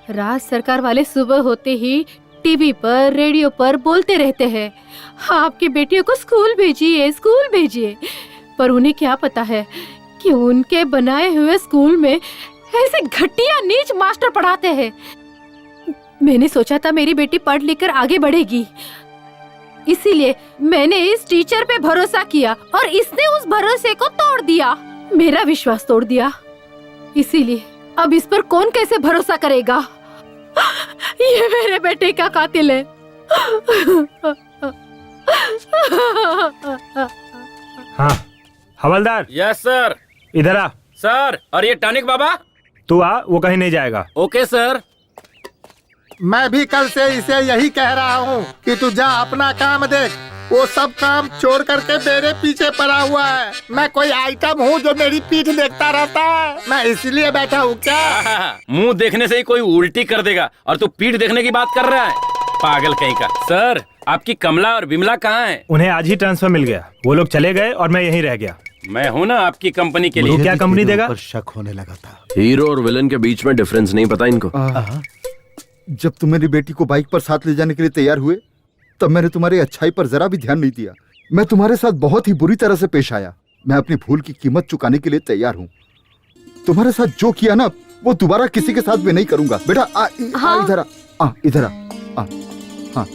राज सरकार वाले सुबह होते ही टीवी पर रेडियो पर बोलते रहते हैं, आपकी बेटियों को स्कूल भेजिए, स्कूल भेजिए। पर उन्हें क्या पता है कि उनके बनाए हुए स्कूल में ऐसे घटिया नीच मास्टर पढ़ाते हैं। मैंने सोचा था मेरी बेटी पढ़ लिख कर आगे बढ़ेगी, इसीलिए मैंने इस टीचर पे भरोसा किया और इसने उस भरोसे को तोड़ दिया, मेरा विश्वास तोड़ दिया। इसीलिए अब इस पर कौन कैसे भरोसा करेगा? ये मेरे बेटे का कातिल है। हाँ हवलदार। Yes sir. इधर आ। सर, और ये टॉनिक बाबा? तू आ, वो कहीं नहीं जाएगा। Okay sir. मैं भी कल से इसे यही कह रहा हूँ कि तू जा अपना काम देख। वो सब काम छोड़ करके मेरे पीछे पड़ा हुआ है। मैं कोई आइटम हूँ जो मेरी पीठ देखता रहता है? मैं इसलिए बैठा हूँ क्या? मुंह देखने से ही कोई उल्टी कर देगा और तू पीठ देखने की बात कर रहा है, पागल कहीं का। सर, आपकी कमला और बिमला कहाँ हैं? उन्हें आज ही ट्रांसफर मिल गया, वो लोग चले गए और मैं यहीं रह गया। मैं हूँ ना आपकी कंपनी के वो लिए। क्या कंपनी देगा? पर शक होने लगा था। हीरो और विलन के बीच में डिफरेंस नहीं पता इनको। जब तुम मेरी बेटी को बाइक पर साथ ले जाने के लिए तैयार हुए तब मैंने तुम्हारी अच्छाई पर जरा भी ध्यान नहीं दिया। मैं तुम्हारे साथ बहुत ही बुरी तरह से पेश आया। मैं अपनी भूल की कीमत चुकाने के लिए तैयार हूँ। तुम्हारे साथ जो किया ना वो दोबारा किसी के साथ भी नहीं करूंगा। बेटा इधर आ, इधर आ। हाँ,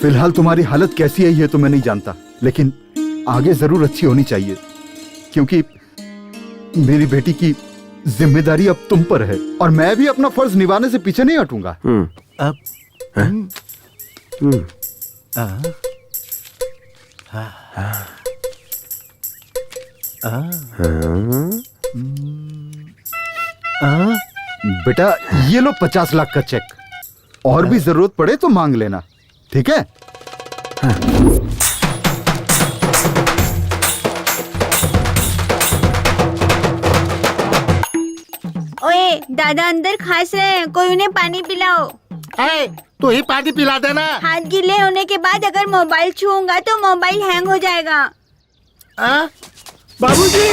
फिलहाल तुम्हारी हालत कैसी है ये तो मैं नहीं जानता, लेकिन आगे जरूर अच्छी होनी चाहिए, क्योंकि मेरी बेटी की जिम्मेदारी अब तुम पर है और मैं भी अपना फर्ज निभाने से पीछे नहीं हटूंगा। बेटा ये लो 50 लाख का चेक, और भी जरूरत पड़े तो मांग लेना, ठीक है? ओए दादा अंदर खास रहे हैं, कोई उन्हें पानी पिलाओ। तू ही पानी पिला देना। हाथ गीले होने के बाद अगर मोबाइल छूऊंगा तो मोबाइल हैंग हो जाएगा। बाबूजी,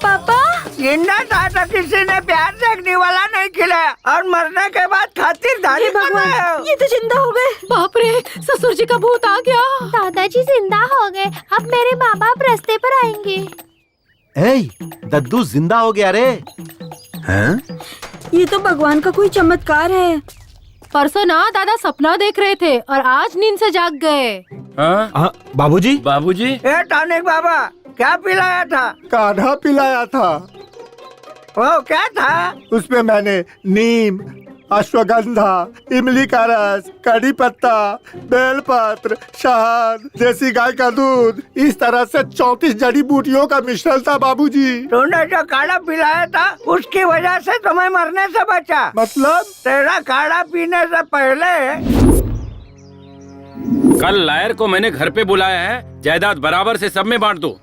पापा जिंदा था तो किसी ने प्यार से अग्नि वाला नहीं खिलाया और मरने के बाद खातिरदारी कर रहे हो। ये तो जिंदा हो गए। बाप रे, ससुर जी का भूत आ गया। दादाजी जिंदा हो गए, अब मेरे माँ बाप रास्ते पर आएंगे। दद्दू जिंदा हो गया रे। हैं? ये तो भगवान का कोई चमत्कार है। परसों ना दादा सपना देख रहे थे और आज नींद से जाग गए। हाँ? बाबूजी, बाबूजी, ए टॉनिक बाबा, क्या पिलाया था? काढ़ा पिलाया था। वो क्या था? उसमें मैंने नीम, अश्वगंधा, इमली का रस, कड़ी पत्ता, बेलपत्र, शहद, देसी गाय का दूध, इस तरह से 34 जड़ी बूटियों का मिश्रण था बाबूजी। तूने जो काढ़ा पिलाया था उसकी वजह से तुम्हें मरने से बचा। मतलब? तेरा काढ़ा पीने से पहले कल लायर को मैंने घर पे बुलाया है, जायदाद बराबर से सब में बांट दो।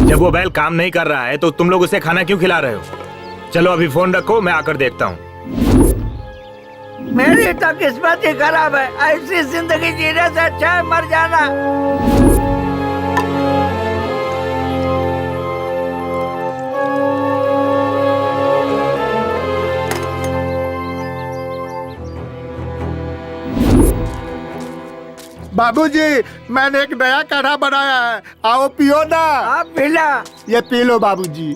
जब वो बैल काम नहीं कर रहा है तो तुम लोग उसे खाना क्यों खिला रहे हो? चलो अभी फोन रखो, मैं आकर देखता हूँ। मेरी तो किस्मत ही खराब है, ऐसी जिंदगी जीने से अच्छा है मर जाना। बाबूजी, मैंने एक नया काढ़ा बनाया है, आओ पियो ना। आप पिला। ये पी लो बाबूजी।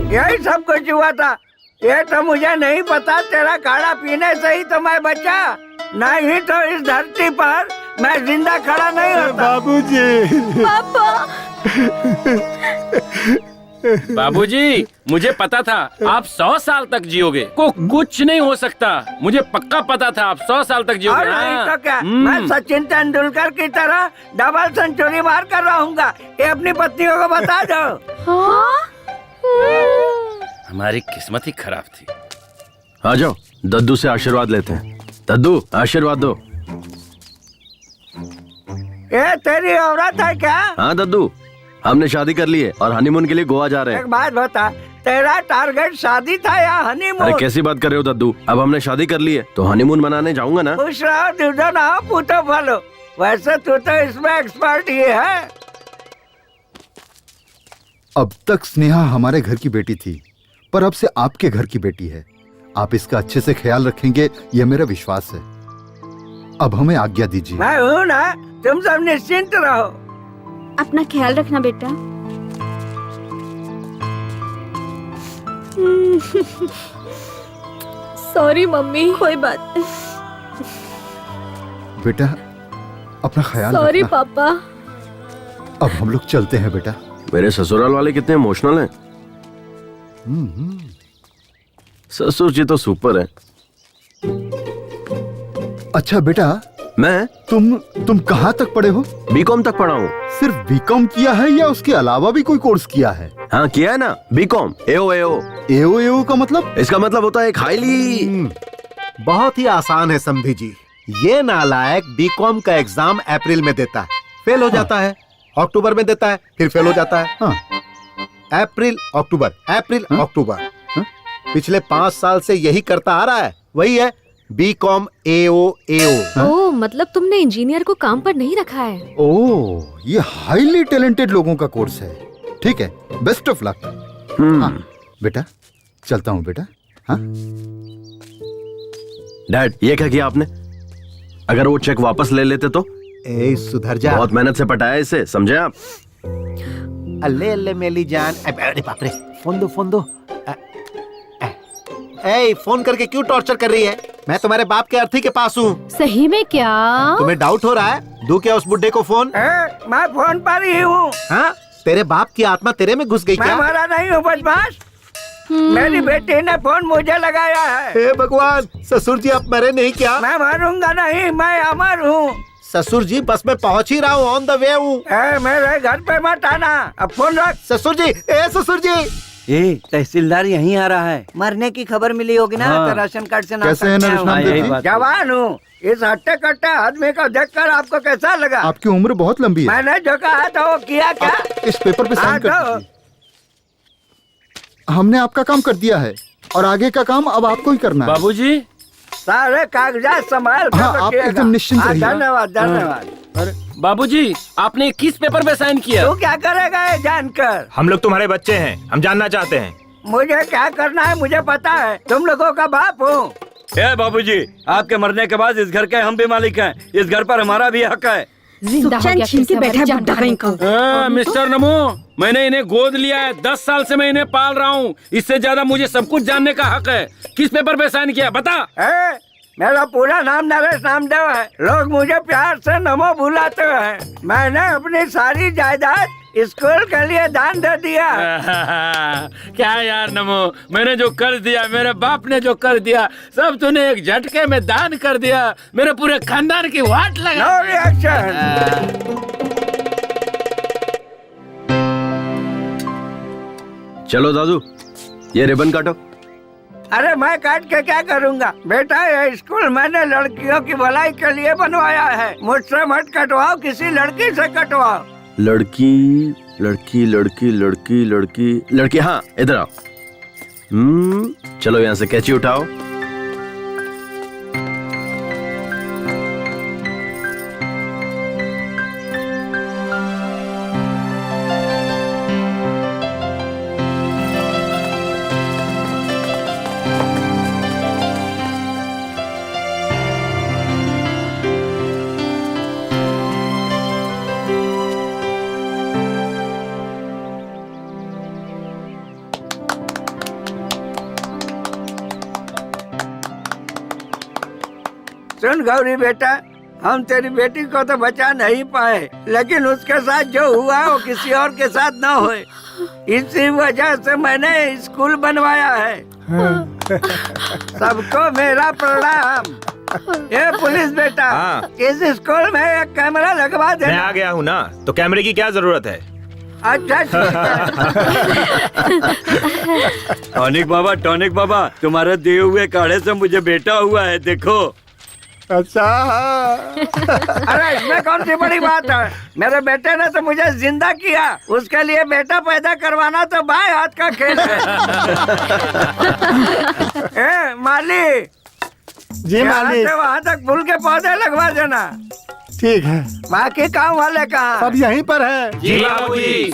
यही सब कुछ हुआ था। ये तो मुझे नहीं पता, तेरा काढ़ा पीने से ही तो मैं बचा, नहीं तो इस धरती पर मैं जिंदा खड़ा नहीं होता। बाबूजी। पापा। बाबूजी, मुझे पता था आप 100 साल तक जियोगे, को कुछ नहीं हो सकता। मुझे पक्का पता था आप 100 साल तक और जियोगे। नहीं तो क्या, मैं सचिन तेंदुलकर की तरह डबल सेंचुरी मार कर रहूंगा। ये अपनी पत्नियों को बता दो। हमारी किस्मत ही खराब थी। आ जाओ, दद्दू से आशीर्वाद लेते हैं। दद्दू, आशीर्वाद दो। ये तेरी औरत है क्या? हाँ दद्दू, हमने शादी कर ली है और हनीमून के लिए गोवा जा रहे हैं। एक बात बता, तेरा टारगेट शादी था या अरे हनीमून? कैसी बात कर रहे हो दद्दू, अब हमने शादी कर ली है तो हनीमून मनाने जाऊंगा ना। खुश रहो, दूधो ना हो, पूतो फलो। वैसे तू तो इसमें एक्सपर्ट ही है। अब तक स्नेहा हमारे घर की बेटी थी, पर अब से आपके घर की बेटी है। आप इसका अच्छे से ख्याल रखेंगे, यह मेरा विश्वास है। अब हमें आज्ञा दीजिए। मैं हूँ ना, तुम सब निश्चिंत रहो। अपना ख्याल रखना बेटा। Sorry mummy. कोई बात नहीं। बेटा अपना ख्याल सॉरी रखना। पापा। अब हम लोग चलते हैं बेटा। मेरे ससुराल वाले कितने इमोशनल हैं। ससुर जी तो सुपर है। अच्छा बेटा, मैं तुम कहाँ तक पढ़े हो? बीकॉम तक पढ़ा हूँ। सिर्फ बीकॉम किया है या उसके अलावा भी कोई कोर्स किया है? हाँ किया है ना, बीकॉम। एओ एओ का मतलब? इसका मतलब होता है एक हाईली। बहुत ही आसान है समधी जी। ये नालायक बीकॉम का एग्जाम अप्रैल में देता है, फेल हो जाता है, अक्टूबर में देता है, फिर फेल हो जाता है। अप्रैल अक्टूबर, अप्रैल अक्टूबर। पिछले 5 साल से यही करता आ रहा है। वही है बीकॉम एओ। ओ, मतलब तुमने इंजीनियर को काम पर नहीं रखा है। ओ, ये हाईली टैलेंटेड लोगों का कोर्स है। ठीक है, बेस्ट ऑफ लक। हाँ बेटा, चलता हूँ बेटा। हाँ डैड, ये क्या किया आपने? अगर वो चेक वापस ले लेते तो? ए सुधर जा। बहुत मेहनत से पटाया इसे, समझे आप? अल्ले अल्ले मेली जान। अरे बाप रे, फोन दो। ए, फोन करके क्यों टॉर्चर कर रही है? मैं तुम्हारे बाप के अर्थी के पास हूँ। सही में क्या? तुम्हें डाउट हो रहा है? दूं क्या उस बुड्ढे को फोन? मैं फोन पर ही हूँ। हाँ, तेरे बाप की आत्मा तेरे में घुस गई मैं क्या? मरा नहीं हूँ बदमाश। मेरी बेटी ने फोन मुझे लगाया है। हे भगवान, ससुर जी आप मरे नहीं क्या? मैं मरूंगा नहीं, मैं अमर हूँ। ससुर जी बस मैं पहुँच ही रहा हूँ, ऑन द वे हूँ। मेरे घर पे मत आना, अब फोन रख। ससुर जी, ससुर जी। तहसीलदार यहीं आ रहा है। मरने की खबर मिली होगी ना, तो राशन कार्ड से नाम कैसे है नरेश नामदेव जी? जवान हूँ। इस हट्टे कट्टे आदमी को देखकर आपको कैसा लगा? आपकी उम्र बहुत लंबी है। मैंने जो कहा था वो किया क्या? इस पेपर पे साइन कर दीजिए। हमने आपका काम कर दिया है और आगे का काम अब आपको ही करना है। बाबूजी, सारे कागजात संभाल हाँ, आप एकदम निश्चिंत रहिए। धन्यवाद धन्यवाद। बाबूजी, आपने किस पेपर पे साइन किया? तू क्या करेगा ये जानकर? हम लोग तुम्हारे बच्चे हैं, हम जानना चाहते हैं। मुझे क्या करना है मुझे पता है। तुम लोगों का बाप हूँ। बाबूजी, आपके मरने के बाद इस घर के हम भी मालिक हैं। इस घर पर हमारा भी हक है। मिस्टर नमो, मैंने इन्हें गोद लिया है, 10 साल से मैं इन्हें पाल रहा हूँ। इससे ज्यादा मुझे सब कुछ जानने का हक है। किस पेपर पे साइन किया बता? मेरा पूरा नाम नरेश नामदेव है। लोग मुझे प्यार से नमो बुलाते हैं। मैंने अपनी सारी जायदाद स्कूल के लिए दान दे दिया। क्या यार नमो, मैंने जो कर दिया, मेरे बाप ने जो कर दिया, सब तूने एक झटके में दान कर दिया। मेरे पूरे खानदान की वाट लगा। No reaction. चलो दादू, ये रिबन काटो। अरे मैं काट के क्या करूँगा बेटा? ये स्कूल मैंने लड़कियों की भलाई के लिए बनवाया है। मुझसे मत कटवाओ, किसी लड़की से कटवाओ। लड़की लड़की लड़की लड़की लड़की लड़की, हाँ इधर आओ। चलो यहाँ से कैंची उठाओ। सुन गौरी बेटा, हम तेरी बेटी को तो बचा नहीं पाए, लेकिन उसके साथ जो हुआ वो किसी और के साथ न होए। इसी वजह से मैंने स्कूल बनवाया है। सबको मेरा प्रणाम। ये पुलिस बेटा, इस स्कूल में एक कैमरा लगवा दे। मैं आ गया हूँ ना, तो कैमरे की क्या जरूरत है? अच्छा टॉनिक बाबा, तुम्हारे दिए हुए काढ़े से मुझे बेटा हुआ है, देखो। अच्छा। अरे इसमें कौन सी बड़ी बात है? मेरे बेटे ने तो मुझे जिंदा किया। उसके लिए बेटा पैदा करवाना तो बाएं हाथ का खेल है। माली जी मालिक। वहाँ तक फूल के पौधे लगवा देना। ठीक है। बाकी काम वाले कहाँ? सब यहीं पर है। जी बाबूजी।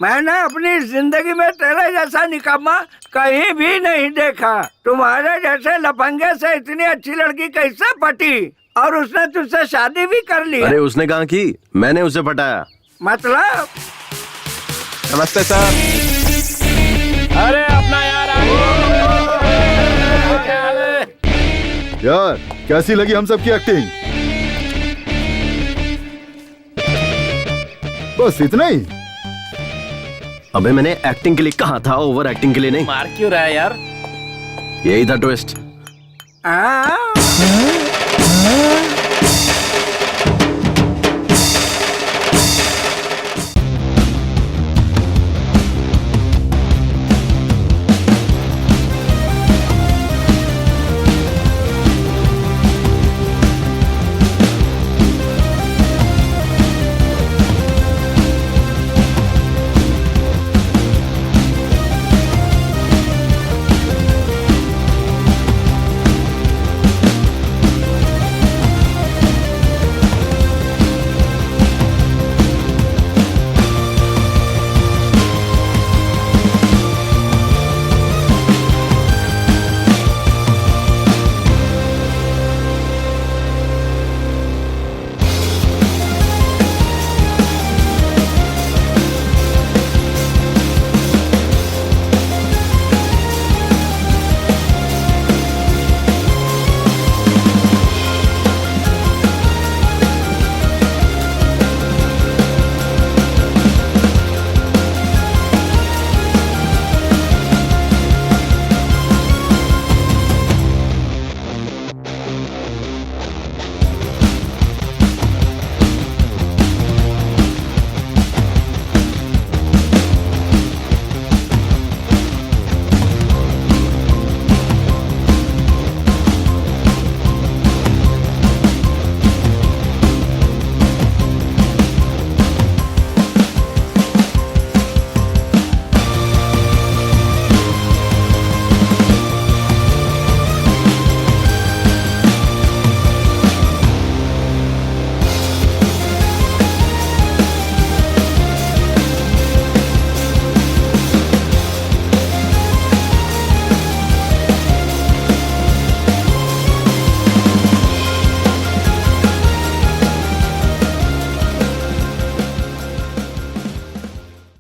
मैंने अपनी जिंदगी में तेरे जैसा निकम्मा कहीं भी नहीं देखा। तुम्हारे जैसे लफंगे से इतनी अच्छी लड़की कैसे पटी? और उसने तुझसे शादी भी कर ली? अरे उसने कहाँ की, मैंने उसे पटाया। मतलब? नमस्ते सर। अरे अपना यार कैसी लगी हम सबकी एक्टिंग? बस इतना ही। अबे मैंने एक्टिंग के लिए कहा था, ओवर एक्टिंग के लिए नहीं। मार क्यों रहा है यार? यही था ट्विस्ट। हाँ?